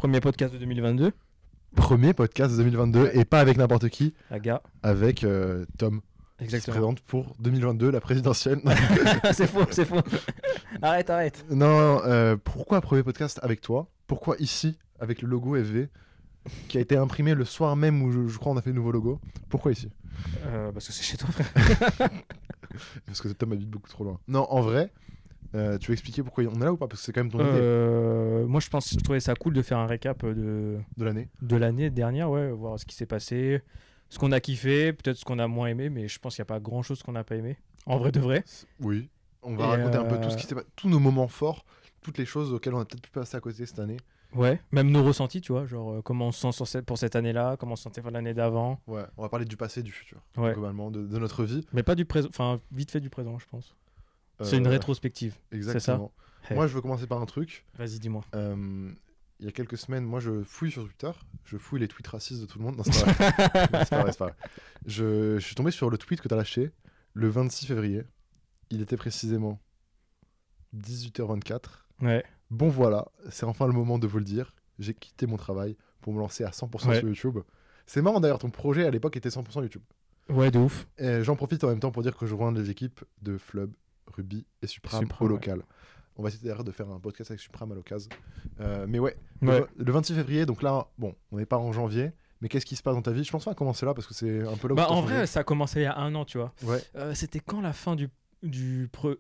Premier podcast de 2022. Premier podcast de 2022 et pas avec n'importe qui, Aga. avec Tom. Qui se Exactement. présente pour 2022, la présidentielle. C'est faux, c'est faux. Arrête. Non, pourquoi premier podcast avec toi? Pourquoi ici, avec le logo FV, qui a été imprimé le soir même où je crois on a fait le nouveau logo? Pourquoi ici? Parce que c'est chez toi, frère. Parce que Tom habite beaucoup trop loin. Non, en vrai, tu veux expliquer pourquoi on est là ou pas? Parce que c'est quand même ton idée Moi, je trouvais ça cool de faire un récap de l'année. de l'année dernière, ouais, voir ce qui s'est passé, ce qu'on a kiffé, peut-être ce qu'on a moins aimé, mais je pense qu'il n'y a pas grand-chose qu'on n'a pas aimé. En vrai de vrai. Oui. On va Et raconter un peu tout ce qui s'est passé, tous nos moments forts, toutes les choses auxquelles on a peut-être pu passer à côté cette année. Ouais, même nos ressentis, tu vois, genre comment on se sent pour cette année-là, comment on se sentait pour l'année d'avant. Ouais, on va parler du passé et du futur, Ouais. globalement, de notre vie. Mais pas du présent, enfin, vite fait du présent, je pense. C'est une rétrospective. Exactement. Hey. Moi, je veux commencer par un truc. Vas-y, dis-moi. Il y a quelques semaines, moi, je fouille sur Twitter. Je fouille les tweets racistes de tout le monde. Non, c'est pas vrai. Non, c'est pas vrai, c'est pas vrai. Je suis tombé sur le tweet que tu as lâché le 26 février. Il était précisément 18h24. Ouais. Bon, voilà, c'est enfin le moment de vous le dire. J'ai quitté mon travail pour me lancer à 100% Ouais. sur YouTube. C'est marrant d'ailleurs, ton projet à l'époque était 100% YouTube. Ouais, de ouf. Et j'en profite en même temps pour dire que je rejoins les équipes de Flub, Ruby et Supram au ouais. local. On va essayer d'ailleurs de faire un podcast avec Supram à l'occasion. Mais ouais, Ouais. le 26 février, donc là, bon, on n'est pas en janvier, mais qu'est-ce qui se passe dans ta vie? Je pense pas commencer là parce que c'est un peu là où Bah, t'as en changé. vrai, ça a commencé il y a un an, tu vois. Ouais, C'était quand la fin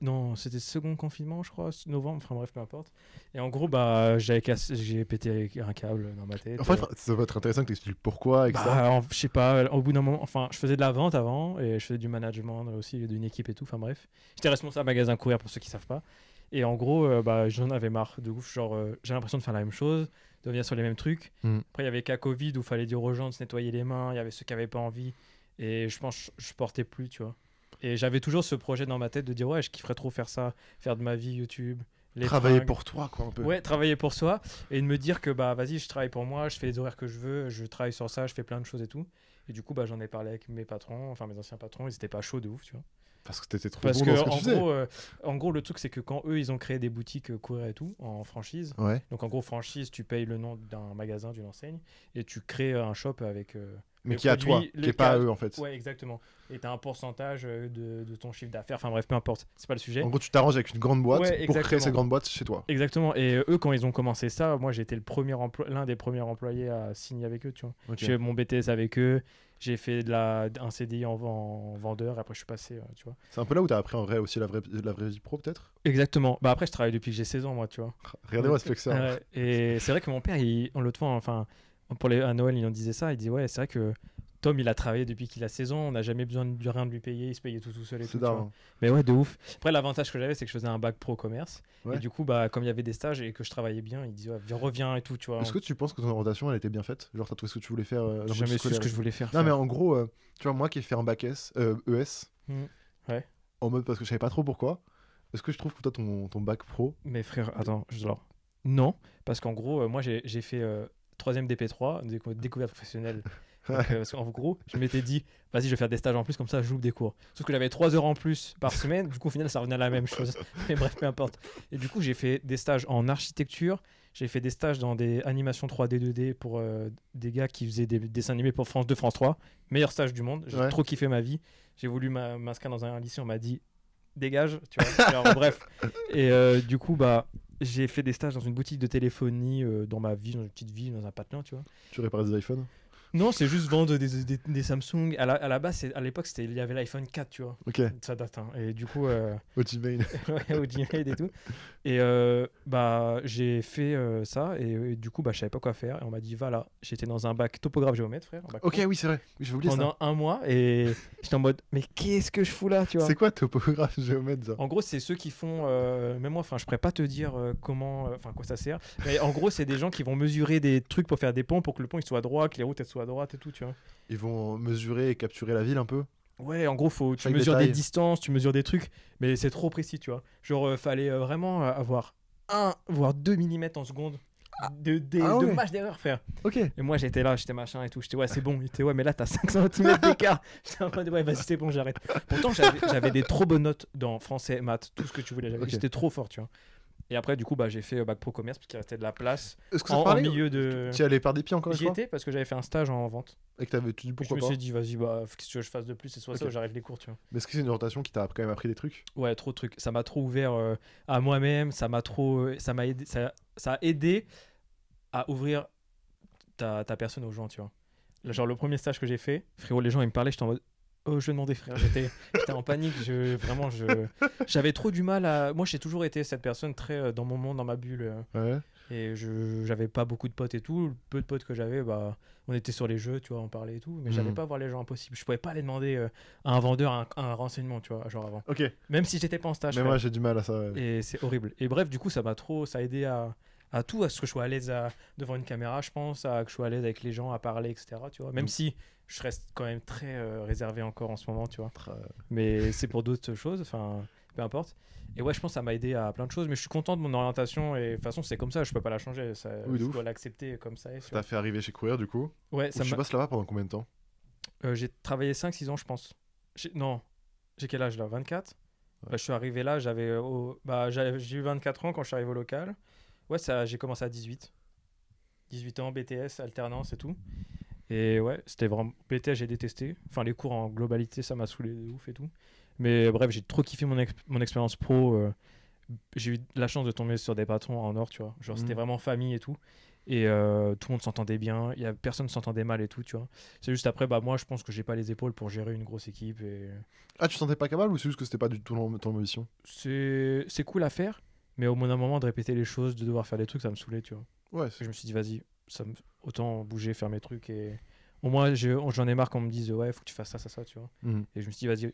non, c'était second confinement, je crois, novembre, enfin bref, peu importe. Et en gros, bah, j'ai pété un câble dans ma tête. en fait, ça va être intéressant que tu expliques pourquoi, etc. Je sais pas, au bout d'un moment, enfin, je faisais de la vente avant et je faisais du management aussi, d'une équipe et tout, enfin bref. J'étais responsable magasin courir pour ceux qui savent pas. Et en gros, bah, j'en avais marre de ouf, genre, j'ai l'impression de faire la même chose, de revenir sur les mêmes trucs. Mm. Après, il y avait qu'à Covid où il fallait dire aux gens de se nettoyer les mains, il y avait ceux qui avaient pas envie. Et je pense que je portais plus, tu vois. Et j'avais toujours ce projet dans ma tête de dire, ouais, je kifferais trop faire ça, faire de ma vie YouTube. Les Travailler fringues. pour toi, quoi, un peu. Ouais, travailler pour soi et de me dire que bah vas-y, je travaille pour moi, je fais les horaires que je veux, je travaille sur ça, je fais plein de choses et tout. Et du coup, bah j'en ai parlé avec mes patrons, enfin mes anciens patrons, ils étaient pas chauds de ouf, tu vois. Parce que t'étais trop Parce bon que dans ce que tu faisais. en gros, le truc c'est que quand eux ils ont créé des boutiques courir et tout en franchise, Ouais. donc en gros franchise, tu payes le nom d'un magasin, d'une enseigne et tu crées un shop avec. Mais le qui est à toi, produit, qui est pas à eux, en fait. Ouais, exactement. Et t'as un pourcentage de ton chiffre d'affaires, enfin bref, peu importe, c'est pas le sujet. En gros, tu t'arranges avec une grande boîte Ouais, pour créer exactement. cette grande boîte chez toi. Exactement. Et eux, quand ils ont commencé ça, moi, j'ai été l'un des premiers employés à signer avec eux, tu vois. Ok. J'ai fait mon BTS avec eux. J'ai fait un CDI en vendeur. Et après, je suis passé, tu vois. C'est un peu là où t'as appris en vrai aussi la vraie vie pro, peut-être. Exactement. Bah après, je travaille depuis que j'ai 16 ans, moi, tu vois. Regardez-moi ce flexeur. Ouais. Et c'est vrai que mon père, l'autre fois, enfin, à Noël, il en disait ça. Il dit, ouais, c'est vrai que Tom, il a travaillé depuis qu'il a 16 ans. On n'a jamais besoin de rien de lui payer. Il se payait tout seul et tout. C'est Tu vois. dingue. Mais ouais, de ouf. Après, l'avantage que j'avais, c'est que je faisais un bac pro commerce. Ouais. Et du coup, bah, comme il y avait des stages et que je travaillais bien, il disait, ouais, reviens et tout, tu vois. Est-ce que tu penses que ton orientation elle était bien faite? Genre, t'as trouvé ce que tu voulais faire d'un point de J'ai vue jamais su scolaire ce que et je tout voulais faire. Non, mais frère. en gros, tu vois, moi qui ai fait un bac ES, Ouais. en mode parce que je savais pas trop pourquoi, est-ce que je trouve que toi, ton bac pro. Mais frère, attends, non, parce qu'en gros, moi j'ai fait 3ème DP3, découverte professionnelle. Donc, parce qu'en gros, je m'étais dit, vas-y, je vais faire des stages en plus, comme ça, je loupe des cours. Sauf que j'avais 3 heures en plus par semaine, du coup, au final, ça revenait à la même chose. Mais bref, peu importe. Et du coup, j'ai fait des stages en architecture, j'ai fait des stages dans des animations 3D, 2D pour des gars qui faisaient des dessins animés pour France 2, France 3. Meilleur stage du monde, j'ai Ouais. trop kiffé ma vie. J'ai voulu m'inscrire dans un lycée, on m'a dit, dégage, tu vois. Alors, bref. Et du coup, bah. J'ai fait des stages dans une boutique de téléphonie dans ma ville, dans une petite ville, dans un patelin, tu vois. Tu réparais des iPhones? Non, c'est juste vendre des Samsung. À la base, à l'époque, il y avait l'iPhone 4, tu vois. Ok. Ça date, hein. Et du coup, Au Gmail. ouais, au Gmail et tout. Et bah, j'ai fait ça. Et du coup, bah, je savais pas quoi faire. Et on m'a dit, va là. J'étais dans un bac topographe géomètre, frère. un bac Ok, pro, oui, c'est vrai. Oui, j'avais oublié ça. pendant un mois. Et j'étais en mode, mais qu'est-ce que je fous là, tu vois. C'est quoi topographe géomètre, ça? En gros, c'est ceux qui font. Même moi, enfin, je pourrais pas te dire comment, enfin, quoi ça sert. Mais en gros, c'est des gens qui vont mesurer des trucs pour faire des ponts, pour que le pont il soit droit, que les routes elles soient droites et tout, tu vois. Ils vont mesurer et capturer la ville un peu. Ouais, en gros, tu Chaque mesures détail. des distances, tu mesures des trucs, mais c'est trop précis, tu vois. Genre, fallait vraiment avoir 1 voire 2 mm en seconde de ouais. marge d'erreur, frère. Ok. Et moi, j'étais là, j'étais machin et tout. J'étais, ouais, c'est bon. Il était, ouais, mais là, t'as 5 cm d'écart. J'étais en mode, ouais, vas-y, c'est bon, j'arrête. Pourtant, j'avais des trop bonnes notes dans français, maths, tout ce que tu voulais. Ok. J'étais trop fort, tu vois. Et après, du coup, bah, j'ai fait bac pro commerce parce qu'il restait de la place Est-ce que ça te en parlait milieu de. Tu y allais par des pieds encore une J'y fois étais parce que j'avais fait un stage en vente. et que tu dis Je pourquoi me pas. suis dit, vas-y, bah, qu'est-ce que je fasse de plus? C'est soit ça Ok. ou j'arrête les cours, tu vois. Mais est-ce que c'est une orientation qui t'a quand même appris des trucs? Ouais, trop de trucs. Ça m'a trop ouvert à moi-même. Ça m'a aidé, ça a aidé à ouvrir ta personne aux gens, tu vois. Là, genre, le premier stage que j'ai fait, frérot, les gens, ils me parlaient, j'étais en mode. Oh, je demandais, frère. J'étais en panique. J'avais trop du mal à. Moi, j'ai toujours été cette personne très dans mon monde, dans ma bulle. Ouais. Et j'avais pas beaucoup de potes et tout. Le peu de potes que j'avais, bah, on était sur les jeux, tu vois, on parlait et tout. Mais j'allais Mhm. pas voir les gens impossibles. Je pouvais pas aller demander à un vendeur un renseignement, tu vois, genre avant. Ok. Même si j'étais pas en stage. Mais frère. moi, j'ai du mal à ça. Ouais. Et c'est horrible. Et bref, du coup, ça a aidé à tout, à ce que je sois à l'aise devant une caméra, je pense, à que je sois à l'aise avec les gens, à parler, etc. Tu vois. Même Mm. si je reste quand même très réservé encore en ce moment, tu vois. Euh, Mais c'est pour d'autres choses, enfin, peu importe. Et ouais, je pense que ça m'a aidé à plein de choses, mais je suis content de mon orientation et de toute façon, c'est comme ça, je peux pas la changer. Ça, Oui, de je ouf. dois l'accepter comme ça. Ça t'a fait arriver chez Courir du coup. Ouais, Ou tu bosses là-bas pendant combien de temps? j'ai travaillé 5-6 ans, je pense. Non, j'ai quel âge là? 24? Ouais. Bah, je suis arrivé là, j'ai eu 24 ans quand je suis arrivé au local. Ouais, j'ai commencé à 18. 18 ans, BTS, alternance et tout. Et ouais, c'était vraiment. BTS, j'ai détesté. Enfin, les cours en globalité, ça m'a saoulé de ouf et tout. Mais bref, j'ai trop kiffé mon expérience pro. J'ai eu la chance de tomber sur des patrons en or, tu vois. Genre, c'était vraiment famille et tout. Et tout le monde s'entendait bien. Personne ne s'entendait mal et tout, tu vois. C'est juste après, bah, moi, je pense que j'ai pas les épaules pour gérer une grosse équipe. Et Ah, tu te sentais pas capable ou c'est juste que c'était pas du tout ton ambition? c'est cool à faire. Mais au bout d'un moment, de répéter les choses, de devoir faire des trucs, ça me saoulait, tu vois. Ouais. Je me suis dit, vas-y, autant bouger, faire mes trucs. Et au moins, j'en ai marre qu'on me dise, ouais, faut que tu fasses ça, ça, ça, tu vois. Mhm. Et je me suis dit, vas-y,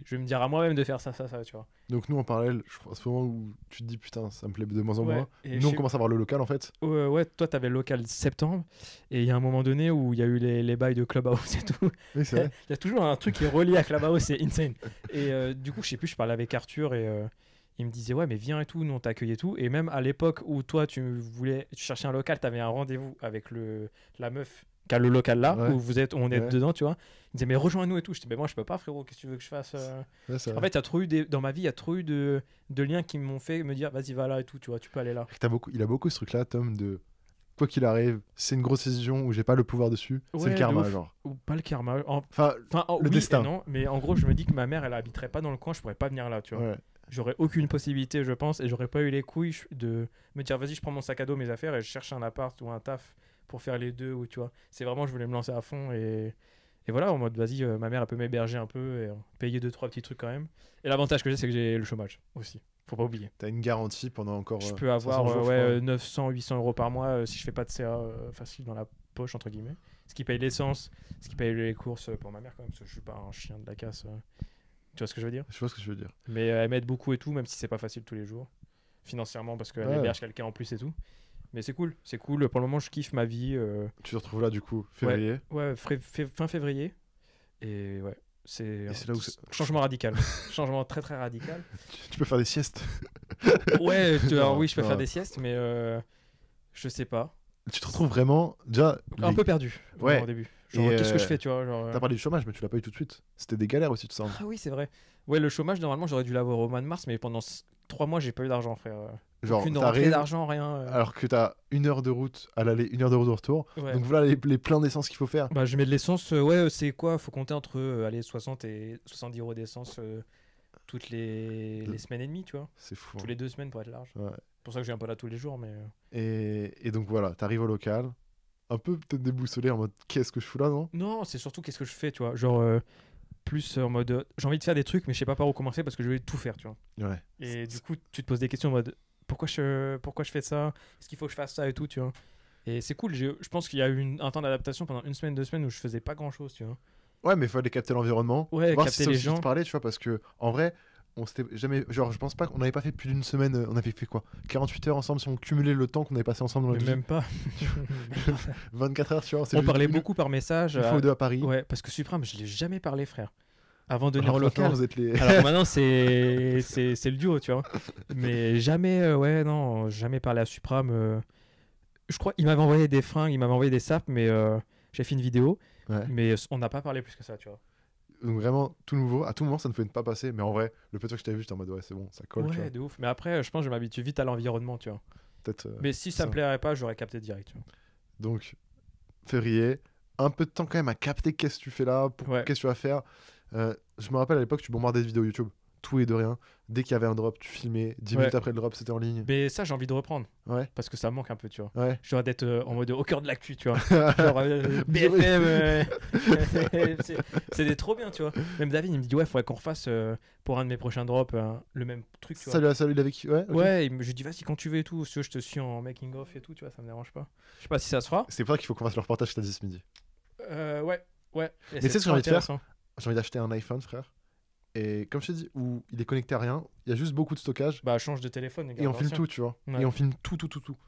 je vais me dire à moi-même de faire ça, ça, ça, tu vois. Donc nous en parallèle, je crois à ce moment où tu te dis putain, ça me plaît de moins en Ouais, moins. et Nous on commence à voir le local en fait. Ouais, toi, t'avais le local septembre. Et il y a un moment donné où il y a eu les bails de Clubhouse et tout. Oui, c'est vrai. Il y a toujours un truc qui est relié à Clubhouse, c'est insane. Et du coup, je sais plus, je parlais avec Arthur et il me disait, ouais, mais viens et tout, nous on t'accueille et tout. Et même à l'époque où toi, tu cherchais un local, t'avais un rendez-vous avec la meuf qui a le local là, Ouais. où on est Ouais. dedans, tu vois. Il disait, mais rejoins-nous et tout. Je disais, mais moi, je peux pas, frérot, qu'est-ce que tu veux que je fasse Ouais, c'est En vrai. fait, dans ma vie, il y a trop eu de liens qui m'ont fait me dire, vas-y, va là et tout, tu vois, tu peux aller là. Il a beaucoup ce truc là, Tom, de quoi qu'il arrive, c'est une grosse décision où j'ai pas le pouvoir dessus. C'est Ouais, le de karma, ouf. genre. Ou pas le karma. Enfin, le Oui destin. et non, mais en gros, je me dis que ma mère, elle habiterait pas dans le coin, je pourrais pas venir là, tu vois. ouais. J'aurais aucune possibilité, je pense, et j'aurais pas eu les couilles de me dire, vas-y, je prends mon sac à dos, mes affaires, et je cherche un appart ou un taf pour faire les deux, ou tu vois. C'est vraiment, je voulais me lancer à fond, et voilà, en mode, vas-y, ma mère, elle peut m'héberger un peu, et payer 2-3 petits trucs quand même. Et l'avantage que j'ai, c'est que j'ai le chômage aussi, faut pas oublier. T'as une garantie pendant encore. Je peux avoir 500 jours, je crois. 900-800 euros par mois si je fais pas de CA facile dans la poche, entre guillemets. Ce qui paye l'essence, ce qui paye les courses pour ma mère quand même, parce que je suis pas un chien de la casse. Tu vois ce que je veux dire? Je vois ce que je veux dire. Mais elle m'aide beaucoup et tout, même si c'est pas facile tous les jours. Financièrement, parce qu'elle Ouais. héberge quelqu'un en plus et tout. Mais c'est cool, c'est cool. Pour le moment, je kiffe ma vie. Tu te retrouves là du coup, février. Ouais, fin février. Et ouais, c'est c'est là où changement radical. Changement très très radical. Tu peux faire des siestes. Ouais, alors Non, oui, je peux non. faire des siestes, mais je sais pas. Tu te retrouves vraiment. Déjà. Un peu perdu Ouais. au début. Genre, Et, qu'est-ce que je fais, tu vois genre, T'as parlé du chômage, mais tu l'as pas eu tout de suite. C'était des galères aussi, tout ça. Ah oui, c'est vrai. Ouais, le chômage, normalement, j'aurais dû l'avoir au mois de mars, mais pendant 3 mois, j'ai pas eu d'argent, frère. Genre, Aucune rentrée t'arrives d'argent, rien. alors que t'as 1 heure de route à l'aller, 1 heure de route au retour. Ouais. Donc voilà les pleins d'essence qu'il faut faire. Bah, je mets de l'essence, ouais, c'est quoi? Faut compter entre allez, 60 et 70 euros d'essence toutes les semaines et demie, tu vois. C'est fou. Tous les 2 semaines pour être large. Ouais. C'est pour ça que je viens pas là tous les jours, mais. Et donc voilà, t'arrives au local, un peu peut-être déboussolé en mode qu'est-ce que je fous là, non? Non, c'est surtout qu'est-ce que je fais, tu vois. Genre, plus en mode. J'ai envie de faire des trucs, mais je sais pas par où commencer parce que je vais tout faire, tu vois. Ouais. Et du coup, tu te poses des questions en mode pourquoi je fais ça? Est-ce qu'il faut que je fasse ça et tout, tu vois? Et c'est cool. Je pense qu'il y a eu un temps d'adaptation pendant 1 semaine, 2 semaines où je faisais pas grand chose, tu vois. Ouais, mais il fallait capter l'environnement. Ouais, voir capter si ça les aussi gens. te parlait, tu vois, parce que en vrai, on s'était jamais. Genre, je pense pas qu'on avait pas fait plus d'une semaine. On avait fait quoi? 48 heures ensemble si on cumulait le temps qu'on avait passé ensemble dans Mais notre vie. même pas. 24 heures, tu vois. On parlait beaucoup par message. Une fois ou deux à Paris. Ouais, parce que Supreme, je l'ai jamais parlé, frère. Avant de venir Alors au maintenant, local. vous êtes les. Alors maintenant, c'est le duo, tu vois. Mais jamais, ouais, non, jamais parlé à Supreme. Je crois qu'il m'avait envoyé des fringues, il m'avait envoyé des sapes, mais j'ai fait une vidéo. Ouais. Mais on n'a pas parlé plus que ça, tu vois. Donc vraiment, tout nouveau. À tout moment, ça ne pouvait pas passer. Mais en vrai, le peu de fois que je t'avais vu, j'étais en mode, ouais, c'est bon, ça colle. Tu vois. Ouais, de ouf. Mais après, je pense que je m'habitue vite à l'environnement, tu vois. Peut-être. Mais si ça ça. me plairait pas, j'aurais capté direct, tu vois. Donc, février, un peu de temps quand même à capter qu'est-ce que tu fais là, Ouais. qu'est-ce que tu vas faire. Je me rappelle à l'époque, tu bombardais de vidéos YouTube, tout et de rien. Dès qu'il y avait un drop, tu filmais. 10 Ouais. minutes après le drop, c'était en ligne. Mais ça, j'ai envie de reprendre. Ouais, Parce que ça me manque un peu, tu vois. ouais. Genre d'être en mode au cœur de l'actu, tu vois. Genre BFM. C'est trop bien, tu vois. Même David, il me dit, ouais, faudrait qu'on refasse pour un de mes prochains drops le même truc, tu vois. Salut, il avait qui? Ouais, ok. Ouais, je lui dis, vas-y, quand tu veux et tout. Si tu veux, je te suis en making of et tout, tu vois, ça me dérange pas. Je sais pas si ça se fera. C'est pour ça qu'il faut qu'on fasse le reportage que t'as dit ce midi. Ouais. Et Mais c'est tu sais ce que j'ai trop envie de faire intéressant. J'ai envie d'acheter un iPhone, frère. Et comme je t'ai dit, où il est connecté à rien, il y a juste beaucoup de stockage. Bah, change de téléphone, les gars. Et on filme tout, tu vois. Ouais. Et on filme tout.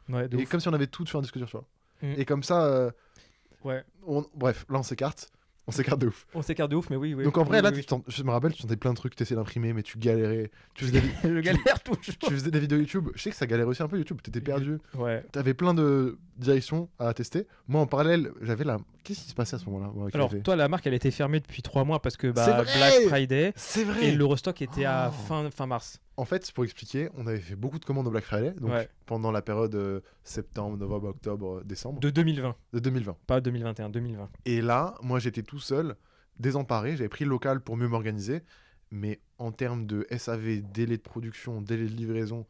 Ouais, de Et ouf. comme si on avait tout sur un disque dur, tu vois. Mm. Et comme ça, Ouais. bref, là on s'écarte. On s'écarte de ouf. On s'écarte de ouf, mais oui. Donc en vrai, oui, là, oui, je me rappelle, tu tentais plein de trucs, tu essayais d'imprimer, mais tu galérais. Tu faisais, des, je galère toujours. tu faisais des vidéos YouTube. Je sais que ça galérait aussi un peu YouTube. T'étais perdu. Ouais. T'avais plein de directions à tester. Moi, en parallèle, j'avais la. Qu'est-ce qui se passait à ce moment-là moi, qui Alors, avait- toi, la marque, elle était fermée depuis 3 mois parce que C'est bah, vrai Black Friday C'est vrai et le restock était à Oh. fin mars. En fait, pour expliquer, on avait fait beaucoup de commandes au Black Friday. Donc Ouais. pendant la période septembre, novembre, octobre, décembre De 2020, de 2020. pas 2021, 2020. Et là, moi, j'étais tout seul, désemparé. J'avais pris le local pour mieux m'organiser. Mais en termes de SAV, délai de production, délai de livraison,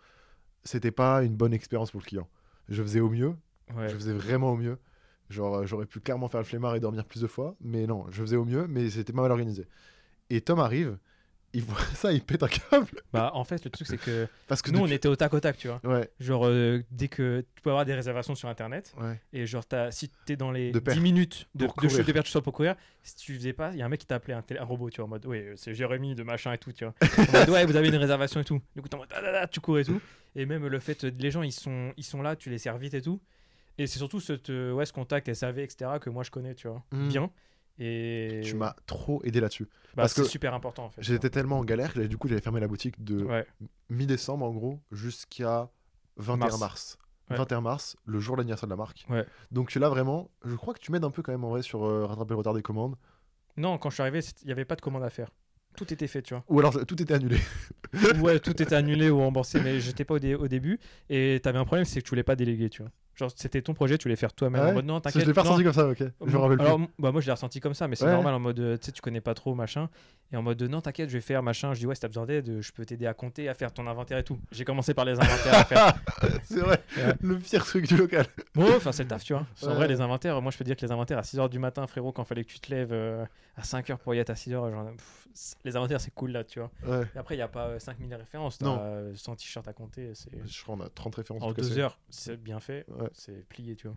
c'était pas une bonne expérience pour le client. Je faisais au mieux. Ouais. Je faisais vraiment au mieux. Genre, j'aurais pu clairement faire le flemmard et dormir plus de fois. Mais non, je faisais au mieux, mais c'était pas mal organisé. Et Tom arrive, il voit ça, il pète un câble. Bah, en fait, le truc, c'est que Parce que nous, on depuis- était au tac, tu vois. Ouais, Genre, dès que tu peux avoir des réservations sur internet, ouais. et genre, si t'es dans les De pair. 10 minutes de Pour courir. chute de paire tout seul pour courir, si tu faisais pas, il y a un mec qui t'a appelé un robot, tu vois, en mode, ouais, c'est Jérémy de machin et tout, tu vois. En mode, ouais, vous avez une réservation et tout. Du coup, t'es en mode, tu cours et tout. Et même le fait, les gens, ils sont là, tu les sers vite et tout. Et c'est surtout ce contact SAV, etc., que moi je connais, tu vois, Mm. bien. Et Tu m'as trop aidé là-dessus. bah, parce c'est que super important en fait. J'étais tellement en galère que du coup, j'avais fermé la boutique de Ouais, mi-décembre, en gros, jusqu'à 21 mars. Ouais. 21 mars, le jour de l'anniversaire de la marque. ouais. Donc là, vraiment, je crois que tu m'aides un peu quand même en vrai sur rattraper le retard des commandes. Non, quand je suis arrivé, il n'y avait pas de commande à faire. Tout était fait, tu vois. Ou alors tout était annulé. Ouais, tout était annulé ou remboursé, mais j'étais pas au début. Et t'avais un problème, c'est que tu voulais pas déléguer, tu vois. Genre, c'était ton projet, tu voulais faire toi-même. Ah ouais En mode, non, Parce que t'inquiète. je l'ai pas non. ressenti comme ça, ok. Je me rappelle plus. Alors, bah, moi, je l'ai ressenti comme ça, mais c'est Ouais. normal en mode, tu sais, tu connais pas trop, machin. Et en mode, non, t'inquiète, je vais faire machin. Je dis, ouais, si t'as besoin d'aide, je peux t'aider à compter, à faire ton inventaire et tout. J'ai commencé par les inventaires à faire. C'est vrai, Ouais. le pire truc du local. Bon, enfin, c'est le taf, tu vois. En Ouais. vrai, les inventaires, moi, je peux dire que les inventaires à 6h du matin, frérot, quand fallait que tu te lèves à 5h pour y être à 6h, genre, les inventaires, c'est cool là, tu vois. Ouais. Et après, il n'y a pas 5000 références, t'as Non. 100 t-shirts à compter. C'est... Je crois qu'on a 30 références. En tout 2 cassé. heures, c'est bien fait, Ouais. c'est plié, tu vois.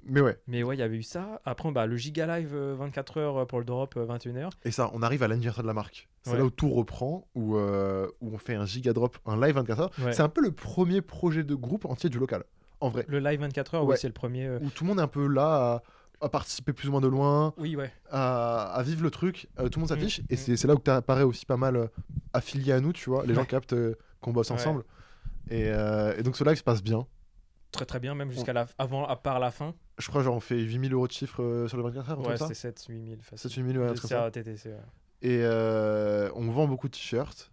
Mais ouais. Mais ouais, il y avait eu ça. Après, bah, le Giga Live 24 heures pour le drop 21h. Et ça, on arrive à l'anniversaire de la marque. C'est Ouais. là où tout reprend, où on fait un giga drop, un live 24 heures. Ouais. C'est un peu le premier projet de groupe entier du local. En vrai. Le live 24 heures, Ouais. oui, c'est le premier. Où tout le monde est un peu là à participer plus ou moins de loin, Oui, ouais. à vivre le truc. Tout le monde s'affiche. Et mm. c'est là où tu apparais aussi pas mal affilié à nous, tu vois. Les gens Ouais. captent qu'on bosse Ouais. ensemble. Et donc ce live se passe bien. Très très bien, même jusqu'à avant, à part la fin. Je crois genre on fait 8000 euros de chiffre sur les 24 heures, Ouais, comme ça. c'est 7-8 000. 7-8 000, ouais, un truc C'est comme ça. à TTC, ouais. Et on vend beaucoup de t-shirts.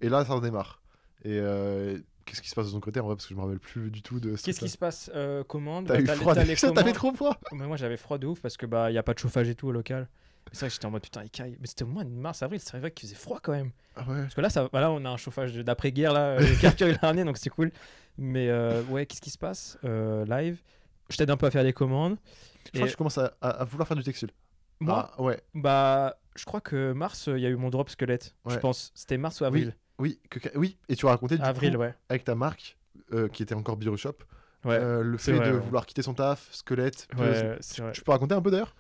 Et là, ça redémarre. Et qu'est-ce qui se passe de ton côté en vrai? Parce que je me rappelle plus du tout de ce Qu'est-ce qui truc-là. se passe commande. T'as Bah, eu froid t'as les déjà, t'avais commandes. trop froid. Mais moi, j'avais froid de ouf parce que bah, y a pas de chauffage et tout au local. Mais c'est vrai que j'étais en mode putain, il caille. Mais c'était au mois de mars, avril, c'est vrai qu'il faisait froid quand même. Ah ouais. Parce que là, là on a un chauffage d'après-guerre, là, Cartier il a ramené, donc c'est cool. Mais ouais, qu'est-ce qui se passe live, je t'aide un peu à faire des commandes. Je crois que je commence à vouloir faire du textile. Moi, Ah, ouais. bah, je crois que mars, il y a eu mon drop squelette. Je Ouais. pense, c'était mars ou avril. Oui, oui. Et tu as raconté du Avril, coup, ouais. avec ta marque, qui était encore Biro Shop, Ouais, le c'est fait vrai, de ouais. vouloir quitter son taf, squelette. ouais c'est vrai. Tu peux raconter un peu d'ailleurs?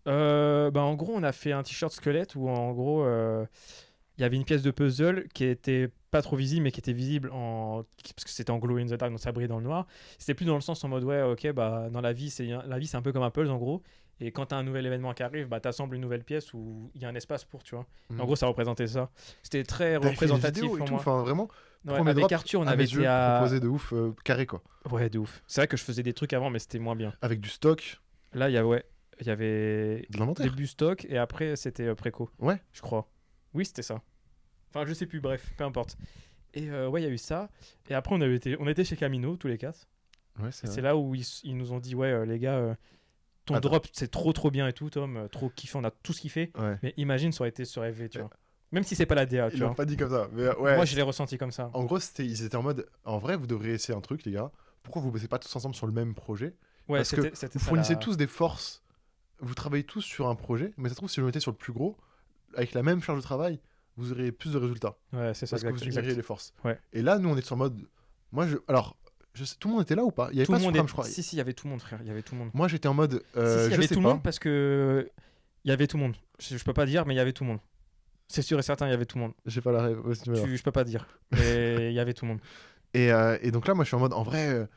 Bah, en gros, on a fait un t-shirt squelette où en gros, il y avait une pièce de puzzle qui était pas trop visible, mais qui était visible parce que c'était en glow in the dark, donc ça brillait dans le noir. C'était plus dans le sens en mode ouais, ok, bah dans la vie, c'est un peu comme un puzzle en gros. Et quand t'as un nouvel événement qui arrive, bah t'assembles une nouvelle pièce où il y a un espace pour, tu vois. Mm. En gros, ça représentait ça. C'était très T'avais fait des représentatif vidéos et pour tout, moi. enfin vraiment. Ouais, premier avec drop, Arthur, on à avait mes yeux, été à. proposé de ouf, carré quoi. Ouais, de ouf. C'est vrai que je faisais des trucs avant, mais c'était moins bien. Avec du stock. Là, il y a ouais. il y avait De l'inventaire. début stock et après c'était préco. Ouais. Je crois. Oui, c'était ça. Enfin, je sais plus, bref, peu importe. Et ouais, il y a eu ça. Et après, on était chez Camino, tous les quatre. Ouais, Et c'est c'est vrai. là où ils nous ont dit, ouais, les gars, ton Attends. drop, c'est trop bien et tout, Tom. Trop kiffé, on a tout ce kiffé. Ouais. Mais imagine, ça aurait été sur FV, tu vois. Même si c'est pas la DA, Ils tu l'ont vois. pas dit comme ça. Mais ouais. Moi, je l'ai ressenti comme ça. En gros, ils étaient en mode, en vrai, vous devriez essayer un truc, les gars. Pourquoi vous bossez pas tous ensemble sur le même projet? Ouais, Parce que c'était Vous ça. fournissez tous des forces. Vous travaillez tous sur un projet, mais ça se trouve, si vous le mettez sur le plus gros, avec la même charge de travail, vous aurez plus de résultats. Ouais, c'est ça, Parce que vous exact. unirez les forces. Ouais. Et là, nous, on est sur mode. Moi, alors, tout le monde était là ou pas? Il y avait Tout pas le monde Supreme, est... je crois. Si, il y avait tout le monde, frère. Il y avait tout le monde. Moi, j'étais en mode. Si, il y je avait sais tout le pas. monde parce que. Il y avait tout le monde. Je peux pas dire, mais il y avait tout le monde. C'est sûr et certain, il y avait tout le monde. J'ai pas la rêve. Ouais, si tu veux. Je peux pas dire. Mais il y avait tout le monde. Et donc là, moi, je suis en mode. En vrai.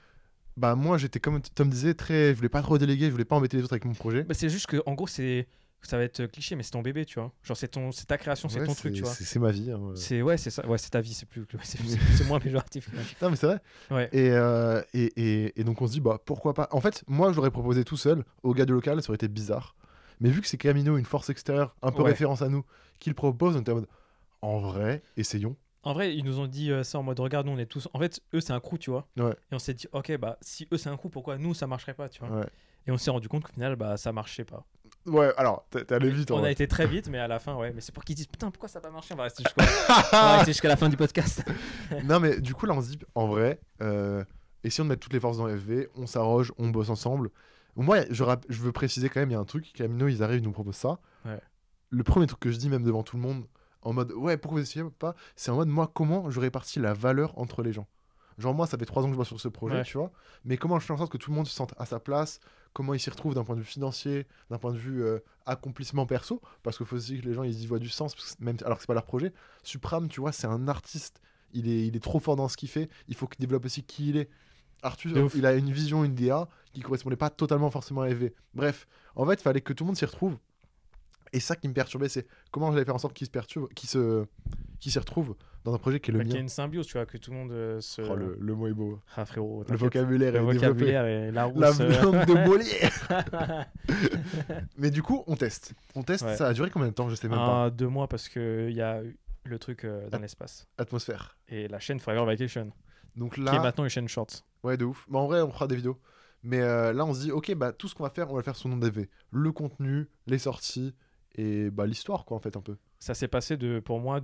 Bah, moi, j'étais comme Tom disait, très. Je voulais pas trop déléguer, je voulais pas embêter les autres avec mon projet. Bah, c'est juste que, en gros, ça va être cliché, mais c'est ton bébé, tu vois. Genre, c'est ta création, c'est Ouais, ton truc, tu vois. C'est ma vie. Hein, Ouais, c'est ça. Ouais, c'est ta vie, c'est moins péjoratif. Non, mais c'est vrai. Ouais. Et donc on se dit, bah pourquoi pas. En fait, moi j'aurais proposé tout seul, au gars du local, ça aurait été bizarre. Mais vu que c'est Camino, une force extérieure, un peu Ouais. référence à nous, qui le propose, on était en mode, en vrai, essayons. En vrai, ils nous ont dit ça en mode regarde, nous on est tous. En fait, eux c'est un crew, tu vois. Ouais. Et on s'est dit, ok, bah si eux c'est un crew, pourquoi nous ça marcherait pas, tu vois. Ouais, Et on s'est rendu compte qu'au final, bah ça marchait pas. ouais alors, t'es allé vite. en On a vrai. été très vite, mais à la fin, ouais. Mais c'est pour qu'ils disent putain, pourquoi ça n'a pas marché. On va rester jusqu'à la fin du podcast. Non, mais du coup, là on se dit, en vrai, essayons de mettre toutes les forces dans FV, on s'arroge, on bosse ensemble. Moi, je veux préciser quand même, il y a un truc, Camino, ils arrivent, ils nous proposent ça. Ouais. Le premier truc que je dis, même devant tout le monde, en mode, ouais, pourquoi vous essayez pas? C'est en mode, moi, comment je répartis la valeur entre les gens? Genre, moi, ça fait 3 ans que je bosse sur ce projet, Ouais. tu vois. Mais comment je fais en sorte que tout le monde se sente à sa place? Comment il s'y retrouve d'un point de vue financier, d'un point de vue accomplissement perso? Parce qu'il faut aussi que les gens ils y voient du sens, même alors que c'est pas leur projet. Supram, tu vois, c'est un artiste. Il est trop fort dans ce qu'il fait. Il faut qu'il développe aussi qui il est. De Arthur, ouf. il a une vision, une DA qui correspondait pas totalement forcément à FV. Bref, en fait, il fallait que tout le monde s'y retrouve. Et ça qui me perturbait, c'est comment j'allais faire en sorte qu'il s'y retrouve dans un projet qui est le Bah, qu'il y ait mien. une symbiose, tu vois, que tout le monde se. Oh, le mot est beau. Ah frérot, Le t'inquiète. vocabulaire Le est développé. vocabulaire et la rousse. La langue de Molière. Mais du coup, on teste. Ouais. Ça a duré combien de temps? Je sais même pas. 2 mois parce qu'il y a eu le truc dans l'espace. Atmosphère. Et la chaîne Forever Vacation, Donc qui est là, maintenant une chaîne shorts. ouais, de ouf. Mais en vrai, on fera des vidéos. Mais là, on se dit, ok, bah tout ce qu'on va faire, on va le faire sous nom d'FV. Le contenu, les sorties et bah l'histoire, quoi, en fait, un peu. Ça s'est passé pour moi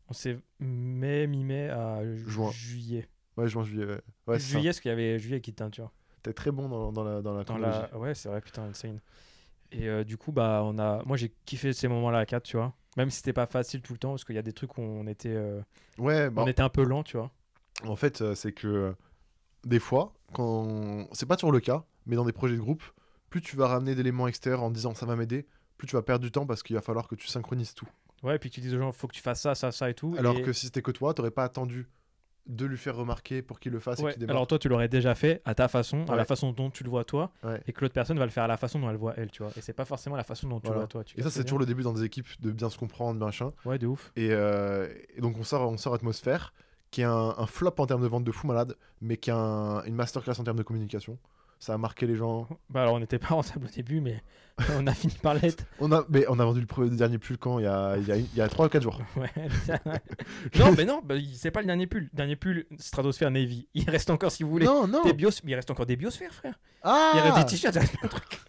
on s'est mi-mai à Juin. juillet. Ouais, juin, juillet. Ouais, c'est ça. Juillet, parce qu'il y avait juillet qui teint, tu vois. T'es très bon dans la chronologie. Ouais, c'est vrai, putain, insane. Et du coup, bah, moi j'ai kiffé ces moments-là à 4, tu vois. Même si c'était pas facile tout le temps, parce qu'il y a des trucs où on était Ouais, bah, on était un peu lent, tu vois. en fait, c'est que des fois, c'est pas toujours le cas, mais dans des projets de groupe, plus tu vas ramener d'éléments extérieurs en disant ça va m'aider, plus tu vas perdre du temps parce qu'il va falloir que tu synchronises tout. Ouais, et puis tu dis aux gens, faut que tu fasses ça, ça, ça et tout. Alors et... que si c'était que toi, t'aurais pas attendu de lui faire remarquer pour qu'il le fasse et Ouais, qu'il démarre. alors toi, tu l'aurais déjà fait à ta façon, à Ouais. la façon dont tu le vois toi, Ouais. et que l'autre personne va le faire à la façon dont elle voit elle, tu vois. Et c'est pas forcément la façon dont tu Voilà. vois toi. Tu Et vois ça, ce que c'est je veux toujours le début dans des équipes de bien se comprendre, machin. dire. Ouais, de ouf. Et donc on sort Atmosphère, qui est un flop en termes de vente de fou malade, mais qui est une masterclass en termes de communication. Ça a marqué les gens. Bah alors, on n'était pas rentable au début, mais on a fini par l'être. On a vendu le dernier pull quand il y a 3 ou 4 jours. Ouais. Non, mais non, bah, c'est pas le dernier pull. Le dernier pull, Stratosphère Navy. Il reste encore, si vous voulez, Non, non. il reste encore des biosphères, frère. Ah Il reste des t-shirts, il reste plein de trucs.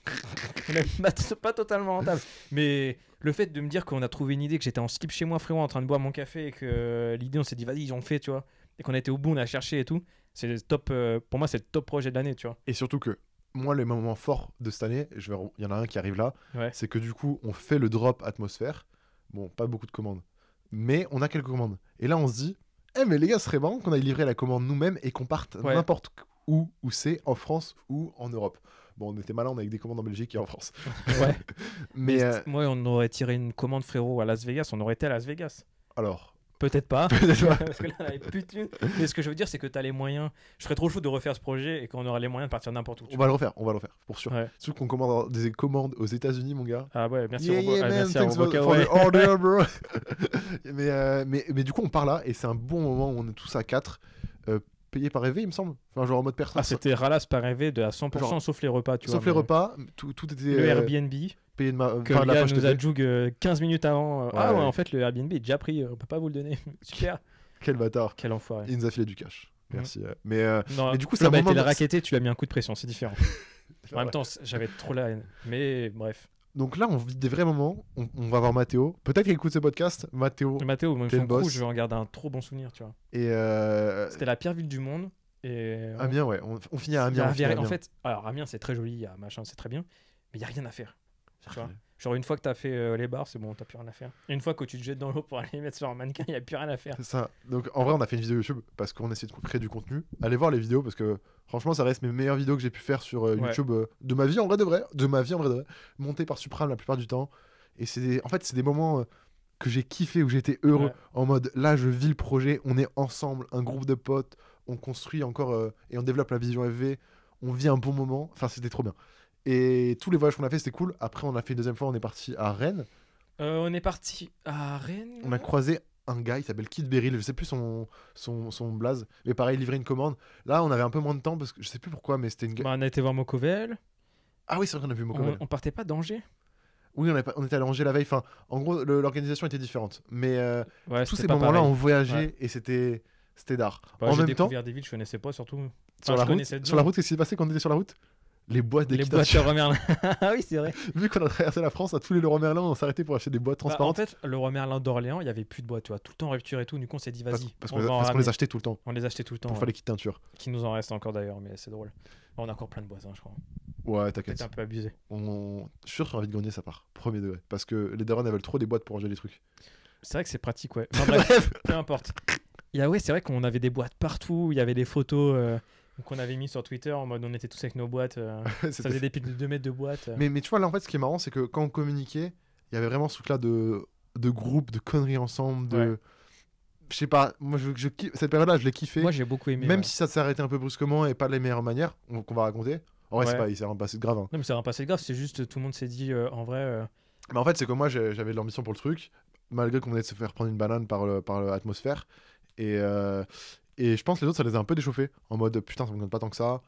On est pas totalement rentable. Mais le fait de me dire qu'on a trouvé une idée, que j'étais en slip chez moi, frérot, en train de boire mon café, et que l'idée, on s'est dit, vas-y, ils ont fait, tu vois. Et qu'on a été au bout, on a cherché et tout. C'est le top, pour moi, c'est le top projet de l'année, tu vois. Et surtout que moi, les moments forts de cette année, il y en a un qui arrive là, Ouais. c'est que du coup, on fait le drop Atmosphère. Bon, pas beaucoup de commandes, mais on a quelques commandes. Et là, on se dit, mais les gars, ce serait marrant qu'on aille livrer la commande nous-mêmes et qu'on parte Ouais. n'importe où c'est, en France ou en Europe. Bon, on était malin, on avait des commandes en Belgique et en France. Ouais. Mais Moi, on aurait tiré une commande, frérot, à Las Vegas. On aurait été à Las Vegas. alors, Peut-être pas. Peut-être pas. Parce que là, on avait plus de thunes. Mais ce que je veux dire, c'est que tu as les moyens. Je serais trop chaud de refaire ce projet et qu'on aura les moyens de partir n'importe où. tu on va le refaire, pour sûr. Ouais. Surtout qu'on commande des commandes aux États-Unis, mon gars. Ah ouais, merci Yeah, Robo. yeah, Ah, man, merci à thanks for Robocaway. the order, bro. mais du coup, on part là et c'est un bon moment où on est tous à 4. payé par EV, il me semble. Enfin, genre en mode personne. Ah, c'était ralasse par rêver de à 100%, Genre, sauf les repas, tu vois. Sauf les mais repas, tout était Le Airbnb, payé de ma que enfin, le de la gars poche nous a TP. jug 15 minutes avant. Ouais, Ah ouais, ouais. en fait, le Airbnb est déjà pris, on peut pas vous le donner. Super. Quel bâtard. Quel enfoiré. Il nous a filé du cash. Merci. Non, mais du coup, Flo c'est un a moment été de- racketté, tu lui as mis un coup de pression, c'est différent. En même Ouais. temps, j'avais trop la haine. Mais bref. Donc là, on vit des vrais moments. On va voir Mathéo. Peut-être qu'il écoute ce podcast. Mathéo. Mathéo, moi, T'es son le boss. crew, je vais en garder un trop bon souvenir, tu vois. Et C'était la pire ville du monde. Et Amiens, ouais. On finit à il y a Amiens. on finit à en Amiens. fait, alors Amiens, c'est très joli, il y a machin, c'est très bien. Mais il y a rien à faire. Tu vois. Ouais. Genre, une fois que t'as fait les bars, c'est bon, t'as plus rien à faire. Et une fois que tu te jettes dans l'eau pour aller mettre sur un mannequin, il y a plus rien à faire. C'est ça. Donc en vrai, on a fait une vidéo YouTube parce qu'on essaie de créer du contenu. Allez voir les vidéos parce que franchement, ça reste mes meilleures vidéos que j'ai pu faire sur Ouais. YouTube de ma vie en vrai de vrai. De ma vie en vrai de vrai. Montées par Supreme la plupart du temps. Et en fait, c'est des moments que j'ai kiffé où j'étais heureux. Ouais. En mode là, je vis le projet. On est ensemble, un groupe de potes. On construit encore et on développe la vision FV. On vit un bon moment. Enfin, c'était trop bien. Et tous les voyages qu'on a fait, c'était cool. Après, on a fait une deuxième fois, on est parti à Rennes. On est parti à Rennes. On a croisé un gars, il s'appelle Kid Beryl, je sais plus son blaze, mais pareil, livrer une commande. Là, on avait un peu moins de temps parce que je sais plus pourquoi, mais c'était une. Bah, on a été voir Mokovel. Ah oui, c'est vrai qu'on a vu Mokovel. On partait pas d'Angers. Oui, on était à Angers la veille. Enfin, en gros, l'organisation était différente. Mais Ouais, tous c'était ces pas moments-là, pareil. on voyageait Ouais. et c'était d'art. Bah, En j'ai même temps, découvert des villes que je connaissais pas, surtout. sur je la route, connaissais de sur la nom. route, qu'est-ce qui s'est passé quand on était sur la route? Les boîtes Les boîtes d'équitation. Leroy Merlin. Ah oui, c'est vrai. Vu qu'on a traversé la France, à tous les Leroy Merlin, on s'arrêtait pour acheter des boîtes Bah, en transparentes. fait, le Leroy Merlin d'Orléans, il y avait plus de boîtes, tu vois. Tout le temps en rupture et tout. Du coup, on s'est dit, vas-y. parce on qu'on va en les ramener. achetait tout le temps. On les achetait tout le temps. Pour ouais. faire les kits teinture. Qui nous en reste encore d'ailleurs, mais c'est drôle. On a encore plein de boîtes, hein, je crois. Ouais, t'inquiète. Peut-être un peu abusé. Je suis sûr qu'on a envie de gagner, ça part. Premier degré. Parce que les darons, elles veulent trop des boîtes pour ranger les trucs. C'est vrai que c'est pratique, ouais. Enfin, bref, peu importe. Ouais, c'est vrai qu'on avait des boîtes partout. Il y avait des photos qu'on avait mis sur Twitter en mode on était tous avec nos boîtes. Ça C'était- faisait des piles de 2 mètres de boîtes. mais tu vois, là, en fait, ce qui est marrant, c'est que quand on communiquait, il y avait vraiment ce truc-là de groupe, de conneries ensemble, de. Ouais. Je sais pas, moi, cette période-là, je l'ai kiffé. Moi, j'ai beaucoup aimé. Même ouais. si ça s'est arrêté un peu brusquement et pas de la meilleure manière, qu'on va raconter. En vrai, Ouais. c'est pas, il s'est rien passé de grave. Hein. Non, mais c'est un passé grave. C'est juste tout le monde s'est dit en vrai. Mais en fait, c'est que moi, j'avais de l'ambition pour le truc, malgré qu'on venait de se faire prendre une banane par l'atmosphère. Et je pense que les autres, ça les a un peu déchauffés. En mode, putain, ça me donne pas tant que ça.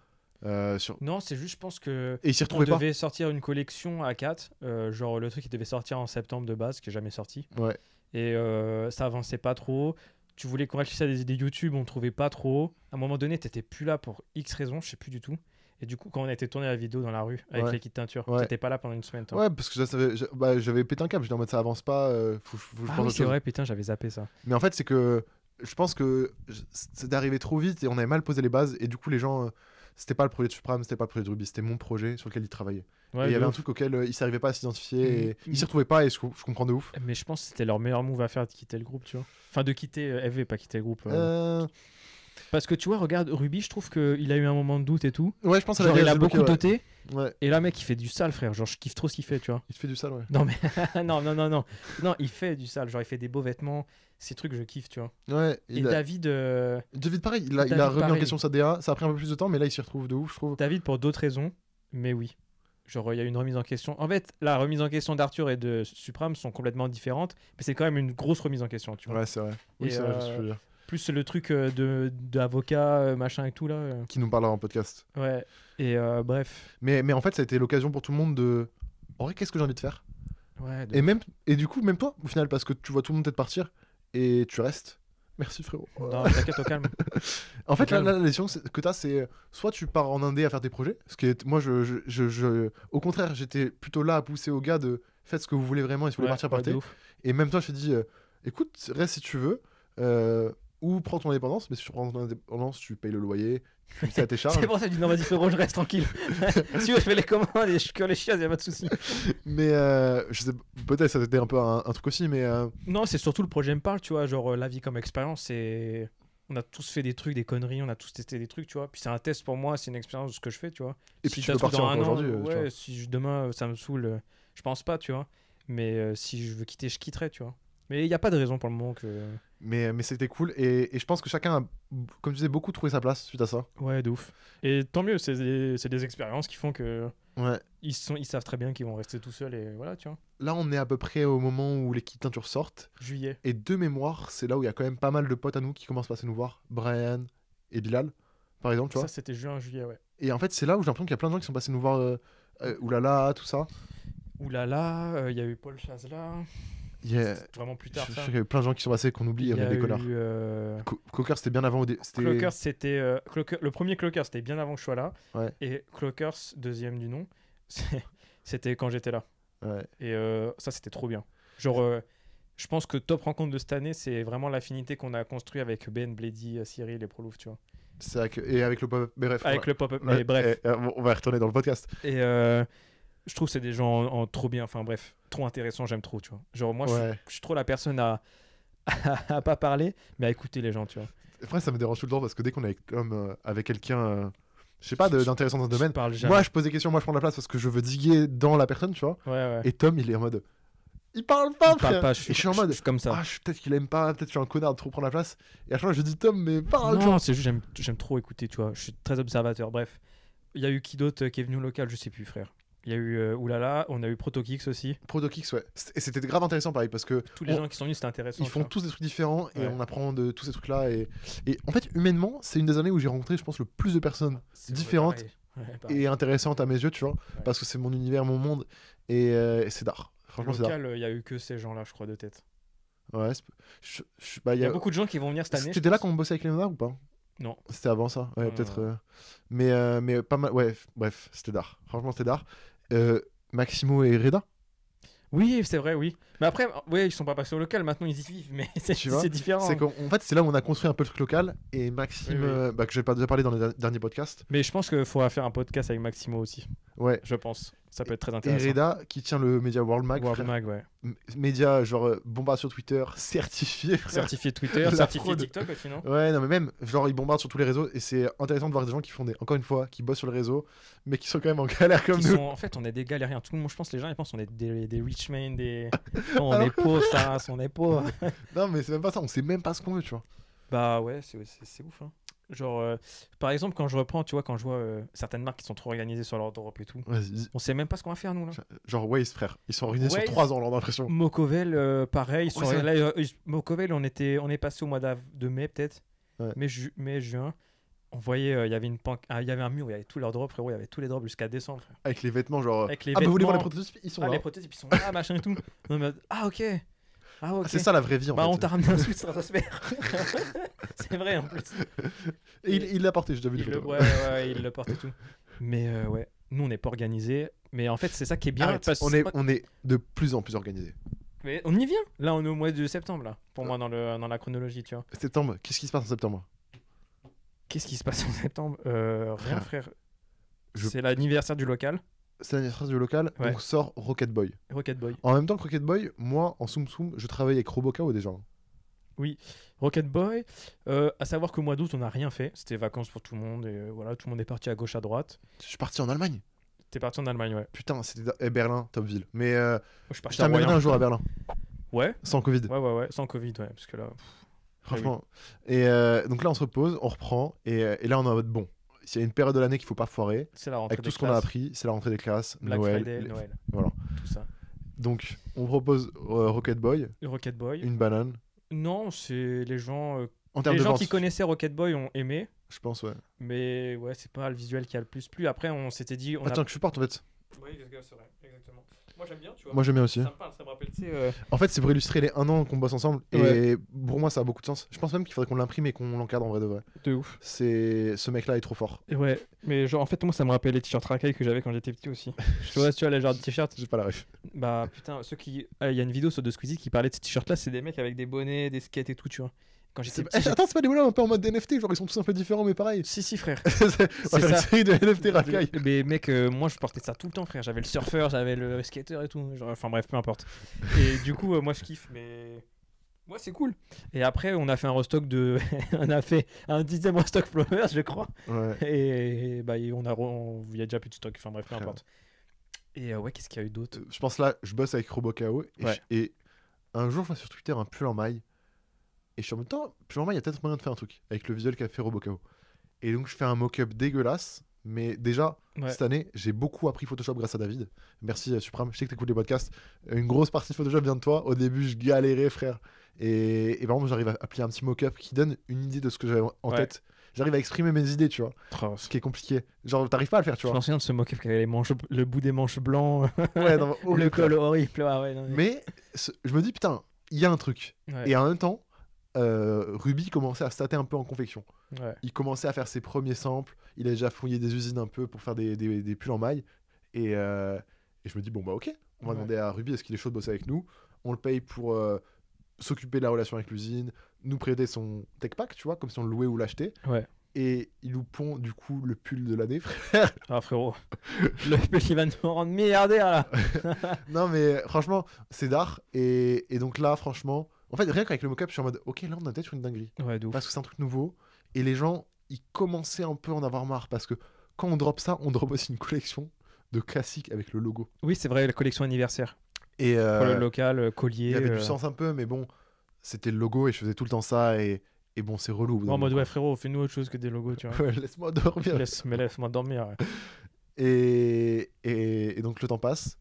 Non, c'est juste, je pense que. Et ils s'y On retrouvaient pas. devait sortir une collection à 4. Genre, le truc, il devait sortir en septembre de base, qui est jamais sorti. Ouais. Et ça avançait pas trop. Tu voulais qu'on réfléchisse à des idées YouTube, on trouvait pas trop. À un moment donné, t'étais plus là pour X raisons, je sais plus du tout. Et du coup, quand on a été tourner la vidéo dans la rue avec Ouais. les kits teinture, Ouais. t'étais pas là pendant une semaine, toi. Ouais, parce que j'avais pété un câble. J'étais en mode, ça avance pas. Faut que je pense Ah à oui, autre c'est chose. vrai, putain, j'avais zappé ça. Mais en fait, c'est que je pense que c'est arrivé trop vite et on avait mal posé les bases. Et du coup, les gens, c'était pas le projet de Supreme, c'était pas le projet de Ruby, c'était mon projet sur lequel ils travaillaient. Ouais, et il y de avait un ouf. truc auquel ils s'arrivaient pas à s'identifier. Mhm. Et ils s'y retrouvaient pas et je comprends de ouf. Mais je pense que c'était leur meilleur move à faire de quitter le groupe, tu vois. Enfin, de quitter FV, pas quitter le groupe. Parce que tu vois, regarde, Ruby, je trouve qu'il a eu un moment de doute et tout. Ouais, je pense à Genre, la il a j'ai beaucoup bloqué, doté. Ouais. Et là, mec, il fait du sale, frère. Genre, je kiffe trop ce qu'il fait, tu vois. Il te fait du sale, ouais. Non, mais non, non, non, non. Non, il fait du sale. Genre, il fait des beaux vêtements. Ces trucs, je kiffe, tu vois. Ouais, Et David, David, pareil, il a David, remis en pareil. question sa DA. Ça a pris un peu plus de temps, mais là, il s'y retrouve de ouf, je trouve. David pour d'autres raisons, mais oui. Genre, il y a une remise en question. En fait, la remise en question d'Arthur et de Supreme sont complètement différentes, mais c'est quand même une grosse remise en question, tu vois. Ouais, c'est vrai. Oui, Et, c'est vrai, je suis dire. Plus le truc d'avocat, machin et tout, là. Qui nous parlera en podcast. Ouais. Et bref. Mais en fait, ça a été l'occasion pour tout le monde de. En vrai, qu'est-ce que j'ai envie de faire? Ouais, Et du coup, même toi, au final, parce que tu vois tout le monde peut-être partir et tu restes. Merci frérot. Non, t'inquiète, au calme. En fait, calme. là, la leçon que tu as, c'est soit tu pars en Indé à faire tes projets, ce qui est. Moi, au contraire, j'étais plutôt là à pousser aux gars de faites ce que vous voulez vraiment et si vous voulez partir, ouais, partez. de ouf. Et même toi, je te dis écoute, reste si tu veux, ou prends ton indépendance, mais si tu prends ton indépendance, tu payes le loyer, tu sais à tes charges. C'est pour ça que je dis non, vas-y, frérot, je reste tranquille. Si je fais les commandes et je cure les chiens, y a pas de souci. Mais je sais, peut-être ça c'était un peu un truc aussi, mais. Non, c'est surtout le projet me parle, tu vois. Genre, la vie comme expérience, c'est. On a tous fait des trucs, des conneries, on a tous testé des trucs, tu vois. Puis c'est un test pour moi, c'est une expérience de ce que je fais, tu vois. Et Si puis tu ça peux se trouve partir dans un encore an, aujourd'hui. tu vois. ouais, si demain ça me saoule, je pense pas, tu vois. Mais si je veux quitter, je quitterai, tu vois. Mais il n'y a pas de raison pour le moment que. Mais c'était cool, et je pense que chacun a, comme tu disais, beaucoup trouvé sa place suite à ça. Ouais, de ouf. Et tant mieux, c'est des expériences qui font que. Ouais. Ils savent très bien qu'ils vont rester tout seuls et voilà, tu vois. Là, on est à peu près au moment où les kits teintures sortent. Juillet. Et de mémoire, c'est là où il y a quand même pas mal de potes à nous qui commencent à passer nous voir. Brian et Bilal, par exemple, tu vois. Ça, c'était juin, juillet, ouais. Et en fait, c'est là où j'ai l'impression qu'il y a plein de gens qui sont passés nous voir. Oulala, tout ça. Oulala, il y a eu Paul Chazela. Il y a- C'était vraiment plus Je tard, suis ça. sûr qu'il y a eu plein de gens qui sont passés qu'on oublie, Il on y est a des connards. eu... Clocker, c'était bien avant. Clockers, c'était... le premier Clockers, c'était bien avant que je sois là. Ouais. Et Clockers, deuxième du nom, c'était quand j'étais là. Ouais. Et ça, c'était trop bien. Genre, je pense que top rencontre de cette année, c'est vraiment l'affinité qu'on a construit avec Ben, Blady, Cyril et Prolouf, tu vois. C'est vrai que... Et avec le pop-up. Mais bref. Avec le pop-up, Ouais, mais bref. on va retourner dans le podcast. Et je trouve que c'est des gens trop bien, enfin bref, trop intéressants, j'aime trop, tu vois. Genre, moi, Ouais. je suis trop la personne à pas parler, mais à écouter les gens, tu vois. Après, ça me dérange tout le temps parce que dès qu'on est avec quelqu'un, je sais pas, d'intéressant dans ce domaine, parle jamais. moi je pose des questions, moi je prends la place parce que je veux diguer dans la personne, tu vois. Ouais, ouais. Et Tom, il est en mode. Il parle pas, Il parle frère. pas, Et je suis en mode. je suis comme ça. Ah, peut-être qu'il aime pas, peut-être que je suis un connard de trop prendre la place. Et à chaque fois, je dis Tom, mais parle, tu vois. Non, c'est juste, j'aime trop écouter, tu vois. Je suis très observateur. Bref, il y a eu qui d'autre qui est venu au local, je sais plus, frère. Il y a eu Oulala, on a eu Protokix aussi. Protokix, ouais. Et c'était grave intéressant, pareil, parce que. Tous les gens qui sont venus, c'était intéressant. Ils font tous des trucs différents et Ouais. on apprend de tous ces trucs-là. Et en fait, humainement, c'est une des années où j'ai rencontré, je pense, le plus de personnes différentes et intéressantes à mes yeux, tu vois. Parce que c'est mon univers, mon monde. Et c'est d'art. Franchement, c'est d'art. local, il y a eu que ces gens-là, je crois, de tête. Ouais, bah, Il y a beaucoup de gens qui vont venir cette année. C'était là qu'on bossait avec Léonard ou pas? Non. C'était avant ça, ouais, Non, peut-être. non. Mais pas mal, ouais, bref, c'était d'art. Franchement, c'était d'art. Maximo et Reda, Oui, c'est vrai, oui. Mais après, ouais, ils sont pas passés au local, maintenant ils y vivent, mais Tu vois, c'est différent. c'est qu'en fait, c'est là où on a construit un peu le truc local. Et Maxime, Oui, oui. bah, que j'ai pas déjà parlé dans les derniers podcasts, Mais je pense qu'il faudra faire un podcast avec Maximo aussi, ouais. je pense. Ça peut être très Et intéressant. Reda qui tient le média World Mag, World frère. Mag, ouais. Média genre bombarde sur Twitter, certifié, frère. Certifié Twitter, La certifié fraude. TikTok aussi, non? Ouais, non, mais même, genre, ils bombardent sur tous les réseaux et c'est intéressant de voir des gens qui font encore une fois, qui bossent sur le réseau, mais qui sont quand même en galère comme Qui nous. sont- En fait, on est des galériens. Tout le monde, je pense, les gens, ils pensent qu'on est des rich men, des. Non, on Alors est pauvres, ça, on est pauvres. Non, mais c'est même pas ça, on sait même pas ce qu'on veut, tu vois. Bah ouais, c'est ouf, hein. Genre, par exemple, quand je reprends, tu vois, quand je vois certaines marques qui sont trop organisées sur leur Europe et tout, Vas-y. on sait même pas ce qu'on va faire, nous, là. Genre Waze, frère. Ils sont organisés sur Waze. 3 ans, là, on a l'impression. Mocovel, pareil. Ouais, c'est Là, Mocovel, on est passé au mois de mai, peut-être. Ouais. Mai, juin. On voyait, il y avait il y avait un mur où il y avait tous leurs drops, frérot. Il y avait tous les drops jusqu'à décembre, frère. Avec les vêtements, genre. Avec les Ah, bah vous voulez voir les vêtements. prototypes? Ils sont Ah, là. les prototypes, ils sont là, machin et tout. Non, mais, ah, ok. Ah, ok. Ah, c'est ça la vraie vie, en Bah, fait. on t'a ramené un suite stratosphère. C'est vrai, en plus. Et il l'a porté, j'ai déjà vu les Il le, photos. ouais, il le porte et tout. Mais ouais, nous, on n'est pas organisés. Mais en fait, c'est ça qui est bien. Arrête, parce... on est de plus en plus organisé. Mais on y vient. Là, on est au mois de septembre, là. Pour moi, dans la chronologie, tu vois. Septembre, qu'est-ce qui se passe en septembre? Qu'est-ce qui se passe en septembre Rien, frère. Je- C'est l'anniversaire du local, C'est l'anniversaire du local, Ouais. donc sort Rocket Boy. Rocket Boy. En même temps que Rocket Boy, moi, en Soum Soum, je travaille avec Robocao déjà. Rocket Boy. À savoir qu'au mois d'août, on n'a rien fait. C'était vacances pour tout le monde. Et voilà, tout le monde est parti à gauche, à droite. Je suis parti en Allemagne. T'es parti en Allemagne, ouais. Putain, c'était Berlin, top ville. Mais Moi, je suis je parti à t'amènerai Royan. un jour à Berlin, Ouais, sans Covid. ouais. Sans Covid, ouais. Parce que là. Franchement. Et donc là, on se repose, on reprend. Et là, on est en mode bon. S'il y a une période de l'année qu'il faut pas foirer, C'est la rentrée avec tout des ce qu'on a classes, appris, c'est la rentrée des classes, Black Noël. Friday, Noël. Voilà. Tout ça. Donc, on propose Rocket Boy, Rocket Boy. une banane. Non, c'est les gens. En termes Les de gens vente, qui connaissaient Rocket Boy ont aimé. je pense, ouais. Mais ouais, c'est pas le visuel qui a le plus plu. Après, on s'était dit. Attends, que je supporte en fait. Oui, c'est vrai, exactement. Moi, j'aime bien, tu vois. Moi, j'aime bien aussi. Ça me parle, ça me rappelle, tu sais. En fait, c'est pour illustrer les 1 an qu'on bosse ensemble. Et Ouais. pour moi, ça a beaucoup de sens. Je pense même qu'il faudrait qu'on l'imprime et qu'on l'encadre en vrai de vrai. De ouf. Ce mec-là est trop fort. Et ouais, mais genre, en fait, moi, ça me rappelle les t-shirts racailles que j'avais quand j'étais petit aussi. Tu vois, les genres de t-shirts. J'ai pas la ref. Bah, putain, ceux qui. Il y a une vidéo sur The Squeezie qui parlait de ces t-shirts-là, c'est des mecs avec des bonnets, des skates et tout, tu vois. Quand j'étais petit. Attends, c'est pas des bonhommes un peu en mode NFT, genre ils sont tous un peu différents, mais pareil. Si, frère. On va faire une ça. série de NFT racailles. Mais mec, moi je portais ça tout le temps, frère. J'avais le surfeur, j'avais le skater et tout. Genre, enfin bref, peu importe. Et du coup, moi je kiffe, mais. Ouais, c'est cool. Et après, on a fait un restock de. On a fait un 10e restock Flowers, je crois. Ouais. Et bah, il y a déjà plus de stock. Enfin bref, peu Frère. importe. Et ouais, qu'est-ce qu'il y a eu d'autre Je pense là, je bosse avec Robocao. Ouais. Et un jour, je vois sur Twitter un pull en maille. Et je suis en même temps, pull en maille, il y a peut-être moyen de faire un truc avec le visuel qu'a fait Robocao. Et donc, je fais un mock-up dégueulasse. Mais déjà, Ouais. cette année, j'ai beaucoup appris Photoshop grâce à David. Merci Supram, je sais que t'écoutes les podcasts. Une grosse partie de Photoshop vient de toi. Au début, je galérais, frère. Et par exemple, j'arrive à appliquer un petit mock-up qui donne une idée de ce que j'avais en Ouais. tête. j'arrive à exprimer mes idées, tu vois. Oh, Ce qui est compliqué. Genre, t'arrives pas à le faire, tu je vois. m'en souviens de ce moquette qui avait le bout des manches blancs, Ouais, non, le horrible, col horrible. Ah ouais, non, Mais je me dis, putain, il y a un truc. ouais. Et en même temps, Ruby commençait à se tâter un peu en confection. Ouais. Il commençait à faire ses premiers samples. Il a déjà fouillé des usines un peu pour faire des pulls en maille. Et je me dis, bon, bah ok, on va Ouais. demander à Ruby est-ce qu'il est chaud de bosser avec nous. On le paye pour s'occuper de la relation avec l'usine, nous prêter son tech pack, tu vois, comme si on le louait ou l'achetait. Ouais. Et il nous pond du coup le pull de l'année, frère. Ah frérot, le pull il va nous rendre milliardaire là. Non, mais franchement, c'est d'art. Et donc là, franchement, en fait, rien qu'avec le mock-up, je suis en mode, ok, là, on a peut-être une dinguerie. Ouais, de ouf. Parce que c'est un truc nouveau. Et les gens, ils commençaient un peu à en avoir marre. Parce que quand on drop ça, on drop aussi une collection de classiques avec le logo. Oui, c'est vrai, la collection anniversaire. Et Pour le local, collier. il y avait du sens un peu, mais bon, c'était le logo et je faisais tout le temps ça. Et bon, c'est relou. au bout d'un En mode, moment. ouais, frérot, fais-nous autre chose que des logos, tu vois. Ouais, laisse-moi dormir. Laisse-moi dormir. Ouais. Et donc le temps passe.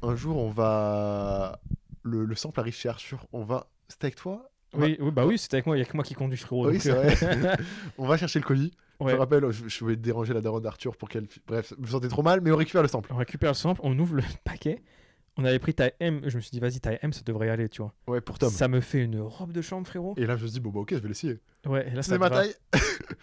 Un jour, on va. Le sample arrive chez Arthur. On va. C'était avec toi? Oui, bah oui, c'était avec moi, il y a que moi qui conduis, frérot. Oui, donc, c'est vrai. On va chercher le colis. Je Ouais. me rappelle, je voulais déranger la daronne d'Arthur pour qu'elle. Bref, je me sentais trop mal, mais on récupère le sample. On récupère le sample, on ouvre le paquet. On avait pris taille M. Je me suis dit, vas-y, taille M, ça devrait y aller, tu vois. Ouais, pour Tom. Ça me fait une robe de chambre, frérot. Et là, je me suis dit, bon, bah ok, je vais l'essayer. Ouais, et là, ça C'est ma te va. taille.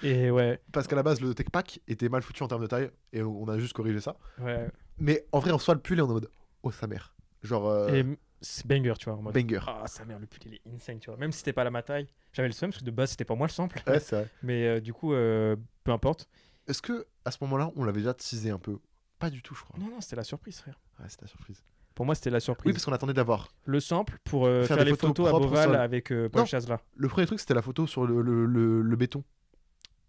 Et ouais, Parce qu'à la base, le tech pack était mal foutu en termes de taille. Et on a juste corrigé ça. ouais. Mais en vrai, on reçoit le pull et on est en mode, oh, sa mère. Genre, Et c'est banger, tu vois. En mode, banger. ah, sa mère, le pull, il est insane, tu vois. Même si c'était pas ma taille, j'avais le seum parce que de base, c'était pas moi le sample. Ouais, c'est vrai. Mais du coup, peu importe. Est-ce que à ce moment-là, on l'avait déjà teasé un peu? Pas du tout, je crois. Non, c'était la surprise, frère. Ouais, c'était la surprise. Pour moi, c'était la surprise. Oui, parce qu'on attendait d'avoir. Le sample pour faire des les photos photos à propres au Beauval sol. avec Paul Non. Chazela. Le premier truc, c'était la photo sur le béton.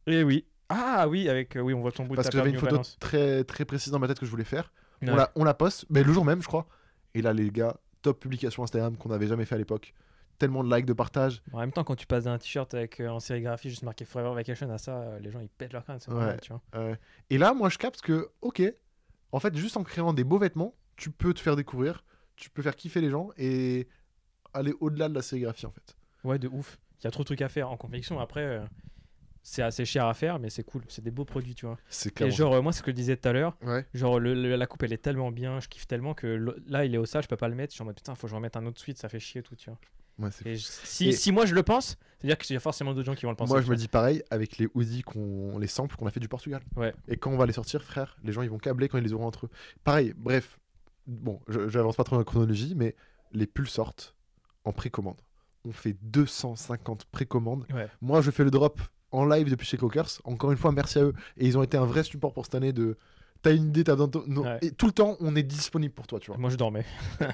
Et oui. Ah oui, avec oui, on voit ton bout Parce de que ta j'avais paire une New photo Balance. très, très précise dans ma tête que je voulais faire. Ouais. On la poste, mais le jour même, je crois. Et là, les gars, top publication Instagram qu'on n'avait jamais fait à l'époque. Tellement de likes, de partages. En même temps, quand tu passes d'un t-shirt avec en sérigraphie juste marqué Forever Vacation à ça, les gens ils pètent leur crâne, c'est normal, Ouais. tu vois. Et là, moi, je capte que, ok, en fait, juste en créant des beaux vêtements, tu peux te faire découvrir, tu peux faire kiffer les gens et aller au-delà de la sérigraphie, en fait. Ouais, de ouf. Il y a trop de trucs à faire en confection. Après, c'est assez cher à faire, mais c'est cool. C'est des beaux produits, tu vois. C'est Et clairement. genre, moi, c'est ce que je disais tout à l'heure. Ouais. Genre, la coupe, elle est tellement bien, je kiffe tellement que là, il est au sale, je peux pas le mettre. Je suis en mode putain, faut que je remette un autre suite, ça fait chier tout, tu vois. Ouais, c'est Et fou. Et- si moi je le pense, c'est-à-dire qu'il y a forcément d'autres gens qui vont le penser. Moi, tu je me vois. dis pareil avec les hoodies, les samples qu'on a fait du Portugal. Ouais. Et quand on va les sortir, frère, les gens ils vont câbler quand ils les auront entre eux. Pareil, bref, bon, j'avance pas trop dans la chronologie, mais les pulls sortent en précommande. On fait 250 précommandes. Ouais. Moi, je fais le drop en live depuis chez Clockers. Encore une fois, merci à eux. Et ils ont été un vrai support pour cette année de. T'as une idée, t'as besoin de. Non. Ouais. Et tout le temps, on est disponible pour toi, tu vois. Moi, je dormais.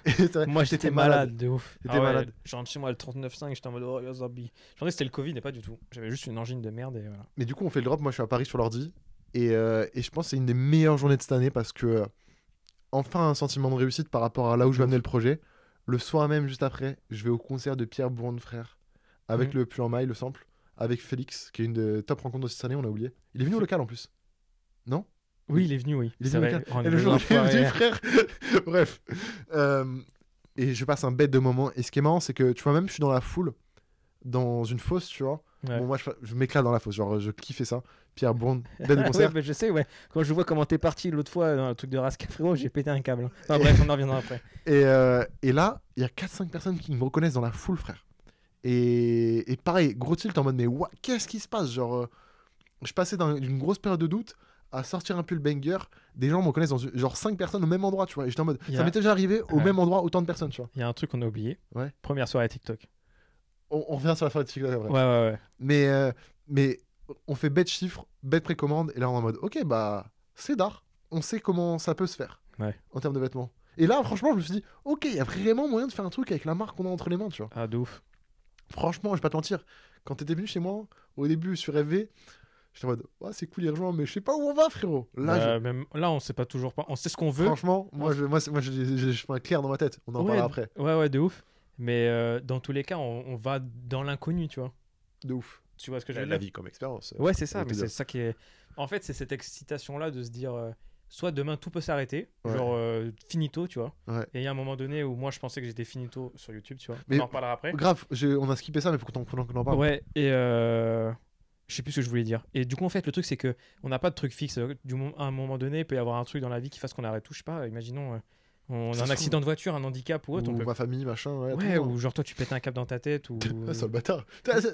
Et c'est vrai, Moi, j'étais malade de ouf. T'étais malade. Je rentre chez moi le 39,5, j'étais en mode oh, zombie. Je pensais que c'était le Covid, et pas du tout. J'avais juste une angine de merde et voilà. Mais du coup, on fait le drop. Moi, je suis à Paris sur l'ordi. Et je pense que c'est une des meilleures journées de cette année parce que. Enfin, un sentiment de réussite par rapport à là où je vais amener le projet. Le soir même, juste après, je vais au concert de Pierre Bourne, frère. Avec le pull en maille, le sample. Avec Félix, qui est une des top rencontres de cette année, on a oublié. Il est venu au local en plus. Non? Oui, il est venu, oui. Il est C'est venu au vrai. local. Oh, on Et est le jour où il est enfoiré. venu, frère. Bref. Et je passe un bête de moment. Et ce qui est marrant, c'est que tu vois, même je suis dans la foule, dans une fosse, tu vois. Ouais. Bon, moi, je m'éclate dans la fosse. Genre, je kiffais ça. Pierre Bourne, bête de Ouais, concert. bah, je sais, ouais. Quand je vois comment t'es parti l'autre fois dans le truc de Rasca, frérot, j'ai pété un câble. Enfin, bref, on en reviendra après. Et là, il y a 4-5 personnes qui me reconnaissent dans la foule, frère. Et pareil, gros tilt en mode, mais qu'est-ce qui se passe? Genre, je passais d'une grosse période de doute à sortir un pull banger. Des gens me reconnaissent dans genre 5 personnes au même endroit, tu vois. Et j'étais en mode, Il y ça a- m'était déjà arrivé au Ouais. même endroit, autant de personnes, tu vois. Il y a un truc qu'on a oublié. Ouais. Première soirée TikTok. On revient sur la fin de TikTok après. Ouais. Mais on fait bête chiffre, bête précommande. Et là, on est en mode, ok, bah, c'est d'art. On sait comment ça peut se faire Ouais. en termes de vêtements. Et là, franchement, je me suis dit, ok, il y a vraiment moyen de faire un truc avec la marque qu'on a entre les mains, tu vois. Ah, de ouf. Franchement, je vais pas te mentir, quand t'étais venu chez moi, au début sur FV, j'étais en mode, ouais, c'est cool, il rejoint, mais je sais pas où on va, frérot. Là, Même là, on sait pas toujours pas. On sait ce qu'on veut. franchement, moi, je prends un clair dans ma tête. On en parlera après. Ouais, de ouf. Mais dans tous les cas, on va dans l'inconnu, tu vois. De ouf. Tu vois ce que je veux La dire? vie comme expérience. Ouais, c'est ça, avec mais les c'est autres. ça qui est. En fait, c'est cette excitation-là de se dire soit demain tout peut s'arrêter, Ouais. genre finito, tu vois. Ouais. Et il y a un moment donné où moi je pensais que j'étais finito sur YouTube, tu vois. Mais On en reparlera après. Grave, on a skippé ça, mais faut qu'on en parle. Ouais, et Je sais plus ce que je voulais dire. Et du coup, en fait, le truc, c'est que on n'a pas de truc fixe. À un moment donné, il peut y avoir un truc dans la vie qui fasse qu'on arrête tout. Je sais pas, imaginons, on a Ça un se accident de voiture, un handicap ou autre. Ou On peut... ma famille, machin, ouais. Ouais, tout, hein. ou genre toi, tu pètes un câble dans ta tête. Ou... Ah, c'est le bâtard.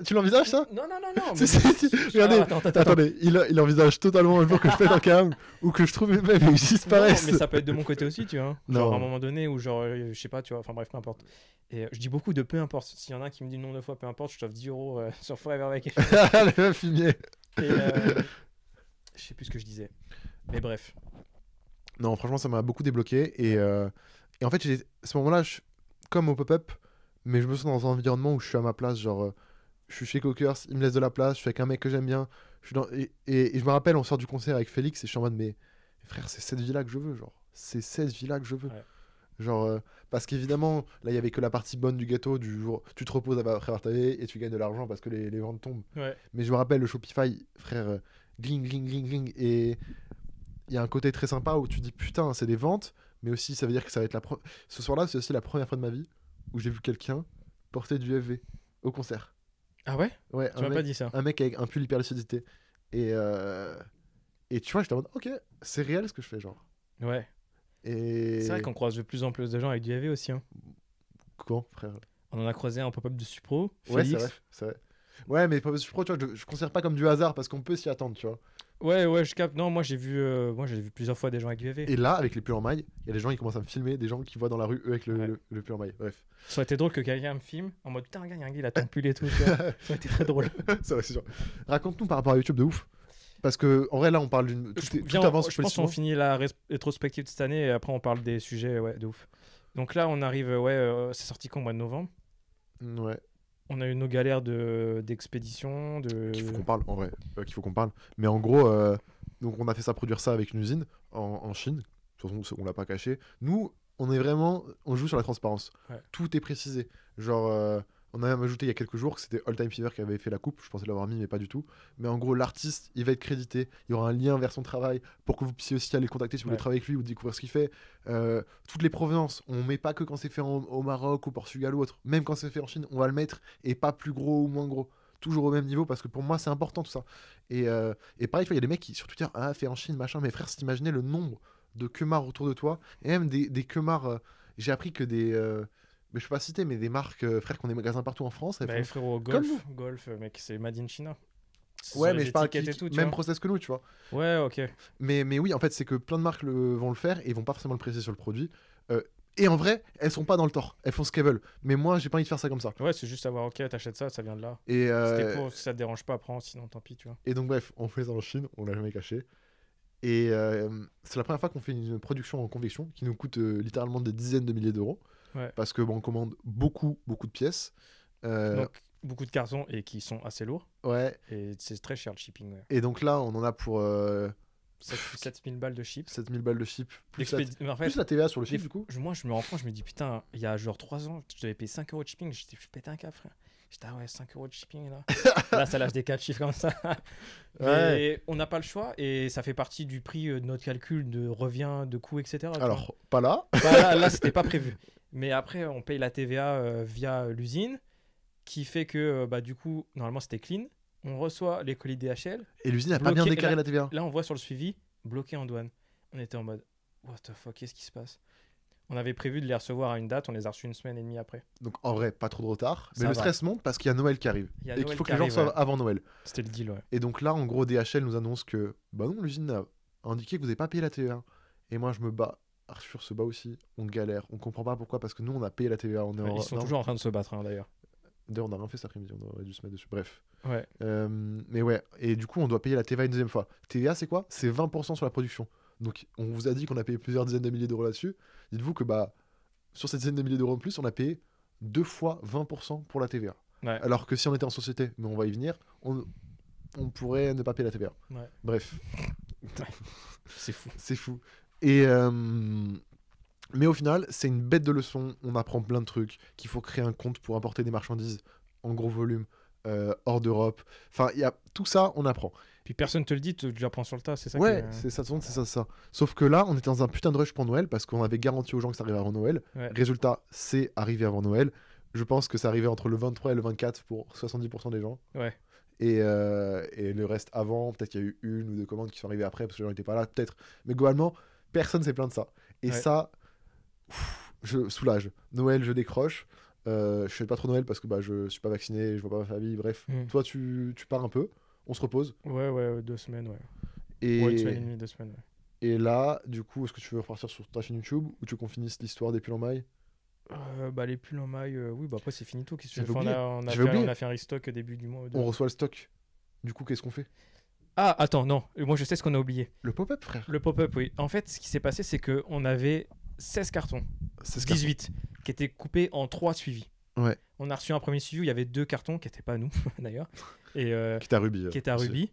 Tu l'envisages, ça? Non, non, non, non. Si, si, si. Regardez, attendez, il envisage totalement un jour que je pète un câble ou que je trouve une meuf et que je disparaisse. Non, mais ça peut être de mon côté aussi, tu vois. Genre Non. à un moment donné où genre, je sais pas, tu vois. Enfin bref, peu importe. Et je dis beaucoup de peu importe. S'il y en a un qui me dit le nombre de fois peu importe, je t'offre 10 euros sur Forever Vacation. Les meufs fumier. Et je sais plus ce que je disais. Mais bref. Non, franchement, ça m'a beaucoup débloqué. Et en fait, à ce moment-là, comme au pop-up, mais je me sens dans un environnement où je suis à ma place. Genre, je suis chez Cockers, il me laisse de la place, je suis avec un mec que j'aime bien. Je suis et je me rappelle, on sort du concert avec Félix et je suis en mode, mais frère, c'est cette vie-là que je veux. Genre, c'est cette vie-là que je veux. Ouais. Genre, parce qu'évidemment, là, il y avait que la partie bonne du gâteau du jour. Tu te reposes après avoir travaillé et tu gagnes de l'argent parce que les ventes tombent. Ouais. Mais je me rappelle, le Shopify, frère, gling, gling, gling, gling. Et il y a un côté très sympa où tu dis putain, c'est des ventes, mais aussi ça veut dire que ça va être ce soir-là, c'est aussi la première fois de ma vie où j'ai vu quelqu'un porter du FV au concert. Ah ouais? Ouais, Tu m'as pas dit ça. un mec avec un pull hyper lucidité. Et tu vois, j'étais en mode ok, c'est réel ce que je fais, genre. Ouais. Et C'est vrai qu'on croise de plus en plus de gens avec du AV aussi. Hein. Comment, frère? On en a croisé un pop-up de Supro. Ouais, Félix. c'est vrai. Ouais, mais je crois, tu vois, je considère pas comme du hasard parce qu'on peut s'y attendre, tu vois. Ouais, je capte. Non, moi j'ai vu plusieurs fois des gens avec du AV. Et là, avec les pulls en maille, il y a des gens qui commencent à me filmer, des gens qui voient dans la rue eux avec Ouais. le pull en maille. Bref. Ça aurait été drôle que quelqu'un me filme en mode putain, regarde, il y a un gars, il a ton pull et tout. Tu vois. Ça aurait été très drôle. Ça, ouais, c'est sûr. Raconte-nous par rapport à YouTube de ouf. Parce que, en vrai, là, on parle d'une. Tout avance je pense qu'on finit la rétrospective de cette année et après on parle des sujets, ouais, de ouf. Donc là, on arrive, c'est sorti quand, au mois de novembre. Ouais. On a eu nos galères d'expédition, Qu'il faut qu'on parle, en vrai. Qu'il faut qu'on parle. Mais en gros, donc on a fait ça, produire ça avec une usine en Chine. De toute façon, on l'a pas caché. Nous, on joue sur la transparence. Ouais. Tout est précisé. Genre, on a même ajouté il y a quelques jours que c'était All Time Fever qui avait fait la coupe. Je pensais l'avoir mis, mais pas du tout. Mais en gros, l'artiste, il va être crédité. Il y aura un lien vers son travail pour que vous puissiez aussi aller le contacter si vous voulez travailler avec lui ou découvrir ce qu'il fait. Toutes les provenances, on met pas que quand c'est fait au Maroc, au Portugal ou autre. Même quand c'est fait en Chine, on va le mettre et pas plus gros ou moins gros. Toujours au même niveau parce que pour moi, c'est important tout ça. Et pareil, tu vois, il y a des mecs qui sur Twitter, fait en Chine, machin. Mais frère, si t'imaginais le nombre de quemards autour de toi, et même des quemards, j'ai appris que mais je peux pas citer, mais des marques, frère, qui ont des magasins partout en France. Bah, frérot, Golf, mec, c'est Made in China. Ouais, mais je parle même vois. process que nous, tu vois. Ouais, ok. Mais oui, en fait, c'est que plein de marques vont le faire et ils vont pas forcément le préciser sur le produit. Et en vrai, elles sont pas dans le tort. Elles font ce qu'elles veulent. Mais moi, j'ai pas envie de faire ça comme ça. Ouais, c'est juste savoir, ok, t'achètes ça, ça vient de là. Et C'était pour, si ça te dérange pas, prends, sinon tant pis, tu vois. et donc, bref, on fait ça en Chine, on l'a jamais caché. Et c'est la première fois qu'on fait une production en convection qui nous coûte littéralement des dizaines de milliers d'euros. Ouais. Parce que on commande beaucoup de pièces. Donc, beaucoup de cartons et qui sont assez lourds. Ouais. Et c'est très cher le shipping. Ouais. Et donc là, on en a pour 7000 balles de chips. 7000 balles de chip. Plus En fait, plus la TVA sur le chip, du coup. moi, je me rends compte, je me dis, putain, il y a genre 3 ans, je devais payer 5 euros de shipping. Je pétais un câble, frère. J'étais, ah ouais, 5 euros de shipping là. Là, ça lâche des 4 chiffres comme ça. Mais on n'a pas le choix et ça fait partie du prix de notre calcul de revient, de coût, etc. Alors, pas là. Bah, là c'était pas prévu. Mais après, on paye la TVA via l'usine qui fait que, du coup, normalement, c'était clean. On reçoit les colis DHL. Et l'usine n'a pas bien déclaré la TVA. Là, on voit sur le suivi, bloqué en douane. On était en mode, what the fuck, qu'est-ce qui se passe? On avait prévu de les recevoir à une date, on les a reçus une semaine et demie après. Donc en vrai, pas trop de retard. Mais Ça le va. stress monte parce qu'il y a Noël qui arrive. Et qu'il faut que les gens arrive, reçoivent avant Noël. C'était le deal, ouais. Et donc là, en gros, DHL nous annonce que, bah non, l'usine a indiqué que vous n'avez pas payé la TVA. Et moi, je me bats. Arthur se bat aussi. On galère. On comprend pas pourquoi. Parce que nous, on a payé la TVA. Ils sont toujours en train de se battre, d'ailleurs. D'ailleurs, on n'a rien fait cet après-midi. On aurait dû se mettre dessus. Bref. Ouais. Mais ouais. Et du coup, on doit payer la TVA une deuxième fois. TVA, c'est quoi? C'est 20% sur la production. Donc, on vous a dit qu'on a payé plusieurs dizaines de milliers d'euros là-dessus. Dites-vous que, sur cette dizaine de milliers d'euros en plus, on a payé 2 fois 20% pour la TVA. Ouais. Alors que si on était en société, mais on va y venir, on pourrait ne pas payer la TVA. Ouais. Bref. Ouais. C'est fou. C'est fou. Et mais au final, c'est une bête de leçon. On apprend plein de trucs. Qu'il faut créer un compte pour importer des marchandises en gros volume, hors d'Europe. Enfin, il y a tout ça, on apprend. Puis personne te le dit, tu apprends sur le tas, c'est ça. Ouais, c'est ça, c'est ça. Sauf que là, on était dans un putain de rush pour Noël parce qu'on avait garanti aux gens que ça arrivait avant Noël. Ouais. Résultat, c'est arrivé avant Noël. Je pense que ça arrivait entre le 23 et le 24 pour 70% des gens. Ouais. Et le reste avant, peut-être qu'il y a eu 1 ou 2 commandes qui sont arrivées après parce que les gens n'étaient pas là, peut-être. Mais globalement, personne s'est plaint de ça. Et Ouais. ça, je soulage. Noël, je décroche. Je fais pas trop Noël parce que bah, je suis pas vacciné, je vois pas ma famille, bref. Mm. Toi, tu pars un peu, on se repose. Ouais, 2 semaines, ouais. Ouais, 1 semaine et Et, demie, 2 semaines, ouais. et là, du coup, est-ce que tu veux repartir sur ta chaîne YouTube ou tu veux qu'on finisse l'histoire des pulls en maille? Bah, les pulls en maille, oui, bah après, c'est fini tout. Qu'est-ce que tu veux J'avais faire? oublié. On a J'avais fait, oublié. on a fait un restock début du mois. On reçoit le stock. Du coup, qu'est-ce qu'on fait? Ah, attends, non. Moi, je sais ce qu'on a oublié. Le pop-up, frère. Le pop-up, oui. En fait, ce qui s'est passé, c'est qu'on avait 16 cartons, C'est ce carton. 18, qui étaient coupés en 3 suivis. Ouais. On a reçu un premier suivi où il y avait 2 cartons, qui n'étaient pas nous, d'ailleurs, et Qui est à Ruby. qui étaient à aussi. Ruby.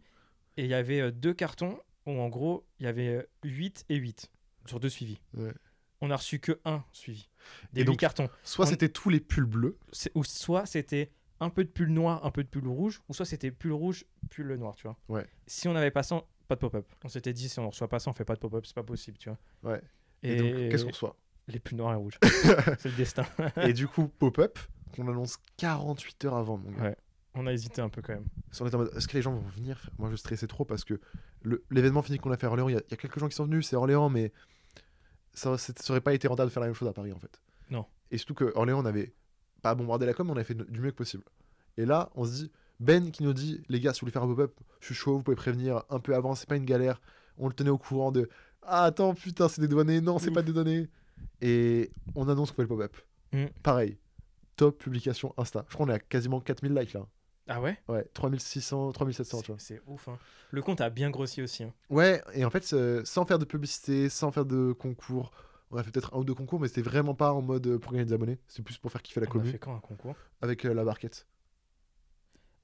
Et il y avait 2 cartons où, en gros, il y avait 8 et 8 sur 2 suivis. Ouais. On a reçu que 1 suivi. Des Et 8 donc, cartons. Soit On- c'était tous les pulls bleus, Ou soit c'était un peu de pull noir, un peu de pull rouge, ou soit c'était pull rouge, pull noir, tu vois. Ouais. Si on avait pas ça, pas de pop-up. On s'était dit, si on reçoit pas ça, on fait pas de pop-up, c'est pas possible, tu vois. Ouais. Et donc, qu'est-ce qu'on reçoit? Les pulls noirs et rouges. C'est le destin. Et du coup, pop-up, qu'on annonce 48 heures avant, mon gars. Ouais. On a hésité un peu quand même. On était en mode, est-ce que les gens vont venir? Moi, je stressais trop parce que l'événement fini qu'on a fait à Orléans, il y a quelques gens qui sont venus, c'est Orléans, mais ça aurait pas été rentable de faire la même chose à Paris, en fait. Non. Et surtout que Orléans, on avait pas bombardé la com, mais on avait fait du mieux que possible. Et là, on se dit, Ben qui nous dit, les gars, si vous voulez faire un pop-up, je suis chaud, vous pouvez prévenir un peu avant, c'est pas une galère. On le tenait au courant de, ah attends, putain, c'est dédouané, non, c'est pas dédouané. Et on annonce qu'on fait le pop-up. Mm. Pareil, top publication Insta. Je crois qu'on est à quasiment 4000 likes là. Ah ouais? Ouais, 3600, 3700, tu vois. C'est ouf, hein. Le compte a bien grossi aussi, hein. Ouais, et en fait, sans faire de publicité, sans faire de concours, on a fait peut-être 1 ou 2 concours, mais c'était vraiment pas en mode pour gagner des abonnés. C'est plus pour faire kiffer la On a commune fait quand un concours? avec la barquette.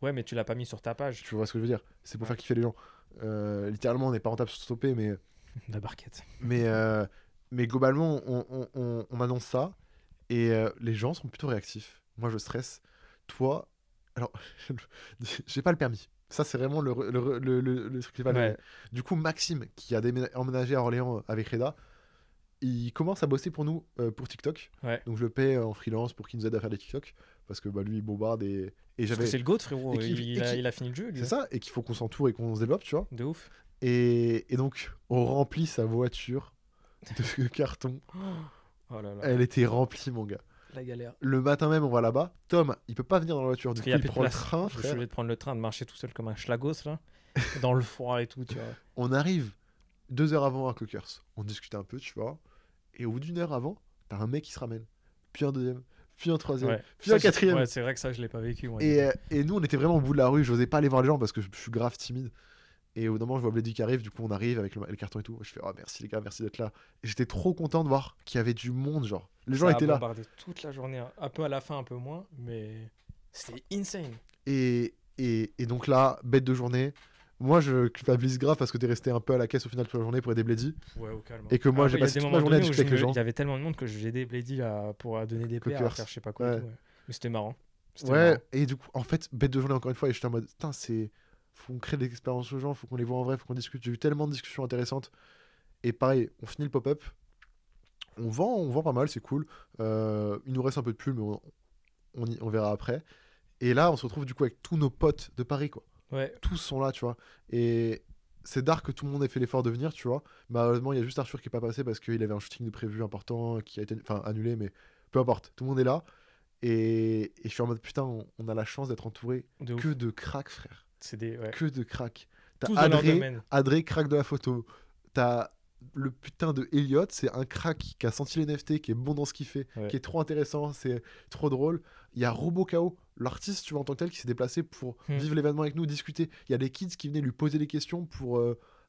Ouais, mais tu l'as pas mis sur ta page. Tu vois ce que je veux dire? C'est pour Ouais. faire kiffer les gens. Littéralement, on n'est pas rentable sur Stopé, La barquette. mais globalement, on annonce ça et les gens sont plutôt réactifs. Moi, je stresse. Toi, alors, j'ai pas le permis. Ça, c'est vraiment le truc qui va Ouais. Du coup, Maxime, qui a emménagé à Orléans avec Reda, il commence à bosser pour nous pour TikTok. Ouais. Donc, je le paie en freelance pour qu'il nous aide à faire des TikTok. Parce que bah, lui, il bombarde et Parce que j'avais. c'est le GOAT, frérot. et qui- et qui- Il a fini le jeu, lui. C'est ça, et qu'il faut qu'on s'entoure et qu'on se développe, tu vois. De ouf. Et donc, on remplit sa voiture de carton. Oh là là. Elle était remplie, mon gars. La galère. Le matin même, on va là-bas. Tom, il peut pas venir dans la voiture. Du Parce coup, qu'il y a il plus de prend le place. train, Je suis frère. obligé de prendre le train, de marcher tout seul comme un schlagos, là. Dans le froid et tout, tu vois. On arrive 2 heures avant à Clockers. On discute un peu, tu vois. Et au bout d'1 heure avant, t'as un mec qui se ramène. Puis un deuxième. Puis un troisième. Ouais. Puis un Ça, quatrième. Ouais, c'est vrai que ça, je l'ai pas vécu, moi. Et nous, on était vraiment au bout de la rue. J'osais pas aller voir les gens parce que je suis grave timide. Et au bout d'un moment, je vois Bledy qui arrive. Du coup, on arrive avec les cartons et tout. Je fais, oh merci les gars, merci d'être là. Et j'étais trop content de voir qu'il y avait du monde, genre. Les gens Ça a étaient là. bombardé toute la journée. Un peu à la fin, un peu moins. Mais c'était insane. Et donc là, bête de journée. Moi, je culpabilise grave parce que t'es resté un peu à la caisse au final toute la journée pour aider Bledy. Ouais, au calme. Et que moi, j'ai Après, il y a passé des toute moments ma journée à donnés où discuter avec les gens. il y avait tellement de monde que j'ai aidé Blady là, pour donner des paires, à Cookers. faire je sais pas quoi. Ouais. Et tout, ouais. Mais c'était marrant. C'était Ouais, marrant. et du coup, en fait, bête de journée encore une fois. Et j'étais en mode, putain, faut qu'on crée des expériences aux gens, faut qu'on les voit en vrai, faut qu'on discute. J'ai eu tellement de discussions intéressantes. Et pareil, on finit le pop-up. On vend pas mal, c'est cool. Il nous reste un peu de pull, mais on verra après. Et là, on se retrouve du coup avec tous nos potes de Paris, quoi. Ouais. Tous sont là, tu vois. Et c'est dark que tout le monde ait fait l'effort de venir, tu vois. Malheureusement, il y a juste Arthur qui est pas passé parce qu'il avait un shooting de prévu important qui a été annulé, mais peu importe. Tout le monde est là. Et je suis en mode putain, on a la chance d'être entouré De ouf. que de cracks, frère. C'est des. Ouais. Que de cracks. T'as Tous dans leur Adré, domaine. Adré, crack de la photo. T'as le putain de Elliot, c'est un crack qui a senti les NFT, qui est bon dans ce qu'il fait, Ouais. qui est trop intéressant, c'est trop drôle. Il y a RoboKO, l'artiste, tu vois, en tant que tel, qui s'est déplacé pour vivre l'événement avec nous, discuter. Il y a des kids qui venaient lui poser des questions pour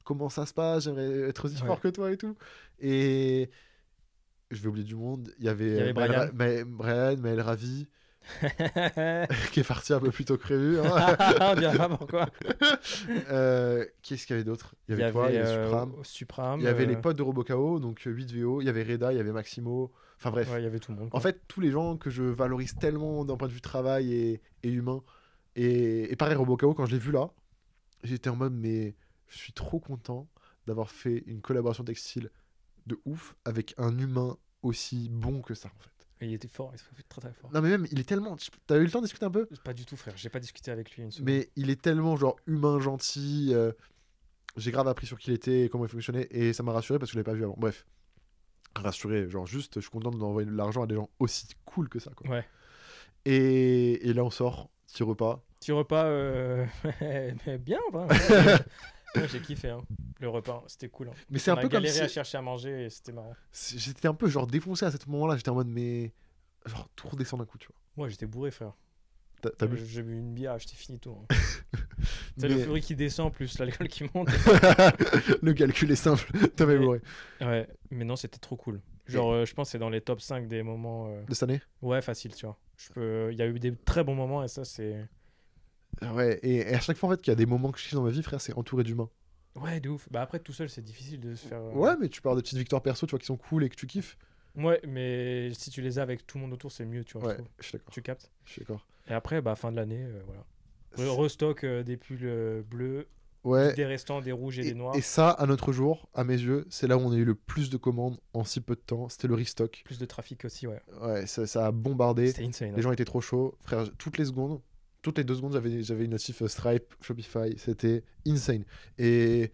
comment ça se passe, j'aimerais être aussi Ouais. fort que toi et tout. Et je vais oublier du monde. Il y avait Brian. Brian, Maël Ravi, qui est parti un peu plus tôt que prévu. Hein. On dirait pas pourquoi. Qu'est-ce qu'il y avait d'autre? Il y avait toi, il y avait Supram. Supram. Il y avait les potes de RoboKO, donc 8VO, il y avait Reda, il y avait Maximo, enfin bref. Ouais, il y avait tout le monde. En fait, tous les gens que je valorise tellement d'un point de vue travail et humain. Et pareil, RoboKO, quand je l'ai vu là, j'étais en mode, mais je suis trop content d'avoir fait une collaboration textile de ouf avec un humain aussi bon que ça, en fait. Et il était fort, il était très très fort. Non, mais même, il est tellement. T'as eu le temps de discuter un peu? Pas du tout, frère. J'ai pas discuté avec lui une seconde. Mais il est tellement, genre, humain, gentil. J'ai grave appris sur qui il était et comment il fonctionnait. Et ça m'a rassuré parce que je l'avais pas vu avant. Bref. Rassuré, genre, juste, je suis content d'envoyer de l'argent à des gens aussi cool que ça, quoi. Ouais. Et là, on sort, petit repas. Petit repas, mais bien, hein. Ouais, j'ai kiffé, hein. Le repas, c'était cool, hein. Mais c'est un On a peu comme galéré si. à chercher à manger et c'était marrant. J'étais un peu, genre, défoncé à ce moment-là. J'étais en mode, mais. Genre, tout redescend d'un coup, tu vois. Moi, j'étais bourré, frère. T'as bu? J'ai bu une bière, j'étais fini tout, hein. C'est Mais- l'euphorie qui descend plus l'alcool qui monte. Le calcul est simple. T'as Mais- bourré. Ouais, mais non, c'était trop cool. Genre, je pense que c'est dans les top 5 des moments. De cette année? Ouais, facile, tu vois. Il y a eu des très bons moments et ça, c'est. Ouais, et à chaque fois, en fait, qu'il y a des moments que je kiffe dans ma vie, frère, c'est entouré d'humains. Ouais, de ouf. Bah après, tout seul, c'est difficile de se faire. Ouais, mais tu parles de petites victoires perso, tu vois, qui sont cool et que tu kiffes. Ouais, mais si tu les as avec tout le monde autour, c'est mieux, tu vois. Je Ouais, trouve. je suis d'accord. Tu captes. Je suis d'accord. Et après, bah, fin de l'année, voilà. Restock des pulls bleus, Ouais. des restants, des rouges et des noirs. Et ça, à notre jour, à mes yeux, c'est là où on a eu le plus de commandes en si peu de temps. C'était le restock. Plus de trafic aussi, ouais. Ouais, ça a bombardé. C'était insane. Les gens étaient trop chauds. Frère, toutes les secondes, toutes les 2 secondes, j'avais une notif Stripe, Shopify. C'était insane. Et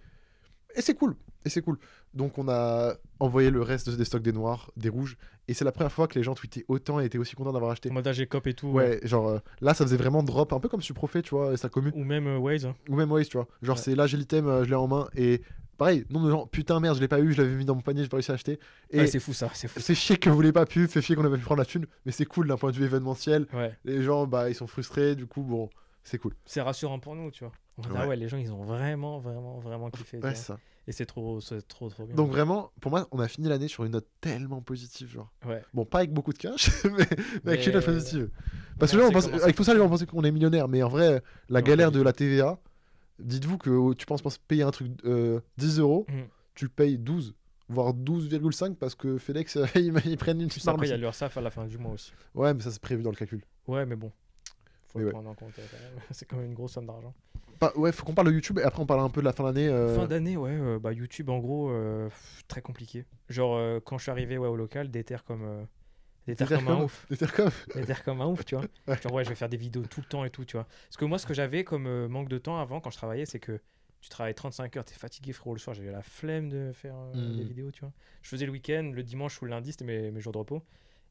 c'est cool. Et c'est cool. Donc, on a envoyé le reste des stocks des noirs, des rouges. Et c'est la première fois que les gens tweetaient autant et étaient aussi contents d'avoir acheté. En mode AG-Cop et tout. Ouais, genre là, ça faisait vraiment drop, un peu comme Suprofait, tu vois, et sa commu. Ou même Waze. Hein. Ou même Waze, tu vois. Genre, Ouais. c'est là, j'ai l'item, je l'ai en main. Et pareil, nombre de gens, putain, merde, je l'ai pas eu, je l'avais mis dans mon panier, j'ai pas réussi à acheter. Et Ouais, c'est fou ça, c'est fou. c'est chier que vous l'ayez pas pu, fait chier qu'on a pas pu prendre la thune, mais c'est cool d'un point de vue événementiel. Ouais. Les gens, bah, ils sont frustrés, du coup, bon, c'est cool. C'est rassurant pour nous, tu vois. On dit, ah Ouais. ouais, les gens, ils ont vraiment, vraiment, vraiment kiffé. tu Ouais, vois. c'est ça. Et c'est trop bien. Donc, vraiment, pour moi, on a fini l'année sur une note tellement positive, genre. Ouais. Bon, pas avec beaucoup de cash, mais avec une note positive. Parce que on là, sait comment ça avec tout ça, les gens pensaient qu'on est millionnaire, mais en vrai, la Non, galère pas du de tout. la TVA, dites-vous que tu penses payer un truc 10 euros, Mhm. tu payes 12, voire 12,5 parce que FedEx, ils prennent une petite Plus marge. après, il y a aussi. l'URSSAF à la fin du mois aussi. Ouais, mais ça, c'est prévu dans le calcul. Ouais, mais bon. Faut Mais le ouais. prendre en compte. Quand même. C'est quand même une grosse somme d'argent. Ouais, faut qu'on parle de YouTube et après on parle un peu de la fin d'année. Fin d'année, ouais, bah YouTube en gros, très compliqué. Genre quand je suis arrivé au local, des terres comme un ouf. Des terres comme. Des terres comme un ouf, tu vois. Ouais. Genre ouais, je vais faire des vidéos tout le temps et tout, tu vois. Parce que moi, ce que j'avais comme manque de temps avant quand je travaillais, c'est que tu travailles 35 heures, t'es fatigué frérot le soir, j'avais la flemme de faire des vidéos, tu vois. Je faisais le week-end, le dimanche ou le lundi, c'était mes jours de repos.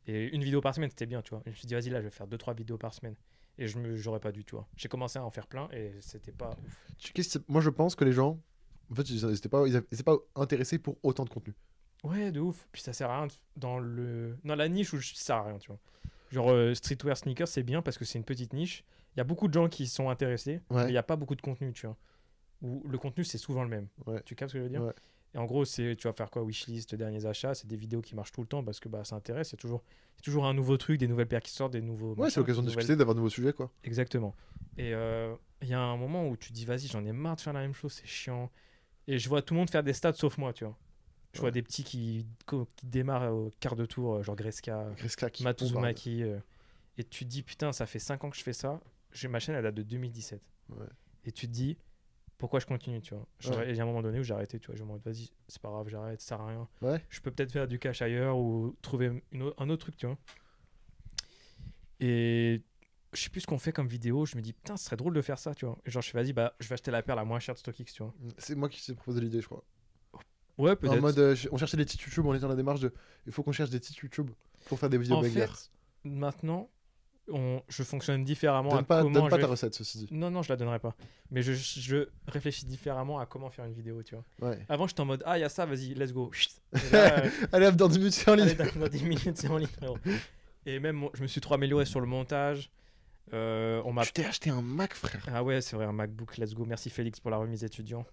Et une vidéo par semaine, c'était bien, tu vois. Et je me suis dit, vas-y, là, je vais faire 2-3 vidéos par semaine. Et j'aurais pas dû, tu vois. J'ai commencé à en faire plein et c'était pas ouf. Moi, je pense que les gens, en fait, ils étaient pas intéressés pour autant de contenu. Ouais, de ouf. Puis ça sert à rien dans la niche où ça sert à rien, tu vois. Genre streetwear sneakers, c'est bien parce que c'est une petite niche. Il y a beaucoup de gens qui sont intéressés, Ouais. mais il n'y a pas beaucoup de contenu, tu vois. Où le contenu, c'est souvent le même. Ouais. Tu captes ce que je veux dire? Ouais. Et en gros, tu vas faire quoi? Wishlist, derniers achats, c'est des vidéos qui marchent tout le temps parce que bah, ça intéresse. Il y a toujours un nouveau truc, des nouvelles paires qui sortent, des nouveaux. Ouais, c'est machins, l'occasion de des nouvelles- discuter, d'avoir de nouveaux sujets, quoi. Exactement. Et il y a un moment où tu dis, vas-y, j'en ai marre de faire la même chose, c'est chiant. Et je vois tout le monde faire des stats sauf moi, tu vois. Je vois Ouais. des petits qui démarrent au quart de tour, genre Greska, Chris Clack. Matuzumaki. Et tu te dis, putain, ça fait 5 ans que je fais ça. Ma chaîne, elle date de 2017. Ouais. Et tu te dis, pourquoi je continue, tu vois. Ouais. Et il y a un moment donné où j'ai arrêté, tu vois. Je me dis, vas-y, c'est pas grave, j'arrête, ça sert à rien. Ouais. Je peux peut-être faire du cash ailleurs ou trouver un autre truc, tu vois. Et je sais plus ce qu'on fait comme vidéo. Je me dis, putain, ce serait drôle de faire ça, tu vois. Et genre, je fais, vas-y, bah, je vais acheter la paire la moins chère de StockX, tu vois. C'est moi qui t'ai proposé l'idée, je crois. Ouais, En peut-être. mode, on cherchait des titres YouTube, on était dans la démarche de. Il faut qu'on cherche des titres YouTube pour faire des vidéos En bangers. fait, maintenant, je fonctionne différemment Donne à pas, comment donne pas je ta vais- recette, ceci dit. Non, je la donnerai pas. Mais je réfléchis différemment à comment faire une vidéo, tu vois. Ouais. Avant, j'étais en mode, ah, il y a ça, vas-y, let's go. Chut. Et là, Allez, hop, dans 10 minutes, c'est en ligne. allez, dans 10 minutes, c'est en ligne, frérot. Et même, je me suis trop amélioré sur le montage. On m'a... Tu t'es acheté un Mac, frère. Ah ouais, c'est vrai, un MacBook, let's go. Merci Félix pour la remise étudiant.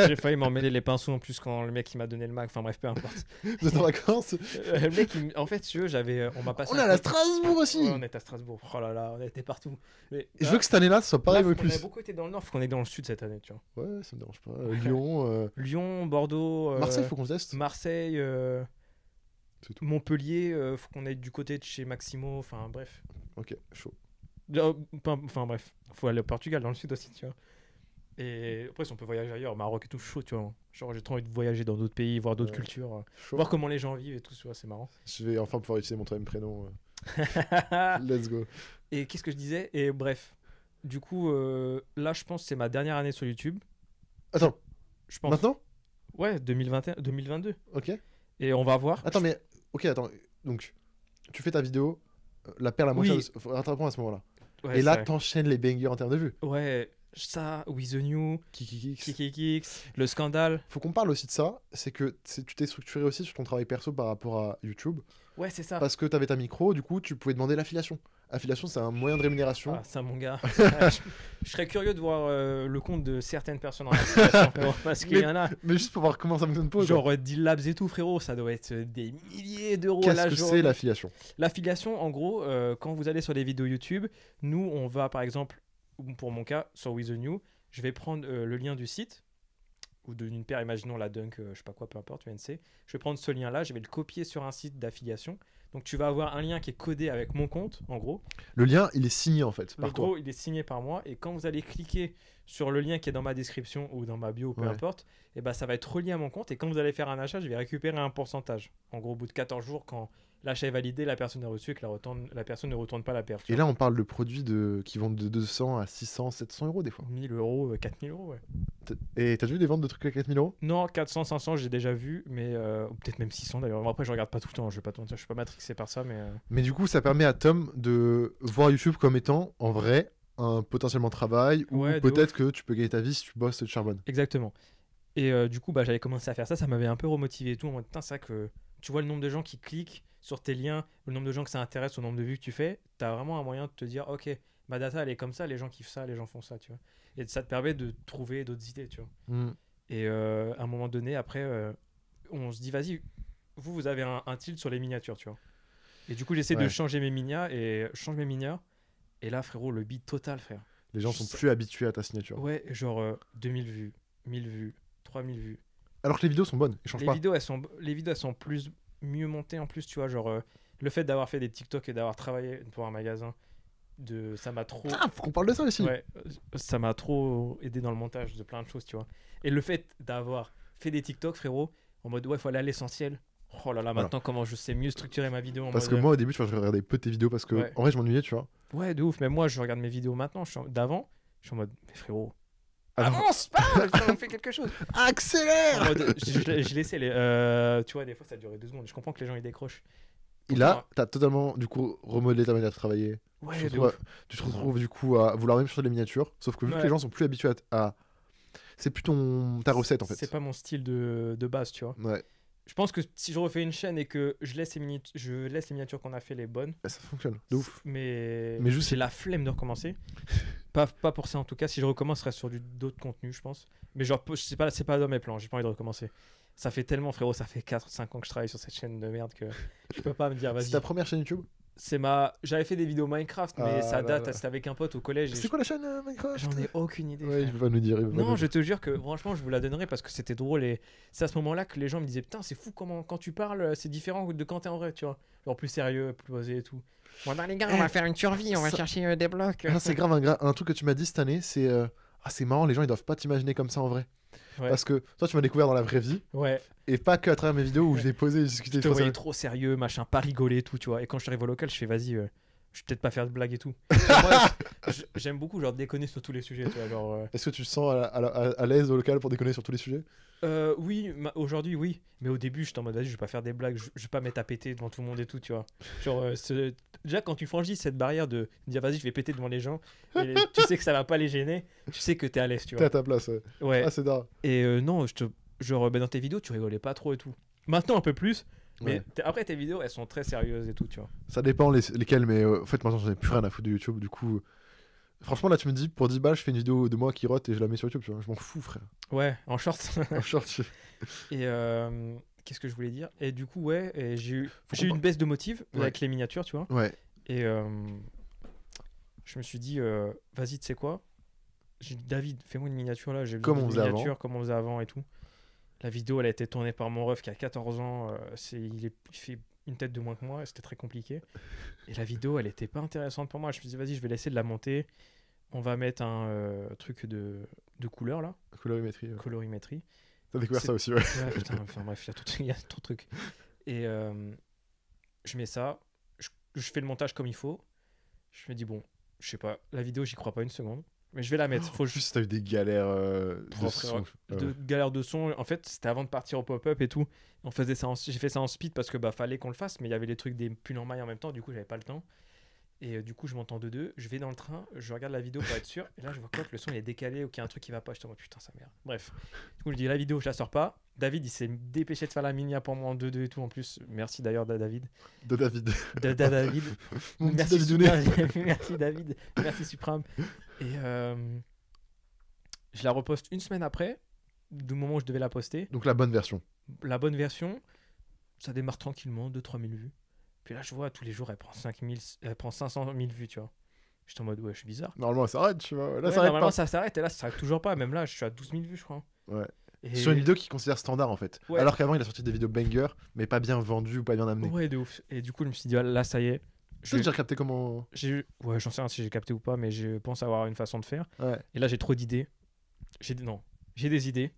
J'ai failli m'emmêler les pinceaux en plus quand le mec il m'a donné le Mac. Enfin bref, peu importe. Vous êtes en vacances. Le mec, en fait, si tu veux, on m'a passé. On est à la Strasbourg aussi. Ouais, on est à Strasbourg. Oh là là, on était partout. Mais, Et je veux que cette année-là, ce soit pareil, là, mais on a plus. beaucoup été dans le nord, faut qu'on est dans le sud cette année, tu vois. Ouais, ça me dérange pas. Lyon, Lyon, Bordeaux, Marseille, faut qu'on se teste. Marseille, C'est tout. Montpellier, faut qu'on aille du côté de chez Maximo, enfin bref. Ok, chaud. Enfin bref, faut aller au Portugal dans le sud aussi, tu vois. Et après, si on peut voyager ailleurs, Maroc et tout, chaud, tu vois. Genre, j'ai trop envie de voyager dans d'autres pays, voir d'autres Ouais. cultures, Chaud. voir comment les gens vivent et tout, tu vois, c'est marrant. Je vais enfin pouvoir utiliser mon troisième prénom. Let's go. Et qu'est-ce que je disais? Et bref, du coup, là, je pense que c'est ma dernière année sur YouTube. Attends, Je pense. maintenant? Ouais, 2021, 2022. Ok. Et on va voir. Attends, mais. Ok, attends. Donc, tu fais ta vidéo, la perle à moins Oui. chère. Faut rattraper à ce moment-là. Ouais, Et là, c'est vrai. t'enchaînes les bangers en termes de vues. Ouais, ça, With the New, Kikikix. Kikikix, le scandale. Faut qu'on parle aussi de ça. C'est que tu t'es structuré aussi sur ton travail perso par rapport à YouTube. Ouais, c'est ça. Parce que t'avais ta micro, du coup, tu pouvais demander l'affiliation. Affiliation, c'est un moyen de rémunération. Ah, ça, mon gars. Je serais curieux de voir le compte de certaines personnes en association, frérot, parce qu'il y en a. Mais juste pour voir comment ça fonctionne pas. Genre Deal Labs et tout, frérot, ça doit être des milliers d'euros à Qu'est-ce la que journée. c'est l'affiliation? L'affiliation, en gros, quand vous allez sur les vidéos YouTube, nous, on va par exemple, ou pour mon cas, sur With the New, je vais prendre le lien du site, ou d'une paire, imaginons la Dunk, je sais pas quoi, peu importe, UNC. Je vais prendre ce lien-là, je vais le copier sur un site d'affiliation. Donc tu vas avoir un lien qui est codé avec mon compte, en gros. Le lien, il est signé en fait Le par toi. gros, il est signé par moi. Et quand vous allez cliquer sur le lien qui est dans ma description ou dans ma bio, peu Ouais. importe, et ben ça va être relié à mon compte. Et quand vous allez faire un achat, je vais récupérer un pourcentage. En gros, au bout de 14 jours, quand l'achat est validé, la personne est reçue et que la personne ne retourne pas la perte. Et là, on parle de produits qui vendent de 200 à 600, 700 euros des fois. 1000 euros, 4000 euros, ouais. Et t'as vu des ventes de trucs à 4000 euros? Non, 400, 500, j'ai déjà vu, mais ou peut-être même 600 d'ailleurs. Bon, après, je regarde pas tout le temps, je vais pas te mentir, je suis pas matrixé par ça, mais. Mais du coup, ça permet à Tom de voir YouTube comme étant, en vrai, un potentiellement travail, ou Ouais, de peut-être que tu peux gagner ta vie si tu bosses de charbonne. Exactement. Et du coup, bah, j'avais commencé à faire ça, ça m'avait un peu remotivé et tout. En mode, putain, c'est vrai que tu vois le nombre de gens qui cliquent sur tes liens, le nombre de gens que ça intéresse, au nombre de vues que tu fais, t'as vraiment un moyen de te dire, ok, ma data elle est comme ça, les gens kiffent ça, les gens font ça, tu vois. Et ça te permet de trouver d'autres idées, tu vois. Hmm. Et à un moment donné, après, on se dit, vas-y, vous avez un tilt sur les miniatures, tu vois. Et du coup, j'essaie de Ouais. changer mes miniatures, et je change mes miniatures. Et là, frérot, le beat total, frère. Les gens Je sont sais- plus habitués à ta signature. Ouais, genre 2000 vues, 1000 vues, 3000 vues. Alors que les vidéos sont bonnes, ils changent Les pas. vidéos, elles sont plus mieux montées en plus, tu vois. Genre, le fait d'avoir fait des TikTok et d'avoir travaillé pour un magasin, ça m'a trop. Ah, faut qu'on parle de ça aussi. Ouais, ça m'a trop aidé dans le montage de plein de choses, tu vois. Et le fait d'avoir fait des TikTok, frérot, en mode ouais, faut aller à l'essentiel. Oh là là, Voilà. maintenant comment je sais mieux structurer ma vidéo en Parce mode. que moi, au début, tu vois, je regardais peu tes vidéos parce que, Ouais. en vrai, je m'ennuyais, tu vois. Ouais, de ouf. Mais moi, je regarde mes vidéos maintenant, d'avant, je suis en mode, mais frérot, Alors- avance pas, on fait quelque chose. Accélère! En mode, je laissais les. Tu vois, des fois, ça durait 2 secondes. Je comprends que les gens ils décrochent. Et là, t'as totalement, du coup, remodelé ta manière de travailler. Ouais, tu, de te retrouves, ouf. tu te retrouves, du coup, à vouloir même changer les miniatures. Sauf que vu que Ouais. les gens sont plus habitués à... C'est plus ta recette, en fait. C'est pas mon style de base, tu vois. Ouais, Je pense que si je refais une chaîne et que je laisse les miniatures qu'on a fait les bonnes, bah, ça fonctionne. De ouf. mais juste- j'ai la flemme de recommencer. Pas pour ça en tout cas. Si je recommence, ce serait sur d'autres contenus, je pense. Mais genre, c'est pas dans mes plans. J'ai pas envie de recommencer. Ça fait tellement, frérot, ça fait 4-5 ans que je travaille sur cette chaîne de merde que je peux pas me dire, C'est vas-y. ta première chaîne YouTube? J'avais fait des vidéos Minecraft, mais Ah ça là date, là. c'était avec un pote au collège. et C'est quoi la chaîne Minecraft? J'en ai aucune idée. Ouais, frère. il peut pas nous dire. il peut pas Non, nous je dire. te jure que franchement, je vous la donnerai parce que c'était drôle et c'est à ce moment-là que les gens me disaient putain, c'est fou comment quand tu parles, c'est différent de quand t'es en vrai, tu vois. Genre plus sérieux, plus posé et tout. Bon, ben, les gars, on va faire une survie, on va ça- chercher des blocs. Ah, c'est grave, un truc que tu m'as dit cette année, c'est... Ah, c'est marrant, les gens, ils doivent pas t'imaginer comme ça en vrai. Ouais. Parce que toi, tu m'as découvert dans la vraie vie, Ouais, et pas que à travers mes vidéos où je l'ai posé et discuté. je te voyais trop sérieux, machin, pas rigoler et tout, tu vois. Et quand je suis arrivé au local, je fais vas-y, je vais peut-être pas faire de blagues et tout. Moi, j'aime beaucoup genre déconner sur tous les sujets, tu vois. Genre, Est-ce que tu te sens à l'aise au local pour déconner sur tous les sujets? oui, aujourd'hui, oui. Mais au début, j'étais en mode vas-y, je vais pas faire des blagues, je vais pas mettre à péter devant tout le monde et tout, tu vois. Genre, déjà, quand tu franchis cette barrière de dire vas-y, je vais péter devant les gens, et tu sais que ça va pas les gêner, tu sais que t'es à l'aise, tu T'es vois. à ta place. Ouais. Ouais. Ah, c'est dingue. Et non, genre, dans tes vidéos, tu rigolais pas trop et tout. Maintenant, un peu plus. Mais Ouais. après, tes vidéos, elles sont très sérieuses et tout, tu vois. Ça dépend lesquels, mais en fait, maintenant, j'en ai plus rien à foutre de YouTube. Du coup, franchement, là, tu me dis, pour 10 balles, je fais une vidéo de moi qui rote et je la mets sur YouTube. Tu vois. Je m'en fous, frère. Ouais, en short. En short, Et qu'est-ce que je voulais dire? Et du coup, ouais, et j'ai eu qu'on une baisse de motive Ouais. avec les miniatures, tu vois. Ouais. Et je me suis dit, vas-y, tu sais quoi? J'ai dit, David, fais-moi une miniature là. J'ai Comme besoin on d'une faisait miniature, avant. comme on faisait avant et tout. La vidéo, elle a été tournée par mon ref qui a 14 ans. Il fait une tête de moins que moi et c'était très compliqué. Et la vidéo, elle était pas intéressante pour moi. Je me suis dit, vas-y, je vais laisser de la monter. on va mettre un truc de couleur là, Colorimétrie. Ouais. colorimétrie. T'as découvert C'est- ça aussi, ouais. Ouais, putain, enfin bref, il y a trop de trucs. Et je mets ça, je fais le montage comme il faut. Je me dis, bon, je sais pas, la vidéo, j'y crois pas une seconde. Mais je vais la mettre. Faut En plus, t'as eu des galères de Oh, son. frère, de galère de son. En fait, c'était avant de partir au pop-up et tout. J'ai fait ça en speed parce que bah fallait qu'on le fasse, mais il y avait les trucs des pulls en maille en même temps. Du coup, j'avais pas le temps. Et du coup, je m'entends de deux. Je vais dans le train, je regarde la vidéo pour être sûr. Et là, je vois quoi que le son il est décalé ou qu'il y a un truc qui va pas. Je te dis, putain, ça merde. Bref. Du coup, je dis la vidéo, je la sors pas. David, il s'est dépêché de faire la mini pour moi en 2-2 et tout. En plus, merci d'ailleurs, David. De David. David. Mon petit Merci, Davidounet. merci David. Merci Supreme. Et je la reposte une semaine après, du moment où je devais la poster. Donc la bonne version. La bonne version, ça démarre tranquillement, 2-3 000 vues. Puis là, je vois, tous les jours, elle prend 500 000 vues, tu vois. J'étais en mode, ouais, je suis bizarre. Normalement, ça s'arrête, tu vois. Là, Ouais, ça s'arrête normalement, pas. ça s'arrête, et là, ça s'arrête toujours pas. Même là, je suis à 12 000 vues, je crois. Ouais. Et... Sur une vidéo qu'il considère standard, en fait. Ouais. Alors qu'avant, il a sorti des vidéos banger, mais pas bien vendues ou pas bien amenées. Ouais, de ouf. Et du coup, je me suis dit, ah, là, ça y est. Tu sais, j'ai capté comment. Ouais, j'en sais rien si j'ai capté ou pas, mais je pense avoir une façon de faire. Ouais. Et là, j'ai trop d'idées. Non, j'ai des idées.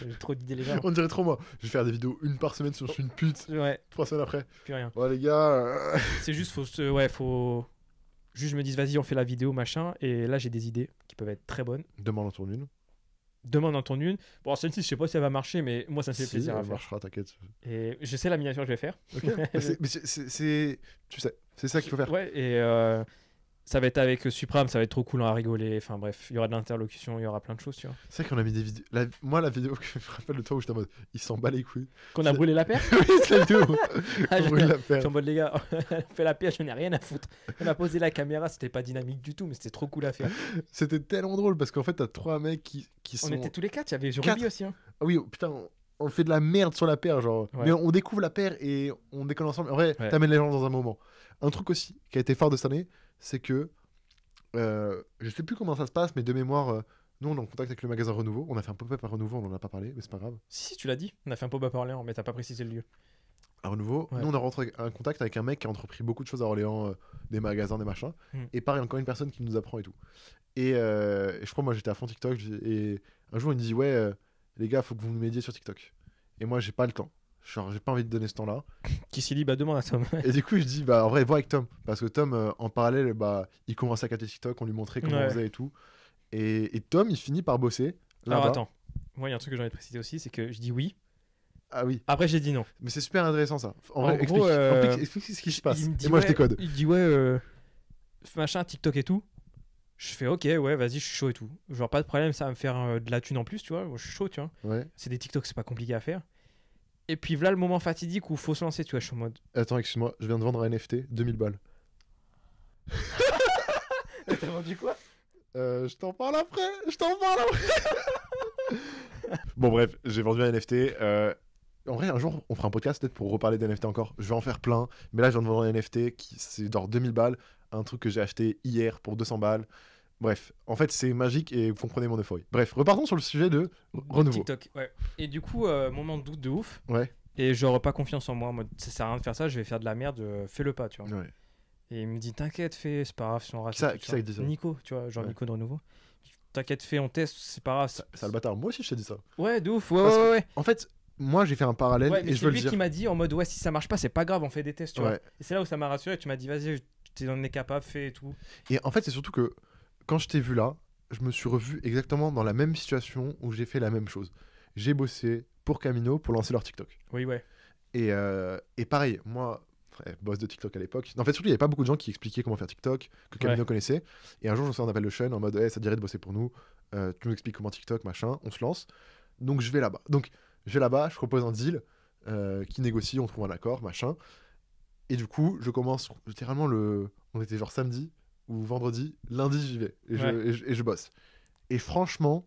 J'ai trop d'idées, les gars. On dirait trop, moi. Je vais faire des vidéos une par semaine si je suis une pute. Ouais, 3 semaines après. plus rien. Ouais, les gars. C'est juste, faut. Juste, je me dis, vas-y, on fait la vidéo, machin. Et là, j'ai des idées qui peuvent être très bonnes. Demande en tourne une. Demande en tourne une. Bon, celle-ci, je sais pas si elle va marcher, mais moi, ça me fait Si, plaisir à elle faire. marchera, t'inquiète. Et je sais la miniature que je vais faire. Ok. Mais tu sais, c'est ça qu'il faut faire. Ouais, et ça va être avec Supreme, ça va être trop cool, on va rigoler. Enfin bref, il y aura de l'interlocution, il y aura plein de choses, tu vois. C'est vrai qu'on a mis des vidéos. Moi, la vidéo que je me rappelle de toi où j'étais en mode, il s'en bat les couilles. Qu'on a brûlé la paire. Oui, c'est la vidéo. Ah, On je- brûle la Je paire. suis en mode, les gars, on fait la paire, je n'ai rien à foutre. On a posé la caméra, c'était pas dynamique du tout, mais c'était trop cool à faire. C'était tellement drôle parce qu'en fait, t'as 3 mecs qui On sont. était tous les quatre, il y avait Quatre. Ruby aussi. Hein. Ah oui, putain, on fait de la merde sur la paire, genre. Ouais. Mais on découvre la paire et on décolle ensemble. En vrai, Ouais. t'amènes les gens dans un moment. Un truc aussi qui a été fort de cette année, c'est que. Je sais plus comment ça se passe, mais de mémoire, nous on est en contact avec le magasin Renouveau. On a fait un pop-up à Renouveau, on en a pas parlé, mais c'est pas grave. Si, tu l'as dit, on a fait un pop-up à Orléans, mais t'as pas précisé le lieu. À Renouveau, Ouais. nous on a rentré en contact avec un mec qui a entrepris beaucoup de choses à Orléans, des magasins, des machins. Et pareil, encore une personne qui nous apprend et tout. Et je crois, moi j'étais à fond TikTok. Et un jour il me dit, ouais, les gars, faut que vous nous m'aidiez sur TikTok. Et moi j'ai pas le temps. Genre, j'ai pas envie de donner ce temps-là. Qui s'y dit, bah demande à Tom. Et du coup, je dis, bah en vrai, vois avec Tom. Parce que Tom, en parallèle, bah, il commençait à capter TikTok, on lui montrait comment Ouais. on faisait et tout. Et Tom, il finit par bosser. Alors Là-bas. attends, moi il y a un truc que j'ai envie de préciser aussi, c'est que je dis oui. Ah oui, Après j'ai dit non. mais c'est super intéressant ça. En En vrai, gros, explique ce qui se passe. Il me dit, Et moi, je ouais, décode. Il dit ouais, machin, TikTok et tout. Je fais ok, ouais, vas-y, je suis chaud et tout. Genre pas de problème, ça va me faire de la thune en plus, tu vois. Moi, je suis chaud, tu vois. Ouais. C'est des TikTok, c'est pas compliqué à faire. Et puis voilà le moment fatidique où faut se lancer, tu vois. Je suis en mode. Attends, excuse-moi, je viens de vendre un NFT, 2000 balles. T'as vendu quoi? Je t'en parle après. Bon, bref, j'ai vendu un NFT. En vrai, un jour, on fera un podcast peut-être pour reparler d'NFT encore. Je vais en faire plein. Mais là, je viens de vendre un NFT qui c'est genre 2000 balles. Un truc que j'ai acheté hier pour 200 balles. Bref, en fait, c'est magique et vous comprenez mon euphorie. Bref, repartons sur le sujet de renouveau. TikTok, ouais. Et du coup, moment de doute de ouf. Ouais. Et j'aurais pas confiance en moi. En mode, ça sert à rien de faire ça, je vais faire de la merde, fais-le pas, tu vois. Ouais. Et il me dit, t'inquiète, fais, c'est pas grave si on rate. Qui ça- tout qui ça qui dit ça Nico, tu vois, genre Ouais. Nico de Renouveau. T'inquiète, fais, on teste, c'est pas grave. C'est le bâtard. Moi aussi, je t'ai dit ça. Ouais, de ouf, ouais, Parce ouais. En fait, moi, j'ai fait un parallèle Ouais, mais et je c'est veux le lui dire. qui m'a dit en mode, ouais, si ça marche pas, c'est pas grave, on fait des tests, tu vois. Ouais. Et c'est là où ça m'a rassuré, tu m'as dit, vas-y, t'en es capable, fais et tout. Et en fait, c'est surtout que quand je t'ai vu là, je me suis revu exactement dans la même situation où j'ai fait la même chose. J'ai bossé pour Camino pour lancer leur TikTok. Oui, ouais. Et pareil, moi, boss de TikTok à l'époque. En fait, surtout, il n'y avait pas beaucoup de gens qui expliquaient comment faire TikTok, que Camino Ouais. connaissait. Et un jour, je reçois un appel de Sean en mode, hey, ça te dirait de bosser pour nous. Tu nous expliques comment TikTok, machin. On se lance. Donc, je vais là-bas. Je propose un deal qui négocie, on trouve un accord, machin. Et du coup, je commence littéralement on était genre samedi ou vendredi, lundi, j'y vais. Et je bosse. Et franchement,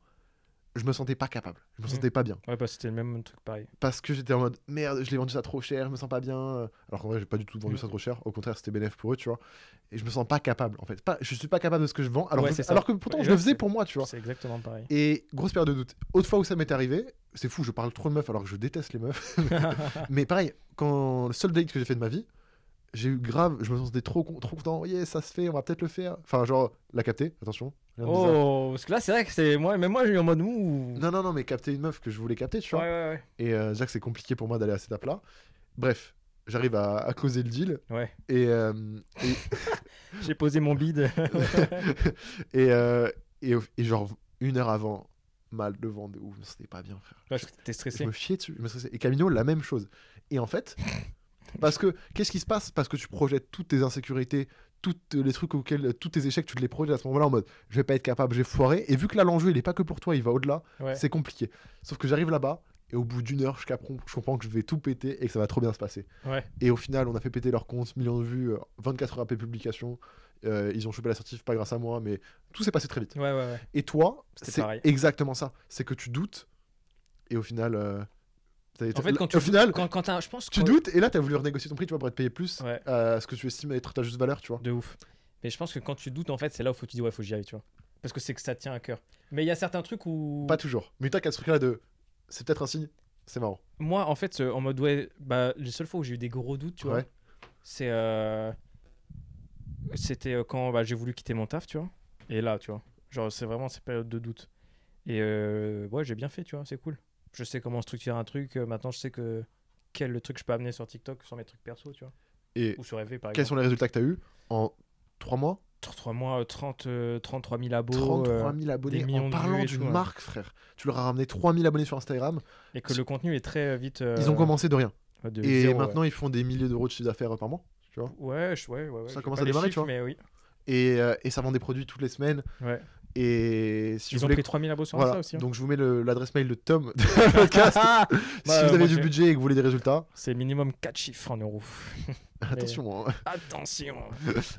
je me sentais pas capable. Je me sentais pas bien. Ouais, bah c'était le même truc pareil. Parce que j'étais en mode merde, je l'ai vendu ça trop cher, je me sens pas bien. Alors qu'en vrai, j'ai pas du tout vendu ça trop cher. Au contraire, c'était bénéf pour eux, tu vois. Et je me sens pas capable, en fait. Je suis pas capable de ce que je vends. Alors, Ouais, c'est ça. alors que pourtant, Ouais, je le ouais, faisais c'est- pour moi, tu vois. C'est exactement pareil. Et grosse période de doute. Autre fois où ça m'est arrivé, c'est fou, je parle trop de meufs alors que je déteste les meufs. Mais pareil, quand le seul date que j'ai fait de ma vie, j'ai eu grave, je me sentais trop content. Yeah, ça se fait, on va peut-être le faire. Enfin, genre, la capter, attention. Rien de bizarre. Oh, parce que là, c'est vrai que c'est moi, même moi, j'ai eu en mode ouh. Non, mais capter une meuf que je voulais capter, tu vois. Ouais. Et déjà que c'est compliqué pour moi d'aller à cette étape-là. Bref, j'arrive à causer le deal. Ouais. Et, J'ai posé mon bide. et genre, 1 heure avant, mal de vent de ouf, c'était pas bien, frère. Ouais, t'es Je stressé. me chiais dessus, je me stressais. Et Camino, la même chose. Et en fait, parce que, qu'est-ce qui se passe? Parce que tu projettes toutes tes insécurités, tous les trucs auxquels, tous tes échecs, tu te les projettes à ce moment-là en mode, je vais pas être capable, j'ai foiré. Et vu que là, l'enjeu, il est pas que pour toi, il va au-delà, Ouais. c'est compliqué. Sauf que j'arrive là-bas, et au bout d'1 heure, je comprends que je vais tout péter et que ça va trop bien se passer. Ouais. Et au final, on a fait péter leur compte, millions de vues, 24 heures après publication. Ils ont chopé l'assertif, pas grâce à moi, mais tout s'est passé très vite. Ouais. Et toi, C'était c'est pareil. exactement ça. C'est que tu doutes, et au final, En fait, quand tu au final, quand t'as, je pense tu que doutes, et là, t'as voulu renégocier ton prix, tu vois, pour être payé plus Ouais. à ce que tu estimes être ta juste valeur, tu vois. de ouf. Mais je pense que quand tu doutes, en fait, c'est là où faut que tu dis ouais, faut que j'y aille, tu vois. Parce que c'est que ça tient à cœur. Mais il y a certains trucs où Pas toujours. Mais t'as qu'à ce truc-là de. C'est peut-être un signe, c'est marrant. moi, en fait, en mode ouais, bah les seules fois où j'ai eu des gros doutes, tu vois, Ouais. c'est c'était quand bah, j'ai voulu quitter mon taf, tu vois. Et là, tu vois, genre c'est vraiment ces périodes de doute. Et ouais, j'ai bien fait, tu vois, c'est cool. Je sais comment structurer un truc. Maintenant, je sais que quel truc je peux amener sur TikTok sur mes trucs perso, tu vois. Et Ou sur FV, par quels exemple. sont les résultats que t'as eu en 3 mois? 3 mois, 33 000 abos. 33 000 abonnés des millions en de parlant vues et d'une tout, ouais. marque, frère. Tu leur as ramené 3 000 abonnés sur Instagram. Et que le contenu est très vite. Ils ont commencé de rien. De Et zéro, maintenant, ils font des milliers d'euros de chiffre d'affaires par mois. Tu vois. ouais. Ça J'ai commence pas à les démarrer, chiffres, tu vois. Mais oui. Et ça vend des produits toutes les semaines. Ouais. Et si Ils vous ont voulez. pris 3000 abos sur Voilà. Insta aussi. Hein. Donc, je vous mets l'adresse mail de Tom de le podcast. Si Bah, vous avez moi, du budget et que vous voulez des résultats, c'est minimum 4 chiffres en euros. attention. Hein. Attention.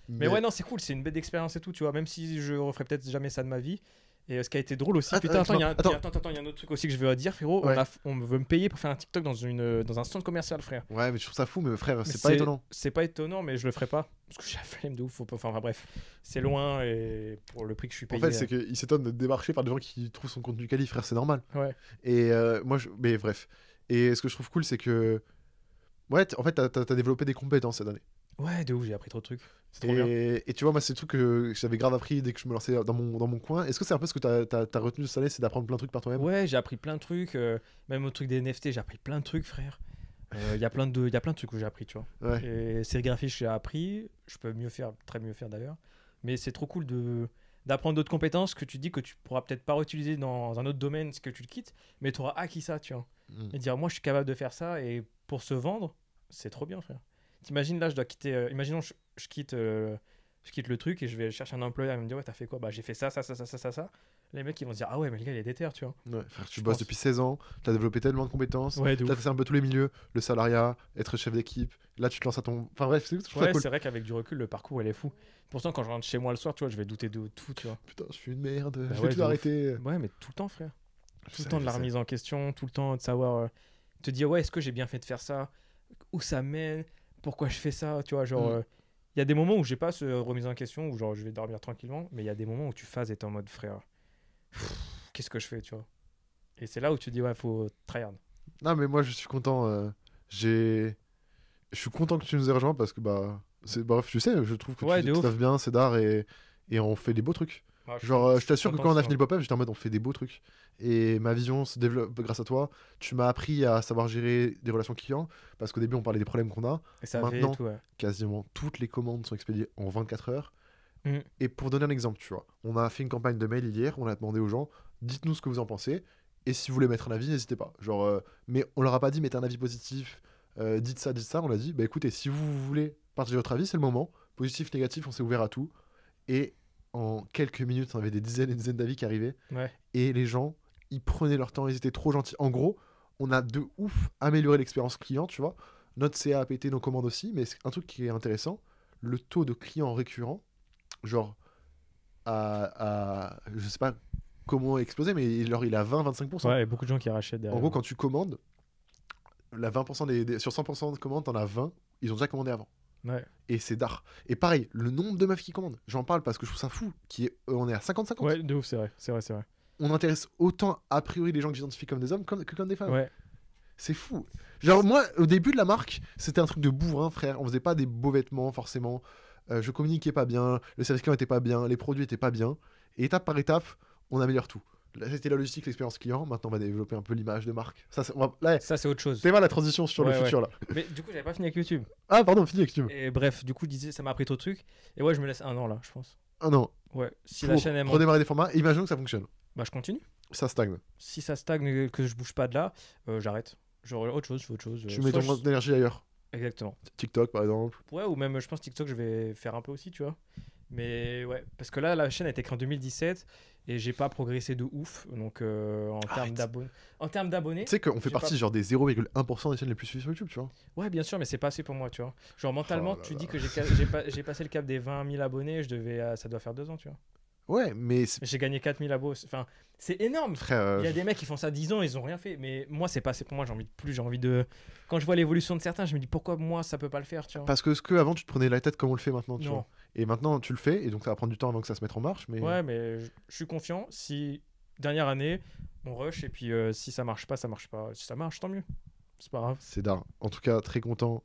Mais ouais, non, c'est cool, c'est une belle expérience et tout, tu vois. Même si je referai peut-être jamais ça de ma vie. Et ce qui a été drôle aussi. Putain, attends, il y a un autre truc aussi que je veux dire, frérot. Ouais. On veut me payer pour faire un TikTok dans un centre commercial, frère. Ouais, mais je trouve ça fou, mais frère, Mais c'est pas étonnant. C'est pas étonnant, mais je le ferai pas. Parce que j'ai la flemme de ouf. Enfin, bref. C'est loin et pour le prix que je suis En payé. fait, c'est qu'il s'étonne d'être démarché par des gens qui trouvent son contenu quali, frère, c'est normal. Ouais. Et mais bref. Et ce que je trouve cool, c'est que. Ouais, en fait, t'as développé des compétences cette année. Ouais, de ouf, j'ai appris trop de trucs. C'est trop bien. Et tu vois, moi, c'est le truc que j'avais grave appris dès que je me lançais dans mon coin. Est-ce que c'est un peu ce que t'as retenu cette année, c'est d'apprendre plein de trucs par toi-même? Ouais, j'ai appris plein de trucs. Même au truc des NFT, j'ai appris plein de trucs, frère. Il y a plein de trucs que j'ai appris, tu vois. Ouais. Et sérigraphie, j'ai appris. Je peux mieux faire, très mieux faire d'ailleurs. Mais c'est trop cool d'apprendre d'autres compétences que tu dis que tu pourras peut-être pas réutiliser dans un autre domaine si que tu le quittes, mais tu auras acquis ça, tu vois. Et dire, moi, je suis capable de faire ça, et pour se vendre, c'est trop bien, frère. T'imagines, là, je dois quitter. Imaginons, je quitte le truc et je vais chercher un employeur. Il me dit, ouais, t'as fait quoi? Bah, j'ai fait ça. Les mecs, ils vont se dire, ah ouais, mais le gars, il est déter, tu vois. Ouais, frère, tu Je bosses pense. depuis 16 ans, t'as développé tellement de compétences, Ouais, de t'as ouf. fait un peu tous les milieux, le salariat, être chef d'équipe. Là, tu te lances à ton. Enfin bref, je trouve ça Ouais, cool. c'est vrai qu'avec du recul, le parcours, il est fou. Pourtant, quand je rentre chez moi le soir, tu vois, je vais douter de tout, tu vois. Putain, je suis une merde, Bah je ouais, vais tout de ouf. arrêter. Ouais, mais tout le temps, frère. Je Tout le sais, temps de je la sais. remise en question, tout le temps de savoir te dire ouais, est-ce que j'ai bien fait de faire ça, où ça mène, pourquoi je fais ça, tu vois, genre il y a des moments où j'ai pas ce remise en question où genre je vais dormir tranquillement, mais il y a des moments où tu phases et t'es en mode frère qu'est-ce que je fais, tu vois, et c'est là où tu dis ouais, faut tryhard. Non, mais moi, je suis content. Je suis content que tu nous aies rejoints parce que, bah. Bref, tu sais, je trouve que Ouais, tu de ouf. taffes bien, c'est d'art et on fait des beaux trucs. Ah, Genre, je t'assure que content quand on a aussi, fini le pop-up, j'étais en mode on fait des beaux trucs. Et ma vision se développe grâce à toi. Tu m'as appris à savoir gérer des relations clients parce qu'au début, on parlait des problèmes qu'on a. et ça fait et Maintenant, tout, ouais. quasiment toutes les commandes sont expédiées en 24 heures. Mm. Et pour donner un exemple, tu vois, on a fait une campagne de mail hier, on a demandé aux gens, dites-nous ce que vous en pensez. Et si vous voulez mettre un avis, n'hésitez pas. Genre, mais on leur a pas dit mettez un avis positif, dites ça. On a dit, bah écoutez, si vous voulez partager votre avis, c'est le moment. Positif, négatif, on s'est ouvert à tout. Et en quelques minutes, on avait des dizaines et des dizaines d'avis qui arrivaient. Ouais. Et les gens, ils prenaient leur temps, ils étaient trop gentils. En gros, on a de ouf amélioré l'expérience client, tu vois. Notre CA a pété, nos commandes aussi. Mais c'est un truc qui est intéressant, le taux de clients récurrents, genre, je sais pas comment exploser, mais genre, il est à 20-25%. Ouais, et beaucoup de gens qui rachètent derrière. En gros, quand tu commandes, la 20% sur 100% de commandes, t'en as 20, ils ont déjà commandé avant. Ouais. Et c'est d'art. Et pareil, le nombre de meufs qui commandent, j'en parle parce que je trouve ça fou, on est à 50-50. Ouais, de ouf, c'est vrai. On intéresse autant a priori les gens que j'identifie comme des hommes que comme des femmes. Ouais. C'est fou. Genre, moi, au début de la marque, c'était un truc de bourrin, frère. On faisait pas des beaux vêtements, forcément. Je communiquais pas bien. Le service client était pas bien. Les produits étaient pas bien. Et étape par étape, on améliore tout. Là, c'était la logistique, l'expérience client. Maintenant, on va développer un peu l'image de marque. Ça, là, Ça, c'est autre chose. c'est mal la transition sur le Ouais, futur, là. Mais du coup, j'avais pas fini avec YouTube. Ah, pardon, fini avec YouTube. Et bref, du coup, je disais, ça m'a appris trop de trucs. Et ouais, je me laisse 1 an là, je pense. Ah non. Ouais, si Pour la chaîne elle monte, redémarrer des formats, imaginons que ça fonctionne. bah je continue. Ça stagne. Si ça stagne et que je bouge pas de là, j'arrête. Genre autre chose, je fais autre chose. Tu mets Soit ton énergie ailleurs. Exactement. TikTok, par exemple. Ouais, ou même, je pense TikTok, je vais faire un peu aussi, tu vois. Mais ouais, parce que là, la chaîne a été créée en 2017 et j'ai pas progressé de ouf. Donc Arrête. en termes d'abonnés, Tu sais qu'on fait j'ai partie genre des 0,1% des chaînes les plus suivies sur YouTube, tu vois. ouais, bien sûr, mais c'est pas assez pour moi, tu vois. Genre mentalement, Oh là tu là. dis que j'ai passé le cap des 20 000 abonnés, ça doit faire 2 ans, tu vois. Ouais, mais J'ai gagné 4 000 abos. Enfin, c'est énorme. frère, Il y a des mecs qui font ça 10 ans, ils ont rien fait. Mais moi, c'est pas assez pour moi. J'ai envie de plus. J'ai envie de. Quand je vois l'évolution de certains, je me dis pourquoi moi ça peut pas le faire, tu vois. parce que ce que avant tu te prenais la tête comme on le fait maintenant, tu Non. vois. Et maintenant tu le fais, et donc ça va prendre du temps avant que ça se mette en marche, mais Ouais, mais je suis confiant. Si dernière année, on rush et puis si ça marche pas, ça marche pas. Si ça marche, tant mieux. C'est pas grave. c'est d'art. En tout cas, très content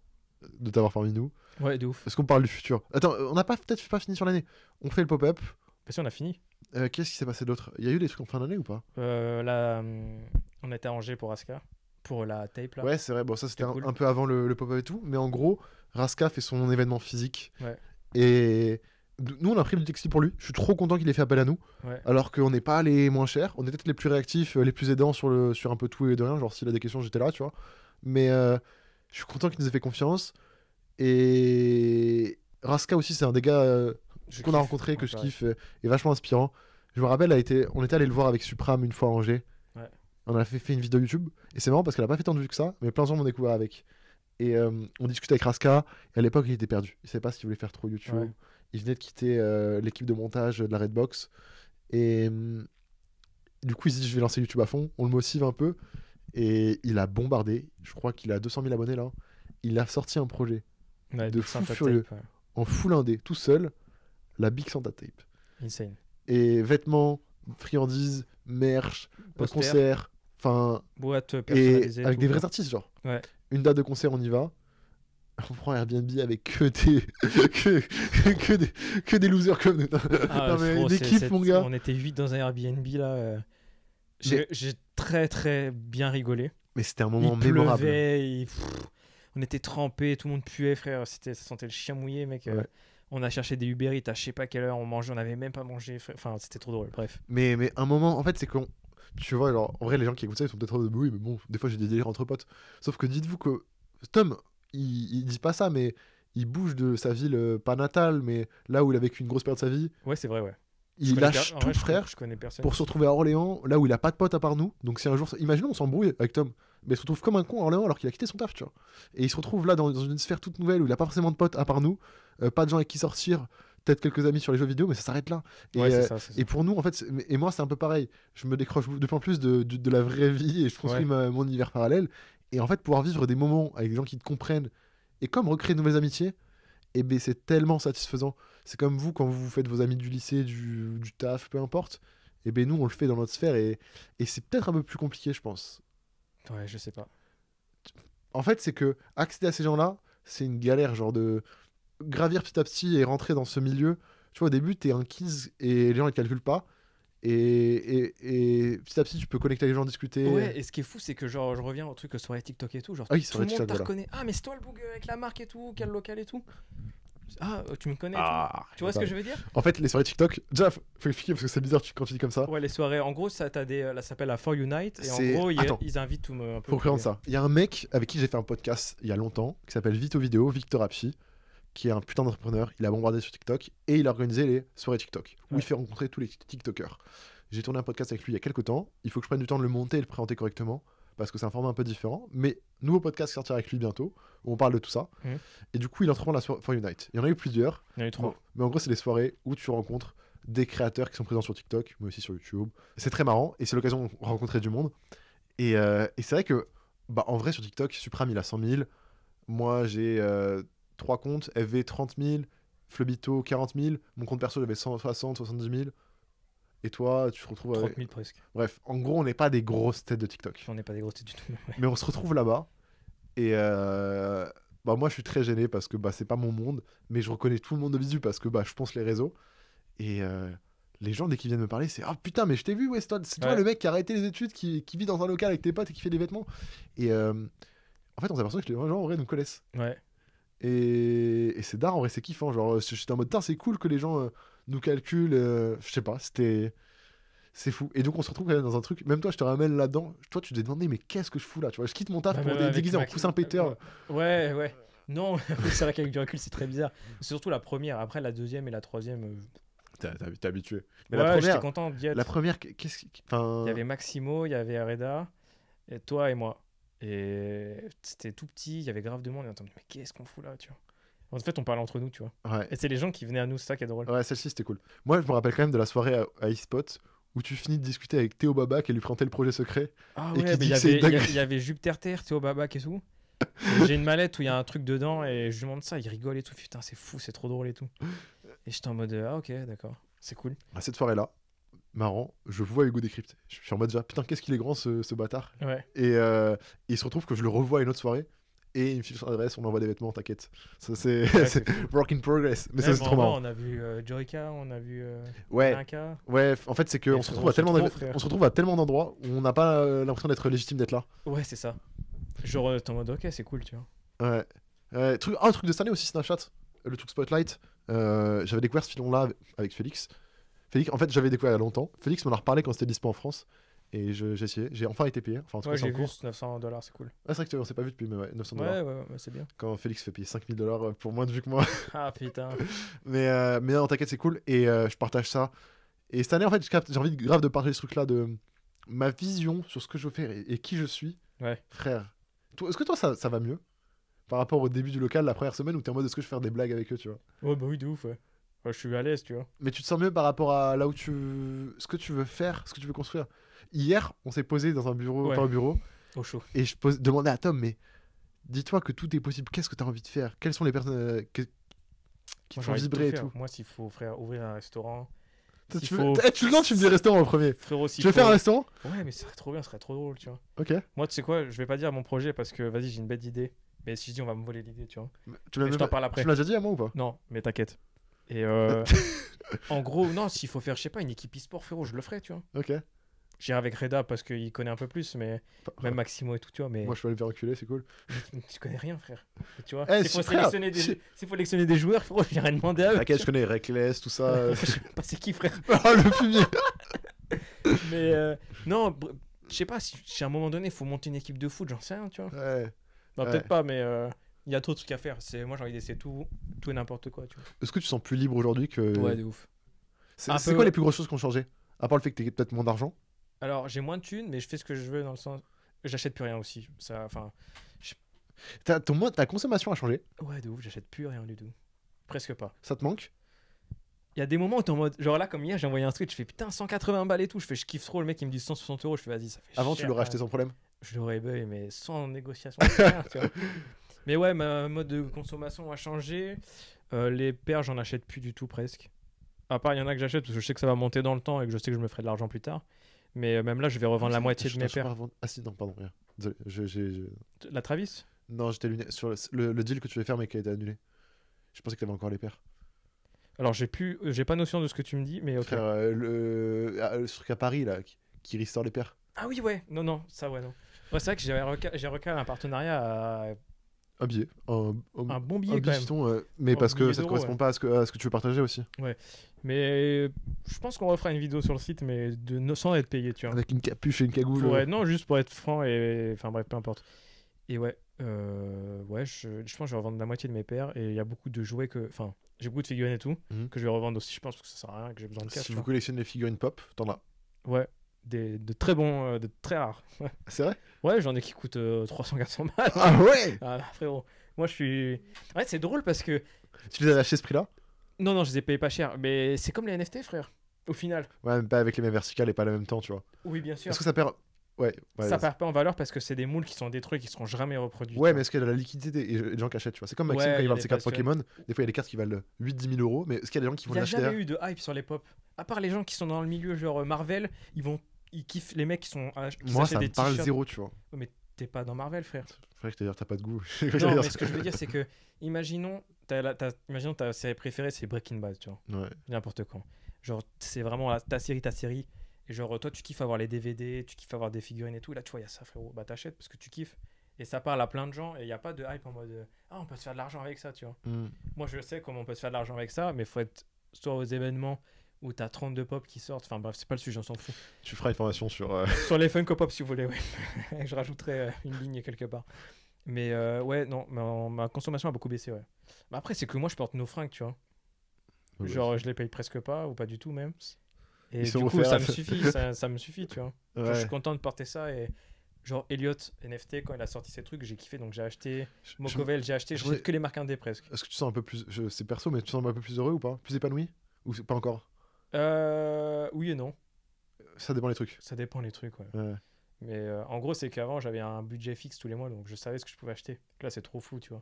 de t'avoir parmi nous. Ouais, de ouf. Est-ce qu'on parle du futur? Attends, on n'a pas peut-être pas fini sur l'année. On fait le pop-up. Parce qu'on a fini. Qu'est-ce qui s'est passé d'autre? Il y a eu des trucs en fin d'année ou pas? Là, on était à Angers pour Aska. Pour la tape là. Ouais, c'est vrai. Bon, ça c'était C'était cool. un peu avant le pop-up et tout, mais en gros, Raska fait son événement physique. Ouais. Et nous, on a pris le textile pour lui. Je suis trop content qu'il ait fait appel à nous. Ouais. Alors qu'on n'est pas les moins chers. On est peut-être les plus réactifs, les plus aidants sur un peu tout et de rien. Genre, s'il a des questions, j'étais là, tu vois. Mais je suis content qu'il nous ait fait confiance. Et Raska aussi, c'est un des gars Je qu'on a kiffe. rencontré, que je Ouais. kiffe, est vachement inspirant. Je me rappelle, on était allé le voir avec Supram une fois à Angers. Ouais. On a fait une vidéo YouTube. Et c'est marrant parce qu'elle a pas fait tant de vues que ça, mais plein de gens m'ont découvert avec. Et on discutait avec Raska. Et à l'époque, il était perdu. Il savait pas s'il voulait faire trop YouTube. Ouais. Il venait de quitter l'équipe de montage de la Redbox. Et du coup, il se dit, je vais lancer YouTube à fond. On le motive un peu. Et il a bombardé. Je crois qu'il a 200 000 abonnés là. Il a sorti un projet Ouais, de Big fou Santa furieux. Tape, ouais. en full indé, tout seul, la Big Santa Tape. Insane. Et vêtements, friandises, merch, Poster. concerts, enfin, Boîte et personnalisée. avec tout, des quoi. vrais artistes, genre. Ouais. Une date de concert, on y va. On prend Airbnb avec que des, que des losers comme nous. Ah, Non, mais frérot, une équipe, mon gars. On était 8 dans un Airbnb là. J'ai très très bien rigolé. Mais c'était un moment Il mémorable. pleuvait, on était trempés, tout le monde puait, frère. Ça sentait le chien mouillé, mec. Ouais. On a cherché des Uber Eats à je sais pas quelle heure, on mangeait, on avait même pas mangé, frère. Enfin, c'était trop drôle. Bref. Mais un moment, en fait, c'est qu'on. Tu vois, alors, en vrai, les gens qui écoutent ça, ils sont peut-être en mode, oui, mais bon, des fois, j'ai des délires entre potes. Sauf que dites-vous que Tom, il dit pas ça, mais il bouge de sa ville, pas natale, mais là où il a vécu une grosse période de sa vie. Ouais, c'est vrai, ouais. Il lâche En tout, vrai, frère, Je connais personne. pour se retrouver à Orléans, là où il a pas de potes à part nous. Donc, si un jour, imaginons, on s'embrouille avec Tom, mais il se retrouve comme un con à Orléans alors qu'il a quitté son taf, tu vois. Et il se retrouve là dans une sphère toute nouvelle où il a pas forcément de potes à part nous, pas de gens avec qui sortir, peut-être quelques amis sur les jeux vidéo, mais ça s'arrête là. Et, Ouais, c'est ça. et pour nous, en fait, et moi, c'est un peu pareil. Je me décroche de plus en plus de la vraie vie et je construis mon univers parallèle. Et en fait, pouvoir vivre des moments avec des gens qui te comprennent et comme recréer de nouvelles amitiés, et ben c'est tellement satisfaisant. C'est comme vous, quand vous faites vos amis du lycée, du taf, peu importe. Et ben nous, on le fait dans notre sphère et c'est peut-être un peu plus compliqué, je pense. Ouais, je sais pas. En fait, c'est que accéder à ces gens-là, c'est une galère, genre de gravir petit à petit et rentrer dans ce milieu. Tu vois, au début, t'es un kids et les gens ils te calculent pas. Et petit à petit, tu peux connecter avec les gens, discuter. Ouais, et ce qui est fou, c'est que genre, je reviens au truc soirée TikTok et tout. Genre, Ah oui, tout soirée le monde TikTok, t'a voilà. reconnaît. Ah, mais c'est toi le bug avec la marque et tout, quel local et tout. Ah, tu me connais et Ah, tout. Tu vois ce que je veux dire? En fait, les soirées TikTok, déjà, faut expliquer parce que c'est bizarre quand tu dis comme ça. Ouais, les soirées, en gros, ça s'appelle la For You Night. Et en C'est- gros, Attends. ils invitent tout un peu. Faut reprendre ça. Il y a un mec avec qui j'ai fait un podcast il y a longtemps qui s'appelle Vito Vidéo, Victor Apchi, qui est un putain d'entrepreneur. Il a bombardé sur TikTok et il a organisé les soirées TikTok où Ouais. il fait rencontrer tous les TikTokers. J'ai tourné un podcast avec lui il y a quelques temps. Il faut que je prenne du temps de le monter et le présenter correctement parce que c'est un format un peu différent. Mais nouveau podcast qui sortira avec lui bientôt où on parle de tout ça. Mhm. Et du coup, il entreprend la soirée For Unite. Il y en a eu plusieurs. Il y en a eu 3. Bon. Mais en gros, c'est des soirées où tu rencontres des créateurs qui sont présents sur TikTok, mais aussi sur YouTube. C'est très marrant et c'est l'occasion de rencontrer du monde. Et c'est vrai que, bah, en vrai, sur TikTok, Supram, il a 100 000. Moi, j'ai 3 comptes. FV, 30 000. Flubito, 40 000. Mon compte perso, j'avais 160, 70 000. Et toi, tu te retrouves 30 avec... 000 presque. Bref, en gros, on n'est pas des grosses têtes de TikTok. On n'est pas des grosses têtes du tout. Ouais. Mais on se retrouve là-bas. Et bah, moi, je suis très gêné parce que bah, c'est pas mon monde. Mais je reconnais tout le monde de visu parce que bah, je pense les réseaux. Et les gens, dès qu'ils viennent me parler, c'est ah putain, mais je t'ai vu, ouais, c'est toi Ouais. le mec qui a arrêté les études, qui vit dans un local avec tes potes et qui fait des vêtements. Et en fait, on s'est l'impression que les gens en vrai nous connaissent. Ouais. Et c'est d'art, en vrai, c'est kiffant. Genre, j'étais en mode, putain, c'est cool que les gens nous calculent. Je sais pas, c'était. C'est fou. Et donc, on se retrouve quand même dans un truc. Même toi, je te ramène là-dedans. Toi, tu t'es demandé, mais qu'est-ce que je fous là? Tu vois, je quitte mon taf Ouais, pour mais avec déguiser en ma- coussin péteur. Ouais, ouais. Non, c'est vrai qu'avec du recul, c'est très bizarre. C'est surtout la première. Après, la deuxième et la troisième. T'es habitué. Mais Ouais, la j'étais première, content d'y être. la première, qu'est-ce qui. Enfin. Il y avait Maximo, il y avait Reda, et toi et moi. Et c'était tout petit, il y avait grave de monde. Et on était en mode, mais qu'est-ce qu'on fout là, tu vois. En fait, on parlait entre nous, tu vois. Ouais. Et c'est les gens qui venaient à nous, c'est ça qui est drôle. Ouais, celle-ci, c'était cool. Moi, je me rappelle quand même de la soirée à eSpot où tu finis de discuter avec Théo Baba qui lui présentait le projet secret. Ah Et ouais, qui mais dit il y que c'est avait, une dinguerie. il y avait Jupiter Terre, Théo Babac et tout. Et j'ai une mallette où il y a un truc dedans et je lui demande ça, il rigole et tout. Putain, c'est fou, c'est trop drôle et tout. Et j'étais en mode, ah ok, d'accord, c'est cool. À cette soirée-là, marrant, je vois Hugo Décrypte. Je suis en mode déjà, putain, qu'est-ce qu'il est grand ce bâtard. Ouais. Et il se retrouve que je le revois à une autre soirée. Et il me file son adresse, on lui envoie des vêtements, t'inquiète. Ça, c'est Ouais, c'est c'est cool. work in progress. Mais ça, Même c'est en trop vrai, marrant. on a vu Joyka, on a vu Ouais, Linka. ouais, en fait, c'est Et qu'on se retrouve à c'est tellement trop, frère. on se retrouve à tellement d'endroits où on n'a pas l'impression d'être légitime d'être là. Ouais, c'est ça. Genre, t'es en mode, ok, c'est cool, tu vois. Ouais. Un truc de cette année aussi, Snapchat, le truc Spotlight. J'avais découvert ce filon-là avec Félix. Félix, en fait, j'avais découvert il y a longtemps. Félix m'en a reparlé quand c'était dispo en France. Et j'ai essayé. J'ai enfin été payé. Enfin, en tout Ouais, cas, c'est j'ai en vu, cours. c'est $900, c'est cool. Ah, c'est vrai qu'on s'est pas vu depuis, mais ouais, 900 Ouais, ouais, ouais, c'est bien. Quand Félix fait payer 5000 dollars pour moins de vues que moi. Ah putain. Mais non, t'inquiète, c'est cool. Et je partage ça. Et cette année, en fait, j'ai envie grave de partager ce truc-là de ma vision sur ce que je veux faire et qui je suis. Ouais. Frère, est-ce que toi, ça va mieux par rapport au début du local, la première semaine où t'es en mode est-ce que je vais faire des blagues avec eux, tu vois? Ouais, bah oui, de ouf, ouais. Ouais, je suis à l'aise, tu vois. Mais tu te sens mieux par rapport à là où ce que tu veux faire, ce que tu veux construire. Hier, on s'est posé dans un bureau, Ouais. pas au bureau, Au chaud. et je demandais à Tom, mais dis-toi que tout est possible. Qu'est-ce que t'as envie de faire? Quelles sont les personnes qui te Moi, j'ai font envie de vibrer et faire. tout? Moi, s'il faut, frère, ouvrir un restaurant. Toi, s'il tu faut- tu le lances, tu me dis restaurant en premier. Frérot, Tu veux faire un restaurant? Ouais, mais ça serait trop bien, ça serait trop drôle, tu vois. Ok. Moi, tu sais quoi, je vais pas dire mon projet parce que, vas-y, j'ai une bête idée. Mais si je dis, on va me voler l'idée, tu vois. Tu me Mais je t'en parle après. tu me l'as déjà dit à moi ou pas? Non, mais t'inquiète. Et en gros, non, s'il faut faire, je sais pas, une équipe e-sport, frérot, je le ferai, tu vois. Ok. J'irai avec Reda parce qu'il connaît un peu plus, mais même Maximo et tout, tu vois. Mais Moi, je peux aller me faire reculer, c'est cool. tu connais rien, frère. Et tu vois, Eh, s'il faut frère, sélectionner si- s'il faut sélectionner des joueurs, frérot, j'irai demander à eux. T'inquiète, je connais Reckless, tout ça. Je sais même pas c'est qui, frère. Oh, le fumier. Mais non, je sais pas, si à un moment donné, il faut monter une équipe de foot, j'en sais rien, tu vois. Ouais. Non, Ouais. peut-être pas, mais il y a trop de trucs à faire. Moi, j'ai envie d'essayer tout et n'importe quoi, tu vois. Est-ce que tu te sens plus libre aujourd'hui que. Ouais, de ouf. C'est Un c'est peu, quoi ouais. les plus grosses choses qui ont changé? À part le fait que t'aies peut-être moins d'argent. Alors, j'ai moins de thunes, mais je fais ce que je veux dans le sens. J'achète plus rien aussi. Ça, enfin, Ta consommation a changé. ouais, de ouf, j'achète plus rien du tout. Presque pas. Ça te manque? Il y a des moments où t'es en mode. Genre là, comme hier, j'ai envoyé un tweet, je fais putain, 180 balles et tout. Je kiffe trop. Le mec, il me dit 160 euros. Je fais vas-y, ça fait Avant, tu cher, l'aurais acheté sans problème. Je l'aurais payé, mais sans négociation. sans rien, tu vois. Mais ouais, ma mode de consommation a changé. Les paires, j'en achète plus du tout presque. À part, il y en a que j'achète parce que je sais que ça va monter dans le temps et que je sais que je me ferai de l'argent plus tard. Mais même là, je vais revendre la moitié de mes paires. Ah si, non, pardon, rien. Désolé, La Travis? Non, j'étais luné sur le deal que tu devais faire mais qui a été annulé. Je pensais que t'avais encore les paires. Alors, j'ai pas notion de ce que tu me dis, mais ok. Frère, le truc à Paris là, qui restaure les paires. Ah oui, ouais. Non, ça, ouais, non. Ouais, c'est vrai que j'ai recalé un partenariat à Un billet. Un bon billet quand même. piston, mais Un parce que billet ça te d'euro, correspond pas à ce que tu veux partager aussi. Mais je pense qu'on refera une vidéo sur le site, mais sans être payé, tu vois. Avec une capuche et une cagoule. Non, juste pour être franc et. Enfin bref, peu importe. Et ouais, je pense que je vais revendre la moitié de mes paires et il y a beaucoup de jouets que. Enfin, j'ai beaucoup de figurines et tout Mhm. que je vais revendre aussi, je pense, parce que ça sert à rien, que j'ai besoin de cash. Si tu vous collectionnez les figurines pop, t'en as. vois. Ouais, de très bons, de très rares. Ouais, C'est vrai? ouais, j'en ai qui coûtent 300-400 balles. Ah ouais! Ah, frérot, moi je suis. Ouais, c'est drôle parce que. Tu les as achetés ce prix-là? Non, je les ai payés pas cher, mais c'est comme les NFT, frère, au final. Ouais, mais pas avec les mêmes verticales et pas le même temps, tu vois. Oui, bien sûr. Est-ce que ça perd Ouais, Ça perd pas en valeur parce que c'est des moules qui sont détruits, qui seront jamais reproduits. ouais, tu mais est-ce qu'il y a de la liquidité et les gens qui achètent, tu vois. C'est comme Maxime Ouais, quand il il y a vend des ses cartes passionnés. Pokémon. Des fois, il y a des cartes qui valent 8-10 000 euros, mais est-ce qu'il y a des gens qui vois. vont Il n'y a l'acheter jamais derrière eu de hype sur les pop. À part les gens qui sont dans le milieu, genre Marvel, ils kiffent les mecs qui Moi, s'achètent ça me des parle t-shirts. zéro, tu vois. Ouais, mais t'es pas dans Marvel, frère. Frère, je t'ai dit, t'as pas de goût. Non, mais ce que je veux dire, c'est que, imaginons, imaginons ta série préférée, c'est Breaking Bad, tu vois. Ouais. N'importe quand. Genre, c'est vraiment ta série. Et genre, toi, tu kiffes avoir les DVD, tu kiffes avoir des figurines et tout. Et là, tu vois, il y a ça, frérot. Bah, t'achètes parce que tu kiffes. Et ça parle à plein de gens. Et il n'y a pas de hype en mode ah, on peut se faire de l'argent avec ça, tu vois. Moi, je sais comment on peut se faire de l'argent avec ça, mais il faut être soit aux événements où t'as 32 pop qui sortent. Enfin, bref, c'est pas le sujet, on s'en fout. Tu feras une formation sur. Sur les Funko Pop, si vous voulez, ouais. Je rajouterai une ligne quelque part. Mais ouais, non, ma consommation a beaucoup baissé, ouais. Mais après, c'est que moi, je porte nos fringues, tu vois. Genre, je les paye presque pas, ou pas du tout même. Et Ils du sont coup, offerts. ça me suffit, ça me suffit, tu vois. Genre, je Ouais. suis content de porter ça. Et genre, Elliot NFT, quand il a sorti ses trucs, j'ai kiffé, donc j'ai acheté. Mokovel, j'ai acheté. Je je- n'ai que les marques indé presque. Est-ce que tu sens un peu plus. C'est perso, mais tu sens un peu plus heureux ou pas? Plus épanoui? Ou pas encore? Oui et non. Ça dépend les trucs. Ça dépend les trucs, ouais. Ouais. Mais en gros, c'est qu'avant, j'avais un budget fixe tous les mois, donc je savais ce que je pouvais acheter. Là, c'est trop flou, tu vois.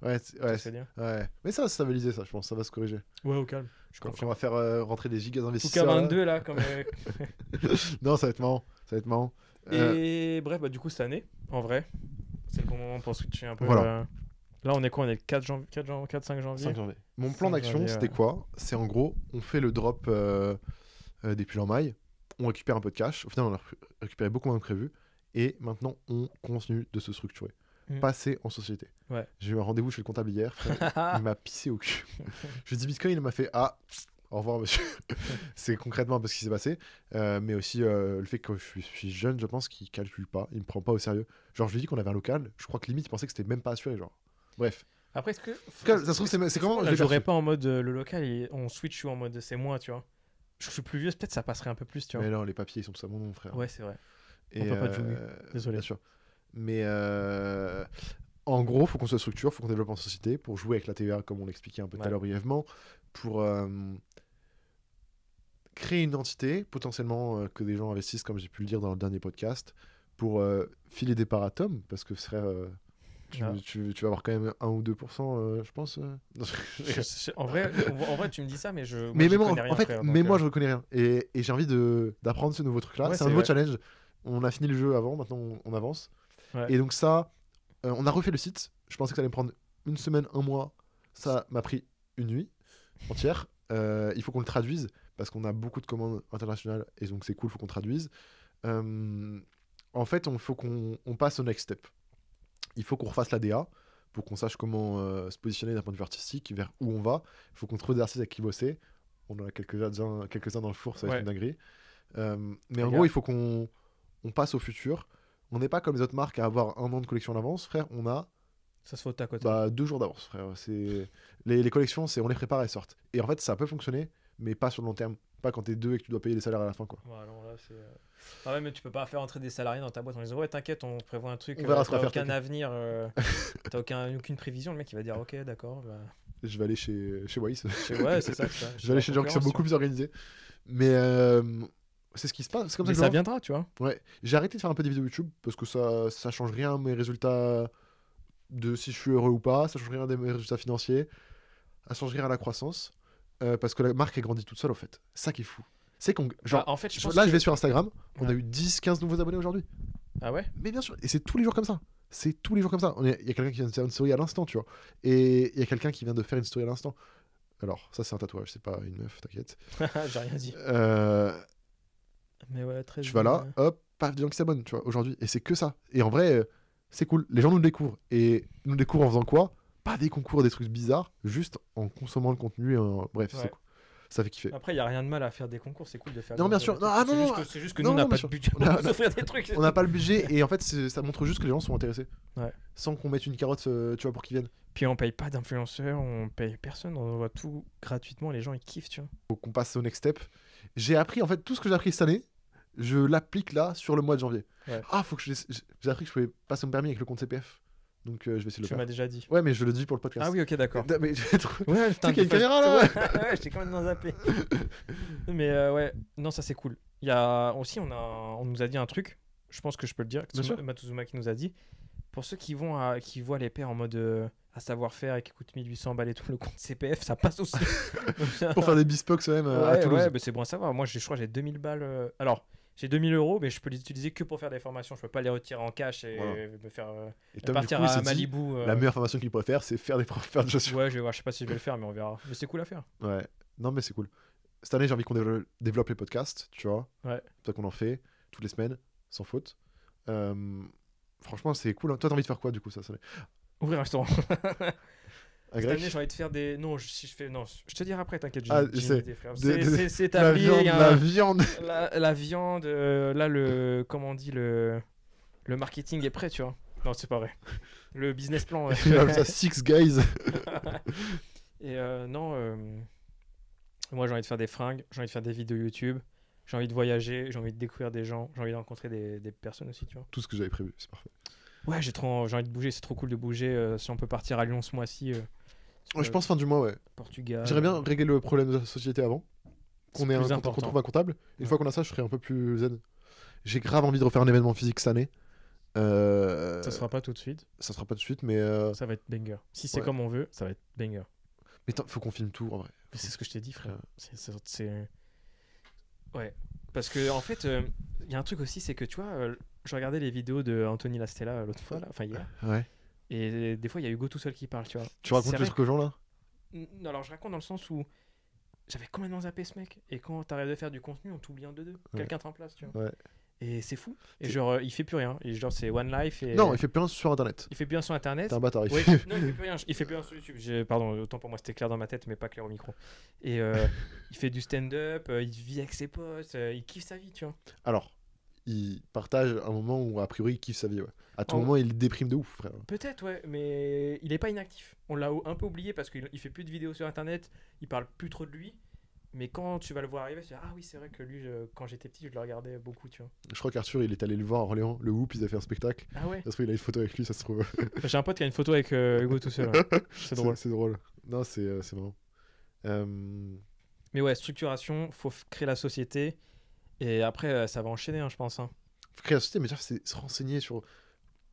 Ouais, Ça, c'est bien. ouais. Mais ça va se stabiliser, ça, je pense. Ça va se corriger. Ouais, au calme. Je Quand confirme. on va faire rentrer des gigas Fouca d'investisseurs. là. 22, là, comme. Non, ça va être marrant. Ça va être marrant. Et bref, bah, du coup, cette année, en vrai, c'est le bon moment pour switcher un peu. Voilà. Là, on est quoi? On est le 4-5 janvier. 5 janvier. Mon plan 5 d'action, janvier, c'était ouais. quoi? C'est en gros, on fait le drop des pulls en maille, on récupère un peu de cash. Au final, on a récupéré beaucoup moins que prévu. Et maintenant, on continue de se structurer. Passer en société. Ouais. J'ai eu un rendez-vous chez le comptable hier. Il m'a pissé au cul. Je lui ai dit Bitcoin, il m'a fait ah, au revoir monsieur. C'est concrètement un peu ce qui s'est passé. Mais aussi le fait que je suis jeune, je pense qu'il calcule pas. Il me prend pas au sérieux. Genre, je lui ai dit qu'on avait un local. Je crois que limite, il pensait que c'était même pas assuré. Genre. Bref. Après, est-ce que. Ça se trouve, c'est comment Là, je je l'ai jouerais perçu. pas en mode le local et on switch ou en mode c'est moi, tu vois. Je suis plus vieux, peut-être ça passerait un peu plus, tu vois. Mais non, les papiers, ils sont tous à mon nom, frère. Ouais, c'est vrai. Et, on peut pas te jouer. Désolé. Bien sûr. Mais en gros, faut qu'on se structure, faut qu'on développe en société pour jouer avec la TVA, comme on l'expliquait un peu tout à l'heure brièvement, pour créer une entité, potentiellement que des gens investissent, comme j'ai pu le dire dans le dernier podcast, pour filer des parts à Tom, parce que frère, tu vas avoir quand même 1 ou 2%, je pense. Non, En vrai, tu me dis ça, mais je. mais j'y moi, connais rien, en fait, frère, mais donc, moi, je reconnais rien. Et j'ai envie d'apprendre ce nouveau truc-là. Ouais, c'est un c'est nouveau vrai. challenge. On a fini le jeu avant, maintenant on avance. Ouais. Et donc ça, on a refait le site. Je pensais que ça allait me prendre une semaine, un mois. Ça m'a pris une nuit entière. Il faut qu'on le traduise parce qu'on a beaucoup de commandes internationales et donc c'est cool, il faut qu'on traduise. En fait, il faut qu'on passe au next step. Il faut qu'on refasse la DA pour qu'on sache comment se positionner d'un point de vue artistique, vers où on va. Il faut qu'on trouve des artistes avec qui bosser. On en a quelques-uns dans le four, ça va être une dinguerie. Mais en gros, il faut qu'on passe au futur. On n'est pas comme les autres marques à avoir 1 an de collection d'avance, frère. On a Ça se fait à côté. 2 jours d'avance, frère. Les collections, on les prépare, elles sortent. Et en fait, ça peut fonctionner, mais pas sur le long terme. Pas quand t'es 2 et que tu dois payer les salaires à la fin, quoi. Ouais, non, là, c'est. Ah ouais, mais tu peux pas faire entrer des salariés dans ta boîte en disant ouais, t'inquiète, on prévoit un truc. On verra ce qu'on t'as va faire, aucun avenir, t'as aucune prévision. Le mec, il va dire ok, d'accord. Bah... Je vais aller chez Wise. Ouais, c'est ça. Je vais aller chez des gens qui sont beaucoup plus organisés. Mais c'est ce qui se passe. C'est comme mais ça ça que viendra, tu vois. Ouais. J'ai arrêté de faire un peu des vidéos YouTube parce que ça change rien à mes résultats de si je suis heureux ou pas. Ça change rien à mes résultats financiers. Ça change rien à la croissance. Parce que la marque, elle grandit toute seule, au fait. C'est ça qui est fou. C'est qu'on. Genre, en fait, je pense là, que... je vais sur Instagram. On a Ouais. eu 10-15 nouveaux abonnés aujourd'hui. Ah ouais. Mais bien sûr. Et c'est tous les jours comme ça. C'est tous les jours comme ça. Il y a quelqu'un qui vient de faire une story à l'instant, tu vois. Et il y a quelqu'un qui vient de faire une story à l'instant. Alors, ça, c'est un tatouage. C'est pas une meuf, t'inquiète. J'ai rien dit. Mais ouais, très. Tu vas là, hop, paf, des gens qui s'abonnent, tu vois, aujourd'hui. Et c'est que ça. Et en vrai, c'est cool. Les gens nous le découvrent. Et nous le découvrent en faisant quoi? Pas des concours, des trucs bizarres, juste en consommant le contenu. Bref, Ouais. c'est cool. Ça fait kiffer. Après, il y a rien de mal à faire des concours, c'est cool de faire. Non, bien sûr. C'est juste que Non, nous, on n'a non, pas bien de sûr. budget On a- pour s'offrir des trucs. On n'a pas le budget et en fait, ça montre juste que les gens sont intéressés. Ouais. Sans qu'on mette une carotte, tu vois, pour qu'ils viennent. Puis on paye pas d'influenceurs, on paye personne, on voit tout gratuitement, les gens ils kiffent, tu vois. Faut qu'on passe au next step. J'ai appris, en fait, tout ce que j'ai appris cette année, je l'applique là sur le mois de janvier. Ouais. Ah, faut que j'ai appris que je pouvais passer mon permis avec le compte CPF. Donc, je vais essayer de le Tu m'as faire. déjà dit. Ouais, mais je le dis pour le podcast. Ah oui, ok, d'accord. Mais j'ai trop. Ouais, Tu sais qu'il y a une caméra là, ouais. Ouais, j'étais quand même dans zappé. Mais ouais, non, ça c'est cool. Il y a aussi, on nous a dit un truc. je pense que je peux le dire. Bien sûr. Matuzuma qui nous a dit. Pour ceux qui voient les paires en mode à savoir-faire et qui coûtent 1800 balles et tout, le compte CPF, ça passe aussi. Pour faire des bespoke quand même à Ouais, Toulouse. ouais, mais c'est bon à savoir. Moi, je crois que j'ai 2000 balles. Alors, j'ai 2000 euros, mais je peux les utiliser que pour faire des formations. Je peux pas les retirer en cash et Voilà. me faire Et Tom, du partir coup, il à s'est dit, Malibu. la meilleure formation qu'il pourrait faire, c'est faire des chaussures. Ouais, je vais voir. Je sais pas si je vais le faire, mais on verra. Mais c'est cool à faire. Ouais. Non, mais c'est cool. Cette année, j'ai envie qu'on développe les podcasts, tu vois. Ouais. C'est ça qu'on en fait toutes les semaines, sans faute. Franchement, c'est cool. Hein. Toi, t'as envie de faire quoi, du coup, ça Ouvrir un restaurant. Un Cette grec année, j'ai envie de faire des. Non, si je fais. Non, je te dirai après, t'inquiète. Ah, j'ai je une sais. idée, frère. La C'est établi. viande, il y a la viande. la viande. Là, comment on dit, le marketing est prêt, tu vois. Non, c'est pas vrai. Le business plan. Ouais. Il appelle ça Six Guys. Et non, moi j'ai envie de faire des fringues, j'ai envie de faire des vidéos YouTube, j'ai envie de voyager, j'ai envie de découvrir des gens, j'ai envie de rencontrer des personnes aussi, tu vois. Tout ce que j'avais prévu, c'est parfait. Ouais, j'ai envie de bouger, c'est trop cool de bouger. Si on peut partir à Lyon ce mois-ci, Ouais, je pense fin du mois, ouais. Portugal. J'aimerais bien régler le problème de la société avant. C'est Qu'on ait plus qu'on important. trouve un comptable. Une Ouais. fois qu'on a ça, je serai un peu plus zen. J'ai grave envie de refaire un événement physique cette année. Ça sera pas tout de suite, Ça sera pas tout de suite, mais ça va être banger. Si c'est Ouais. comme on veut, ça va être banger. faut qu'on filme tout en vrai. Mais c'est ce que je t'ai dit, frère. Ouais. Ouais. Parce que, en fait, il y a un truc aussi, c'est que tu vois, je regardais les vidéos de Anthony Lastella l'autre fois, là, enfin hier. Ouais. Et des fois, il y a Hugo tout seul qui parle, tu vois. Tu racontes C'est le vrai truc aux gens là Non, alors je raconte dans le sens où j'avais complètement zappé ce mec. Et quand t'arrêtes de faire du contenu, on t'oublie en deux. Ouais. Quelqu'un te remplace, tu vois. Ouais. Et c'est fou. Et C'est- genre, il fait plus rien. Et genre, c'est One Life. Et... Non, il fait plein sur internet. Il fait plus rien sur internet. T'es un bâtard. Ouais, non, il fait plus rien. Il fait plus rien sur YouTube. Pardon, autant pour moi, c'était clair dans ma tête, mais pas clair au micro. Et il fait du stand-up, il vit avec ses potes, il kiffe sa vie, tu vois. Alors, il partage un moment où a priori il kiffe sa vie. Ouais. À tout Oh. moment, il déprime de ouf, frère. Peut-être, ouais, mais il est pas inactif. On l'a un peu oublié parce qu'il fait plus de vidéos sur internet, il parle plus trop de lui. Mais quand tu vas le voir arriver, tu dis ah oui, c'est vrai que lui, quand j'étais petit, je le regardais beaucoup, tu vois. Je crois qu'Arthur, il est allé le voir à Orléans. Le Whoop, ils ont fait un spectacle. Ah ouais. Ça se trouve, il a une photo avec lui, ça se trouve. J'ai un pote qui a une photo avec Hugo tout seul. Ouais. C'est drôle. C'est drôle. Non, c'est marrant. Mais ouais, structuration, faut créer la société. Et après, ça va enchaîner, hein, je pense. Hein. Faut créer la société, mais déjà, c'est se renseigner sur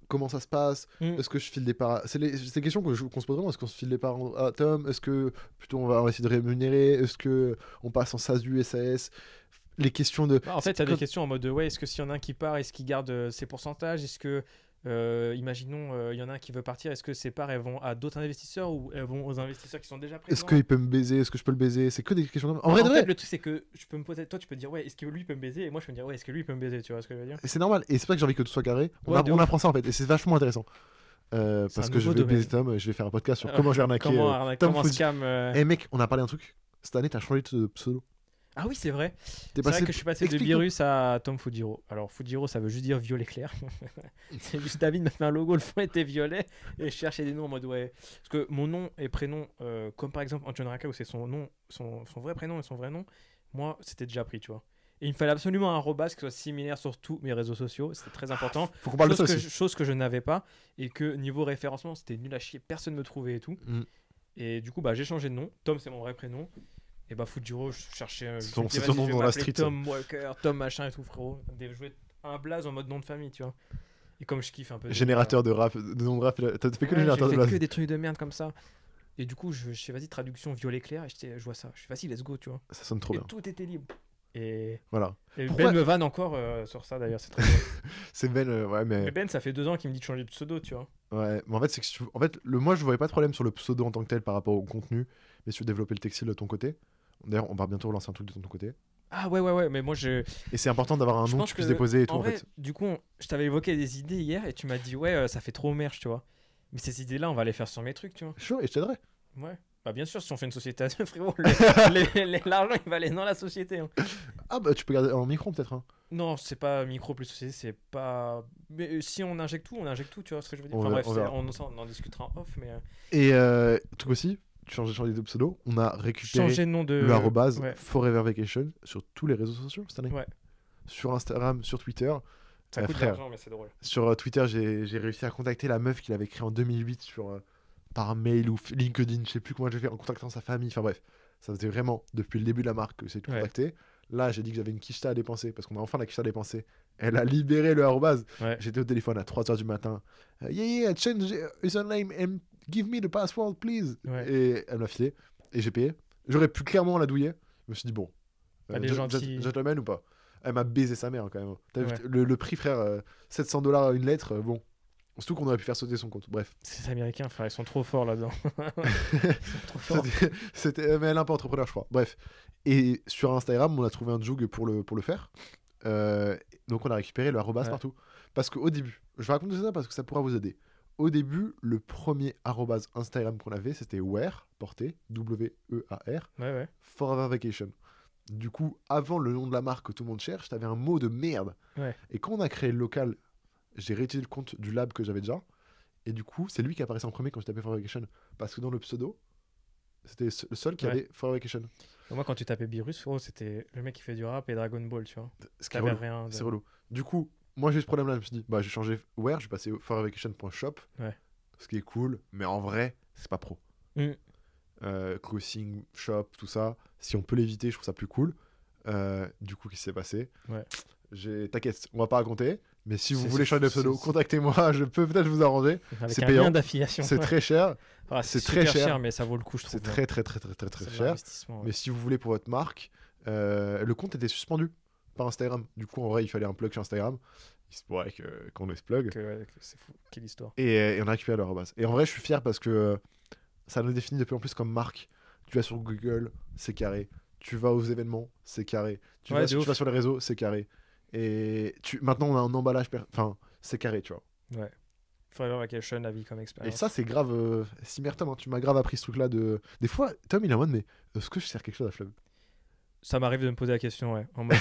comment ça se passe. Mm. Est-ce que je file des parts. C'est des questions qu'on se pose vraiment. Est-ce qu'on se file des parts à Tom? Est-ce que plutôt on va essayer de rémunérer? Est-ce que on passe en SASU, SAS? Les questions de. En fait, il y a quand- des questions en mode ouais, est-ce que s'il y en a un qui part, est-ce qu'il garde ses pourcentages? Est-ce que, imaginons, il y en a un qui veut partir, est-ce que ses parts elles vont à d'autres investisseurs ou elles vont aux investisseurs qui sont déjà présents? Est-ce qu'il peut me baiser? Est-ce que je peux le baiser? C'est que des questions. En vrai, de fait, vrai. le truc c'est que je peux me poser, toi tu peux dire ouais, est-ce que lui peut me baiser? Et moi je peux me dire ouais, est-ce que lui peut me baiser? Tu vois ce que je veux dire? Et c'est normal. Et c'est pas que j'ai envie que tout soit carré. Ouais, de On ouf. apprend ça en fait. Et c'est vachement intéressant. Parce un que je nouveau vais domaine. baiser Tom. Je vais faire un podcast sur comment j'ai arnaqué. Tom comment Fuji. scam. Eh mec, on a parlé d'un truc. Cette année, t'as changé de pseudo. Ah oui, c'est vrai. T'es C'est passé. vrai que je suis passé de Explique-nous. Virus à Tom Fujiro. Alors Fujiro, ça veut juste dire violet clair. C'est juste David m'a fait un logo, le fond était violet et je cherchais des noms en mode ouais. Parce que mon nom et prénom, comme par exemple Antoine Raka où c'est son nom, son vrai prénom et son vrai nom, moi c'était déjà pris, tu vois. Et il me fallait absolument un arrobas qui soit similaire sur tous mes réseaux sociaux, c'était très important. Faut qu'on parle de ça aussi. Chose que je n'avais pas et que niveau référencement c'était nul à chier, personne ne me trouvait et tout. Mm. Et du coup bah j'ai changé de nom. Tom c'est mon vrai prénom. Et bah Fujiro, je cherchais. C'est ton- je me disais, c'est ton vas-y, nom je vais dans la m'appeler street, Tom Walker, Tom machin et tout, frérot. Je vais un blaze en mode nom de famille, tu vois. Et comme je kiffe un peu. Générateur de rap, de nom de rap. T'as fait que le Ouais, générateur de j'ai fait blase. que des trucs de merde comme ça. Et du coup, je fais vas-y, traduction violet clair. Et je vois ça. Je fais vas-y, let's go, tu vois. Ça sonne trop Et bien. tout était libre. Et Voilà. Ben Pourquoi- me vanne encore sur ça d'ailleurs, c'est très drôle. C'est Ben, ouais, mais. Mais Ben, ça fait 2 ans qu'il me dit de changer de pseudo, tu vois. Ouais, mais en fait, c'est que en fait, moi, je voyais pas de problème sur le pseudo en tant que tel par rapport au contenu, mais sur développer le textile de ton côté. D'ailleurs, on va bientôt relancer un truc de ton côté. Ah ouais, mais moi je. Et c'est important d'avoir un Je nom que pense tu puisses que, déposer et tout, en vrai, fait. du coup, je t'avais évoqué des idées hier et tu m'as dit ouais, ça fait trop merch, tu vois. Mais ces idées-là, on va les faire sur mes trucs, tu vois. Chaud, et je t'aiderai. Ouais. Bah bien sûr, si on fait une société à deux, frérot, l'argent il va aller dans la société. Hein. Ah, bah, tu peux garder en micro, peut-être. Hein. Non, c'est pas micro plus société, c'est pas. Mais si on injecte tout, tu vois ce que je veux dire. On Enfin verra- bref, on verra. on en discutera en off, mais. Et truc aussi, tu changes de pseudo. On a récupéré Changer de nom de. le arrobase Ouais. Forever Vacation sur tous les réseaux sociaux cette année. Ouais. Sur Instagram, sur Twitter. Ça coûte de frère. l'argent, mais c'est drôle. Sur Twitter, j'ai réussi à contacter la meuf qu'il avait créée en 2008 par mail ou LinkedIn, je sais plus comment j'ai fait, en contactant sa famille. Enfin bref, ça faisait vraiment depuis le début de la marque que c'est tout Ouais. contacté. Là, j'ai dit que j'avais une quicheta à dépenser parce qu'on a enfin la quicheta à dépenser. Elle a libéré le arrobase. Ouais. J'étais au téléphone à 3h du matin. Yeah, change username and give me the password, please. Ouais. Et elle m'a filé. Et j'ai payé. J'aurais pu clairement la douiller. Je me suis dit, bon. Elle est gentille. Gentleman ou pas? Elle m'a baisé sa mère quand même. T'as vu Ouais. le prix, frère, $700 une lettre, bon. Surtout qu'on aurait pu faire sauter son compte. Bref. C'est américain, frère, ils sont trop forts là-dedans. Ils sont trop forts. Mais elle est un peu entrepreneur, je crois. Bref. Et sur Instagram, on a trouvé un jug pour le faire. Donc on a récupéré le arrobas Ouais. partout. Parce qu'au début, je vais raconter ça parce que ça pourra vous aider. Au début, le premier arrobas Instagram qu'on avait, c'était Wear, porté, W-E-A-R, Ouais. Forever Vacation. Du coup, avant le nom de la marque que tout le monde cherche, t'avais un mot de merde. Ouais. Et quand on a créé le local, j'ai réutilisé le compte du lab que j'avais déjà. Et du coup, c'est lui qui apparaissait en premier quand je tapais Forever Vacation. Parce que dans le pseudo, c'était le seul qui Ouais. avait Forever Vacation. Et moi, quand tu tapais Beerus, frérot, c'était le mec qui fait du rap et Dragon Ball, tu vois. Ce qui est T'avais relou. rien. C'est relou. Du coup, moi j'ai eu ce problème là, je me suis dit, bah j'ai changé Wear, je suis passé au forevervacation.shop. Ouais. Ce qui est cool, mais en vrai, c'est pas pro. Mm. Clothing, shop, tout ça, si on peut l'éviter, je trouve ça plus cool. Du coup, qu'est-ce qui s'est passé? Ouais. T'inquiète, on va pas raconter, mais si vous C'est- voulez c'est- changer de c'est- pseudo, c'est- contactez-moi, je peux peut-être vous arranger. Avec C'est un payant. lien d'affiliation. C'est Ouais. très cher, Ah, c'est super très cher. mais ça vaut le coup, je trouve. c'est très très très très très très C'est de cher. l'investissement, ouais. Mais si vous voulez pour votre marque, le compte était suspendu par Instagram. Du coup, en vrai, il fallait un plug sur Instagram. Il se pourrait qu'on ait ce plug. Ouais, c'est fou. Quelle histoire. Et on a récupéré leur base. Et en vrai, je suis fier parce que ça nous définit de plus en plus comme marque. Tu vas sur Google, c'est carré. Tu vas aux événements, c'est carré. Tu, Ouais, vas, de tu ouf. vas sur les réseaux, c'est carré. Et maintenant, on a un emballage. Enfin, c'est carré, tu vois. Ouais. Forever Vacation, la vie comme Et expérience. ça, c'est grave. Tom, hein, tu m'as grave appris ce truc-là. Des fois, Tom, il est en mode, mais est-ce que je sers quelque chose à Flub? Ça m'arrive de me poser la question, ouais. En mode,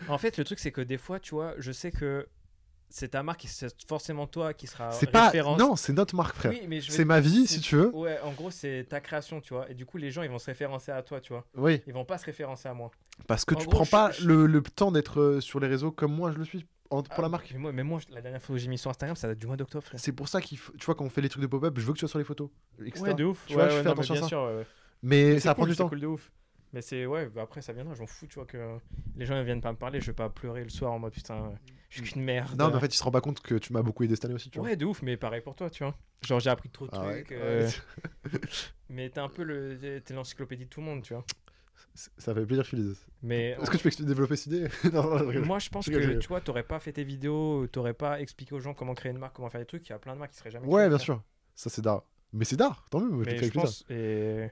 en fait, le truc, c'est que des fois, tu vois, je sais que c'est ta marque, c'est forcément toi qui sera C'est pas. référence. Non, c'est notre marque, frère. Oui, mais je veux C'est ma vie, c'est- si tu veux. Ouais, en gros, c'est ta création, tu vois. Et du coup, les gens, ils vont se référencer à toi, tu vois. Oui. Ils vont pas se référencer à moi. Parce que En tu gros, prends je- pas je- le temps d'être sur les réseaux comme moi je le suis pour la Ah, marque. Mais moi, la dernière fois que j'ai mis sur Instagram, ça date du mois d'octobre, frère. C'est pour ça qu'il faut, tu vois, quand on fait les trucs de pop-up, je veux que tu sois sur les photos, etc. Ouais, de ouf. Tu vois, Ouais, je ouais, fais non, attention mais à bien ça. sûr, ouais. Mais Mais ça prend cool, du temps. C'est cool de ouf. Mais c'est ouais, bah après ça viendra, je m'en fous, tu vois que les gens ils viennent pas me parler, je vais pas pleurer le soir en mode putain, je suis qu'une merde. Non, mais en fait, il se rend pas compte que tu m'as beaucoup aidé cette année aussi, tu vois. Ouais, de ouf, mais pareil pour toi, tu vois. Genre j'ai appris trop de Ah ouais, trucs, ouais. mais t'es un peu t'es l'encyclopédie de tout le monde, tu vois. Ça fait plaisir que tu le dises. Mais Est-ce que tu peux développer cette idée? Non, je rigole. moi je pense Je rigole, je que rigole. tu vois, t'aurais pas fait tes vidéos, t'aurais pas expliqué aux gens comment créer une marque, comment faire des trucs, il y a plein de marques qui seraient jamais Ouais, créées, bien frère. sûr. Ça, c'est d'art. Mais c'est d'art, tant mieux. Moi, je le Mais fais je avec plaisir. pense et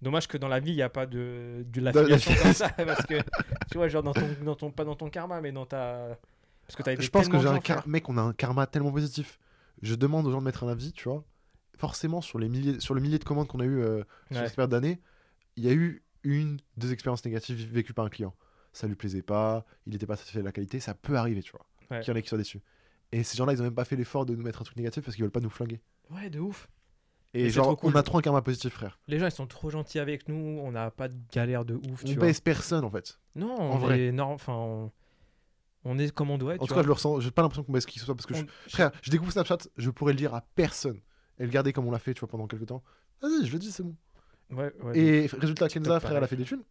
dommage que dans la vie il y a pas de De l'affiliation l'affiliation. comme ça parce que tu vois genre dans ton pas dans ton karma mais dans ta parce que t'as aidé Je pense que tellement j'ai de un gens, frère. mec, on a un karma tellement positif. Je demande aux gens de mettre un avis, tu vois. Forcément, sur le millier de commandes qu'on a eu sur Ouais. cette période d'année, il y a eu 1-2 expériences négatives vécues par un client. Ça lui plaisait pas, il était pas satisfait de la qualité, ça peut arriver, tu vois. Ouais. Qu'il y en ait qui soient déçus. Et ces gens-là, ils ont même pas fait l'effort de nous mettre un truc négatif parce qu'ils veulent pas nous flinguer. Ouais, de ouf. Et Mais c'est genre, trop cool. on a trop un karma positif, frère. Les gens ils sont trop gentils avec nous, on n'a pas de galère de ouf, On tu vois. baisse personne, en fait. Non, en on vrai. est enfin on est comme on doit être. En tu tout vois. cas, je le ressens. J'ai pas l'impression qu'on baisse qui que ce soit parce que frère, je découvre Snapchat, je pourrais le dire à personne et le garder comme on l'a fait, tu vois, pendant quelques temps. Vas-y, je le dis, c'est bon. Ouais, ouais. Et résultat, TikTok, Kenza, frère, elle a pareil. fait des thunes.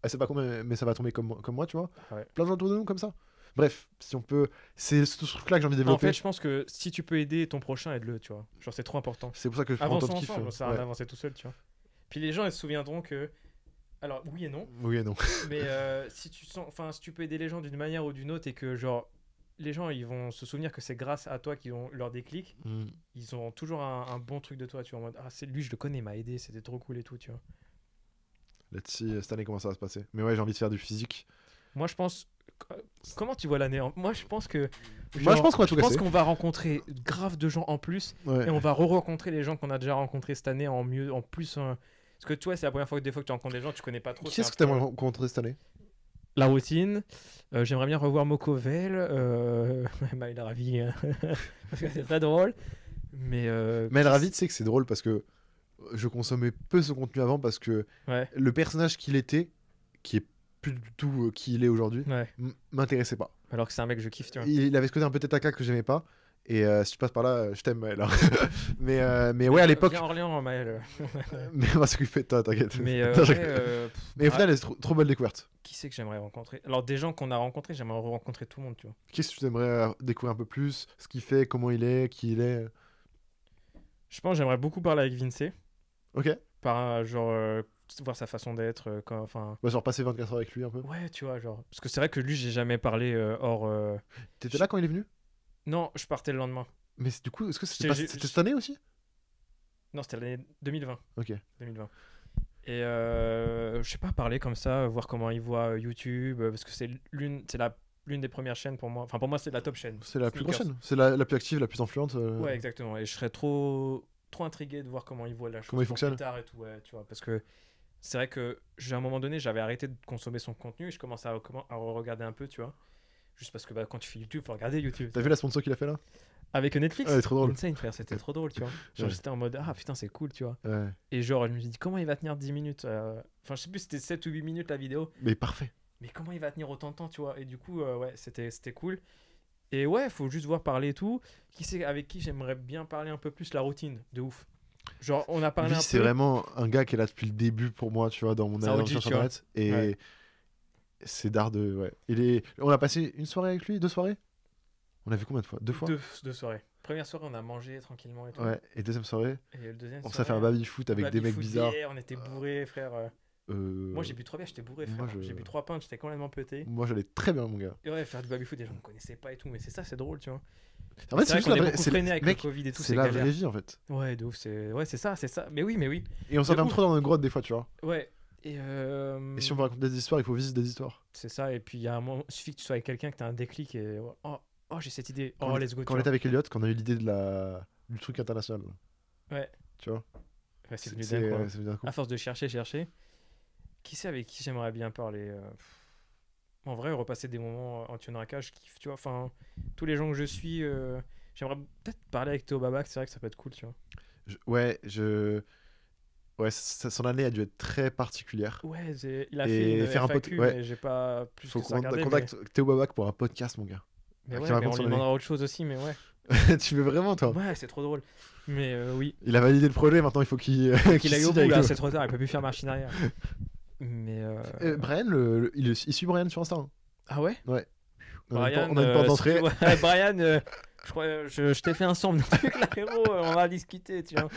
Elle sait pas combien, mais ça va tomber comme moi, tu vois. Ouais. Plein de gens autour de nous comme ça. Bref, si on peut. C'est ce truc-là que j'ai envie de En développer. fait, je pense que si tu peux aider ton prochain, aide-le, tu vois. Genre c'est trop important. C'est pour ça que je prends Avançons Top Kiff. ensemble, ça sert à Ouais. rien d'avancer tout seul, tu vois. Puis les gens ils se souviendront que alors oui et non, Oui et non. mais si tu peux aider les gens d'une manière ou d'une autre et que genre les gens ils vont se souvenir que c'est grâce à toi qu'ils ont leur déclic, Mm. ils ont toujours un bon truc de toi, tu vois, en mode ah c'est lui je le connais, il m'a aidé, c'était trop cool et tout, tu vois. Là-dessus, cette année, comment ça va se passer? Mais ouais, j'ai envie de faire du physique. Moi je pense comment tu vois l'année Moi je pense que Moi, je pense qu'on va tout je pense casser. qu'on va rencontrer grave de gens en plus Ouais. et on va re-rencontrer les gens qu'on a déjà rencontrés cette année en mieux en plus parce que tu vois c'est la première fois que des fois que tu rencontres des gens tu connais pas trop. Qui c'est est-ce un que t'aimerais peu- rencontrer cette année? La routine. J'aimerais bien revoir Mokovel. Bah, il a ravi. Parce que c'est très drôle. Mais. Mais elle ravie, tu sais que c'est drôle parce que je consommais peu ce contenu avant parce que Ouais, le personnage qu'il était, qui est plus du tout qui il est aujourd'hui, ouais. m'intéressait pas. Alors que c'est un mec que je kiffe, tu vois. Il avait ce côté un peu tête à claque que j'aimais pas. Et si tu passes par là, je t'aime, Maël. Hein. mais ouais, à l'époque. Viens à Orléans, Maël. Mais on va s'occuper de toi, t'inquiète. Mais Non, ouais, je rigole. Mais au final, c'est trop belle découverte. qui c'est que j'aimerais rencontrer? Alors, des gens qu'on a rencontrés, j'aimerais rencontrer tout le monde, tu vois. Qu'est-ce que tu aimerais découvrir un peu plus? Ce qu'il fait, comment il est, qui il est? Je pense que j'aimerais beaucoup parler avec Vinci. Ok. Genre, voir sa façon d'être. Enfin, Bah, genre passer 24 heures avec lui un peu. ouais, tu vois, genre. Parce que c'est vrai que lui, j'ai jamais parlé hors. T'étais là quand il est venu? Non, je partais le lendemain. Mais du coup, est-ce que J'ai- c'était cette année aussi? Non, c'était l'année 2020. Ok. 2020. Et je sais pas, parler comme ça, voir comment il voit YouTube, parce que c'est l'une des premières chaînes pour moi. Enfin, pour moi, c'est la top chaîne. C'est la plus Sneakers. prochaine. C'est la plus active, la plus influente. Ouais, exactement. Et je serais trop intrigué de voir comment il voit la chose Comment il pour fonctionne. plus tard et tout, ouais, tu vois. Parce que c'est vrai que à un moment donné, j'avais arrêté de consommer son contenu et je commençais à regarder un peu, tu vois. Juste parce que quand tu fais YouTube, faut regarder YouTube. T'as vu la sponsor qu'il a fait là? Avec Netflix, Ouais, trop drôle. Insane, frère, c'était trop drôle, tu vois. Genre, Ouais. j'étais en mode, ah putain, c'est cool, tu vois. Ouais. Et genre, je me suis dit, comment il va tenir 10 minutes Enfin, je sais plus si c'était 7 ou 8 minutes la vidéo, Mais parfait. mais comment il va tenir autant de temps, tu vois. Et du coup, ouais, c'était cool. Et ouais, faut juste voir parler et tout. Qui c'est avec qui j'aimerais bien parler un peu plus la routine, de ouf. Genre, on a parlé Lui, un c'est peu. vraiment un gars qui est là depuis le début pour moi, tu vois, dans mon C'est un OG, aventure tu sur vois. Internet. Et Ouais. c'est d'art de. Ouais. On a passé une soirée avec lui, 2 soirées? On a vu combien de fois? 2 fois? Deux soirées. Première soirée, on a mangé tranquillement et tout. Ouais. Et deuxième soirée, Et le deuxième on s'est soirée, fait un baby-foot avec des mecs baby-foot, bizarres. yeah, on était bourrés, frère. Moi, j'ai bu 3 bières, j'étais bourré, frère. moi, je- J'ai bu 3 pintes, j'étais complètement pété. Moi, j'allais très bien, mon gars. Et ouais, faire du baby-foot, des gens ne connaissaient pas et tout, mais c'est ça, c'est drôle, tu vois. En fait, C'est vrai juste qu'on la est vraie- beaucoup c'est- freiné avec mec, le Covid et tout, c'est c'est la galère. vraie vie en fait. Ouais, de ouf, c'est ça, c'est ça. Mais oui, mais oui. Et on s'enferme ouf. trop dans notre grotte des fois, tu vois. Ouais. Et Et si on veut raconter des histoires, il faut vivre des histoires. c'est ça, et puis il y a un moment, il suffit que tu sois avec quelqu'un, que tu as un déclic et oh, j'ai cette idée. Quand Oh, on- let's go. Quand on était avec Elliot, quand on a eu l'idée du truc international. Ouais. Tu vois. Ouais, c'est venu d'un coup. c'est venu d'un coup. À force de chercher. Qui c'est avec qui j'aimerais bien parler En vrai, repasser des moments en tuant un cage, je kiffe, tu vois. Enfin, tous les gens que je suis, j'aimerais peut-être parler avec Théo Babac, c'est vrai que ça peut être cool, tu vois. Ouais, son année a dû être très particulière. Ouais, il a Et fait une faire un FAQ, ouais. mais j'ai pas plus Faut que ça qu'on regardé. contacte Théo Babac pour un podcast, mon gars. Mais qui ouais, mais raconte on son lui année. demandera autre chose aussi, mais ouais. Tu veux vraiment, toi? Ouais, c'est trop drôle. Mais oui, Il a validé le projet, maintenant il faut qu'il qu'il aille au signe bout, avec là, nous. c'est trop tard, il peut plus faire machine arrière. Mais. Brian, il suit Brian sur Insta. Hein. Ah ouais? Ouais. Brian, On a une porte d'entrée. ouais, Brian, je crois, je t'ai fait un son de truc là, héros, on va discuter, tu vois.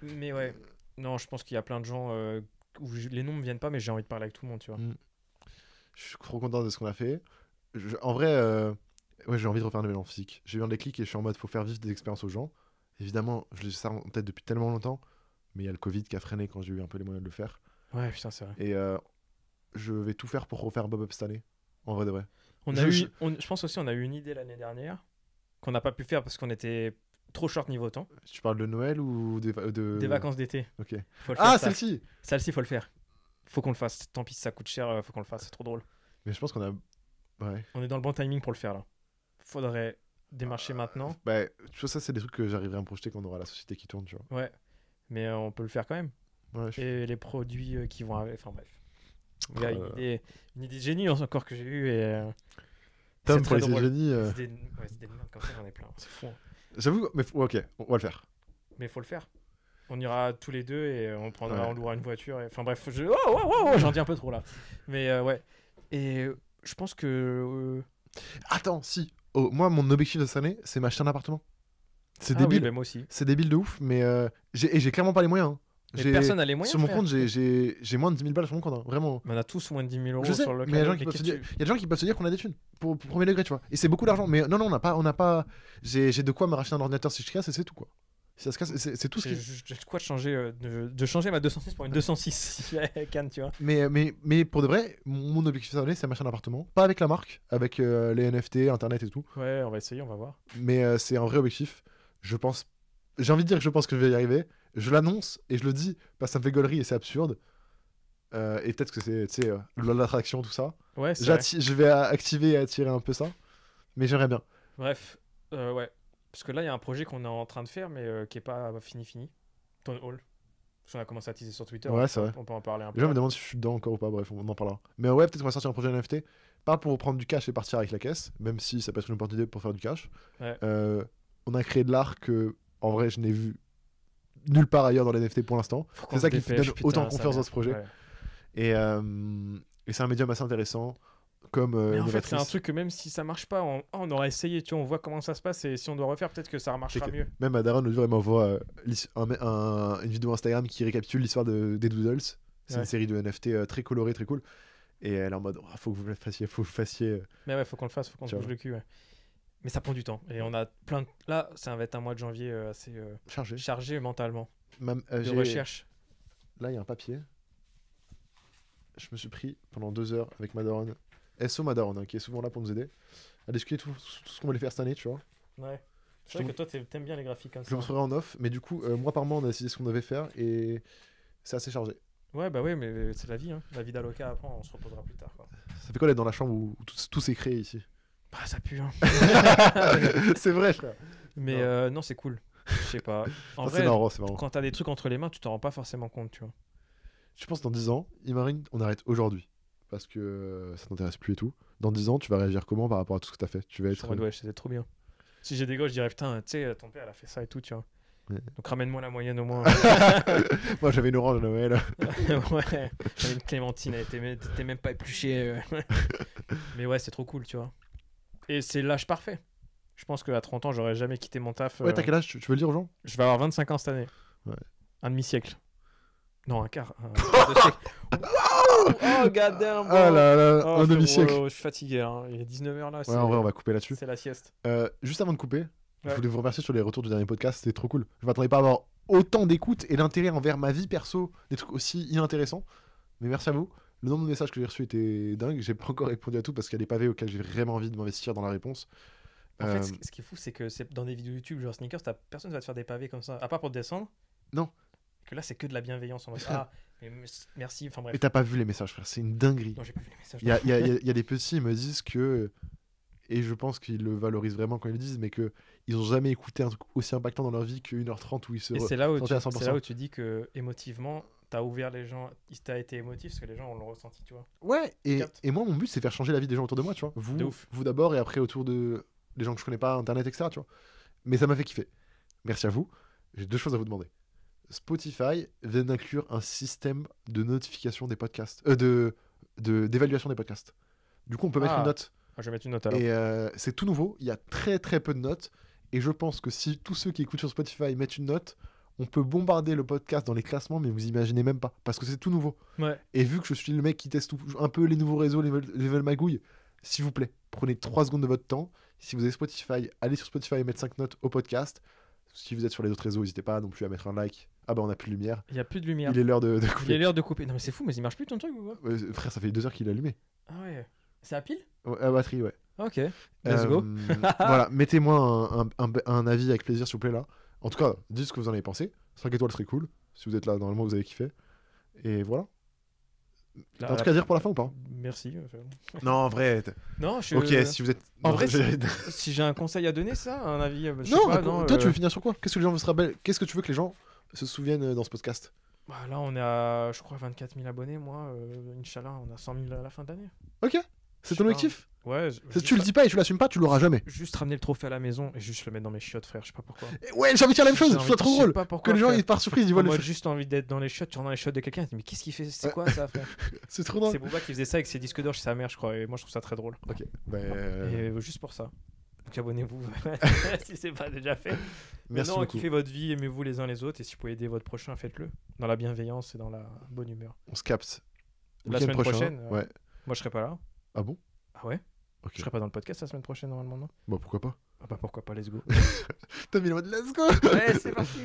Mais ouais, non, je pense qu'il y a plein de gens où les noms me viennent pas, mais j'ai envie de parler avec tout le monde, tu vois. Je suis trop content de ce qu'on a fait. En vrai, ouais, j'ai envie de refaire un événement physique. J'ai eu un déclic et je suis en mode faut faire vivre des expériences aux gens. Évidemment, je l'ai ça en tête depuis tellement longtemps, mais il y a le Covid qui a freiné quand j'ai eu un peu les moyens de le faire. Ouais, putain, c'est vrai. Et je vais tout faire pour refaire Bob Up cette année. En vrai de vrai. Je pense aussi on a eu une idée l'année dernière qu'on n'a pas pu faire parce qu'on était trop short niveau temps. Tu parles de Noël ou Des vacances d'été. Ok. Faut le faire, Ah, ça. celle-ci. Celle-ci, faut le faire. Faut qu'on le fasse. Tant pis si ça coûte cher, faut qu'on le fasse. C'est trop drôle. Mais je pense qu'on a. Ouais. On est dans le bon timing pour le faire là. Faudrait démarcher maintenant. Bah, tu vois, ça, c'est des trucs que j'arriverai à me projeter quand on aura la société qui tourne, tu vois. Ouais. Mais on peut le faire quand même. Ouais, Et les produits qui vont avec. Enfin bref. Il y a Euh. une idée de génie encore que j'ai eue et. Tom, c'est pour très les drôle. génies. Des idées de merde comme ça, j'en ai plein. C'est fou. Hein. J'avoue, mais ok, on va le faire. Mais faut le faire. On ira tous les deux et on Ouais. louera une voiture. Enfin bref, oh, j'en dis un peu trop là. Mais ouais. Et je pense que. Attends, si. Oh, moi, mon objectif de cette année, c'est m'acheter un appartement. C'est Ah débile. oui, bah, moi aussi. C'est débile de ouf, mais j'ai clairement pas les moyens. Hein. Mais personne n'a les moyens. Sur mon frère. compte, j'ai moins de 10 000 balles sur mon compte, hein, vraiment. Mais on a tous moins de 10 000 euros Je sais, sur le mais il y a des gens canal, qui mais peuvent se qu'est-ce dire, que il y a des gens qui peuvent se dire qu'on a des thunes pour premier degré, tu vois. Et c'est beaucoup d'argent, mais non, on n'a pas. J'ai de quoi me racheter un ordinateur si je casse et c'est tout quoi. Si ça se casse, c'est tout ce qui. J'ai de quoi de changer, de changer ma 206 pour une 206 Cannes, tu vois. Mais pour de vrai, mon objectif cette année, c'est m'acheter un appartement. Pas avec la marque, avec les NFT, internet et tout. Ouais, on va essayer, on va voir. Mais c'est un vrai objectif. Je pense. J'ai envie de dire que je pense que je vais y arriver. Je l'annonce et je le dis parce que ça me fait gaulerie et c'est absurde. Et peut-être que c'est, tu sais, l'attraction, tout ça. Ouais, c'est vrai. Je vais activer et attirer un peu ça. Mais j'aimerais bien. Bref, ouais. Parce que là, il y a un projet qu'on est en train de faire, mais qui est pas fini. Town Hall. Parce qu'on a commencé à teaser sur Twitter. Ouais, c'est vrai. On peut en parler un peu. Les gens me demandent si je suis dedans encore ou pas. Bref, on en parlera. Mais ouais, peut-être qu'on va sortir un projet NFT. pas pour prendre du cash et partir avec la caisse, même si ça peut être une opportunité pour faire du cash. Ouais. On a créé de l'art que, en vrai, je n'ai vu nulle part ailleurs dans les NFT pour l'instant. Faut qu'on C'est ça se qui me dépêche, donne putain, autant ça confiance merde. dans ce projet. Ouais. Et c'est un médium assez intéressant, comme Mais en fait, c'est un novatrice. truc que même si ça marche pas, on aura essayé, tu vois, on voit comment ça se passe et si on doit refaire, peut-être que ça C'est marchera que mieux. même à Daron, l'autre jour, elle m'envoie une vidéo Instagram qui récapitule l'histoire des Doodles. C'est Ouais. une série de NFT très colorée, très cool. Et elle est en mode, oh, faut que vous le fassiez, faut que vous le fassiez. Mais ouais, faut qu'on le fasse, faut qu'on se Tu bouge vois. le cul, ouais. Mais ça prend du temps. Et on a plein de... Là, ça va être un mois de janvier assez Chargé. chargé mentalement. Même, De recherche. Là, il y a un papier. Je me suis pris pendant 2 heures avec Madaron. SO Madaron, hein, qui est souvent là pour nous aider. À discuter tout ce qu'on voulait faire cette année, tu vois. Ouais. Je C'est vrai te- que toi, t'aimes bien les graphiques comme Je ça. le montrerai en off, mais du coup, mois par mois, on a décidé ce qu'on devait faire et c'est assez chargé. Ouais, bah ouais, mais c'est la vie, hein. La vie d'Aloca, après, on se reposera plus tard, quoi. Ça fait quoi d'être dans la chambre où tout s'est créé ici? Bah, ça pue, hein. C'est vrai, frère. Mais Non. non, c'est cool. Je sais pas. En Ah, vrai, c'est marrant, c'est marrant. quand t'as des trucs entre les mains, tu t'en rends pas forcément compte, tu vois. Je pense que dans 10 ans, Imarine, on arrête aujourd'hui. Parce que ça t'intéresse plus et tout. Dans 10 ans, tu vas réagir comment par rapport à tout ce que t'as fait? Tu vas Je suis en être. mode, ouais, c'était trop bien. Si j'ai des gosses, je dirais, putain, tu sais, ton père, elle a fait ça et tout, tu vois. Ouais. Donc ramène-moi la moyenne au moins. Moi, j'avais une orange à Noël. Ouais, j'avais une clémentine, elle était même pas épluchée. Mais ouais, c'est trop cool, tu vois. Et c'est l'âge parfait. Je pense qu'à 30 ans, j'aurais jamais quitté mon taf. Ouais, t'as quel âge? Tu veux le dire aux gens? Je vais avoir 25 ans cette année. Ouais. Un demi-siècle. Non, un quart. Un quart de siècle. Wow! Oh, goddamn. Ah là là, Oh, un frérot, demi-siècle. je suis fatigué, hein. Il est 19h là. Ouais, en vrai, on va couper là-dessus. C'est la sieste. Juste avant de couper, je Ouais. voulais vous remercier sur les retours du dernier podcast, c'était trop cool. Je m'attendais pas à avoir autant d'écoute et d'intérêt envers ma vie perso, des trucs aussi inintéressants. Mais merci à vous. Le nombre de messages que j'ai reçus était dingue. J'ai pas encore répondu à tout parce qu'il y a des pavés auxquels j'ai vraiment envie de m'investir dans la réponse. En fait, ce qui est fou, c'est que dans des vidéos YouTube, genre Sneakers, personne ne va te faire des pavés comme ça. À part pour te descendre. Non. Que là, c'est que de la bienveillance. En mode, ah, mais merci. Enfin Et bref. t'as pas vu les messages, frère, c'est une dinguerie. Non, j'ai pas vu les messages. Il y a des petits, ils me disent que, et je pense qu'ils le valorisent vraiment quand ils le disent, mais que ils ont jamais écouté un truc aussi impactant dans leur vie que 1h30 où ils se Et c'est là où sentaient à c'est là 100%. où tu dis que émotivement, t'as ouvert les gens, t'as été émotif parce que les gens l'ont ressenti, tu vois. Ouais, Capte. et moi, mon but, c'est de faire changer la vie des gens autour de moi, tu vois. De ouf. Vous d'abord, et après autour de les gens que je connais pas, Internet, etc., tu vois. Mais ça m'a fait kiffer. Merci à vous. J'ai 2 choses à vous demander. Spotify vient d'inclure un système de notification des podcasts, d'évaluation des podcasts. Du coup, on peut mettre une note. Ah, je vais mettre une note alors. Et c'est tout nouveau. Il y a très très peu de notes. Et je pense que si tous ceux qui écoutent sur Spotify mettent une note, on peut bombarder le podcast dans les classements, mais vous imaginez même pas. Parce que c'est tout nouveau. Ouais. Et vu que je suis le mec qui teste un peu les nouveaux réseaux, les nouvelles magouilles, s'il vous plaît, prenez 3 secondes de votre temps. Si vous avez Spotify, allez sur Spotify et mettre 5 notes au podcast. Si vous êtes sur les autres réseaux, n'hésitez pas non plus à mettre un like. Ah bah on a plus de lumière. Il y a plus de lumière. Il est l'heure de Il est couper. l'heure de couper. Non mais c'est fou, mais il marche plus ton truc ou quoi? Frère, ça fait 2 heures qu'il est allumé. Ah ouais. C'est à pile? Ouais, à batterie, ouais. Ok. Let's go. Voilà, mettez-moi un avis avec plaisir, s'il vous plaît, là. En tout cas, dites ce que vous en avez pensé. 5 étoiles serait cool. Si vous êtes là, normalement, vous avez kiffé. Et voilà. T'as un truc à dire pour la fin ou pas? Merci. Non, en vrai. Non, je. Ok, si vous êtes. En non, vrai, j'ai- Si j'ai un conseil à donner, ça, un avis, je sais non, pas, non, toi, tu veux finir sur quoi? Qu'est-ce que les gens se rappellent? Qu'est-ce que tu veux que les gens se souviennent dans ce podcast? Bah, là, on est à, je crois, 24 000 abonnés, moi. Inch'Allah, on a 100 000 à la fin d'année. Ok, c'est Je ton sais objectif. Ouais. Si tu le dis pas et tu l'assumes pas, tu l'auras jamais. Juste ramener le trophée à la maison et juste le mettre dans mes chiottes, frère. Je sais pas pourquoi. Ouais, j'ai envie de dire la même chose. J'ai Je trouve ça envie- trop je sais drôle. pas pourquoi, Que les gens, frère. ils par surprise, ils voient le Moi, fait. juste envie d'être dans les chiottes, tu rentres dans les chiottes de quelqu'un, tu te dis, mais qu'est-ce qu'il fait? C'est quoi ça, frère? C'est trop drôle. C'est Booba qui faisait ça avec ses disques d'or chez sa mère, je crois. Et moi, je trouve ça très drôle. Ok, Et juste pour ça. Donc abonnez-vous si c'est pas déjà fait. merci Non, beaucoup. kiffez votre vie, aimez-vous les uns les autres. Et si vous pouvez aider votre prochain, faites-le. Dans la bienveillance et dans la bonne humeur. On se capte. La Week-end semaine prochaine, Ouais. Moi, je serai pas là. Ah bon? Ah ouais? Ok. Je serai pas dans le podcast la semaine prochaine, normalement, non? Bah pourquoi pas? Ah bah pourquoi pas, let's go. T'as mis le mode let's go! Ouais, c'est parti!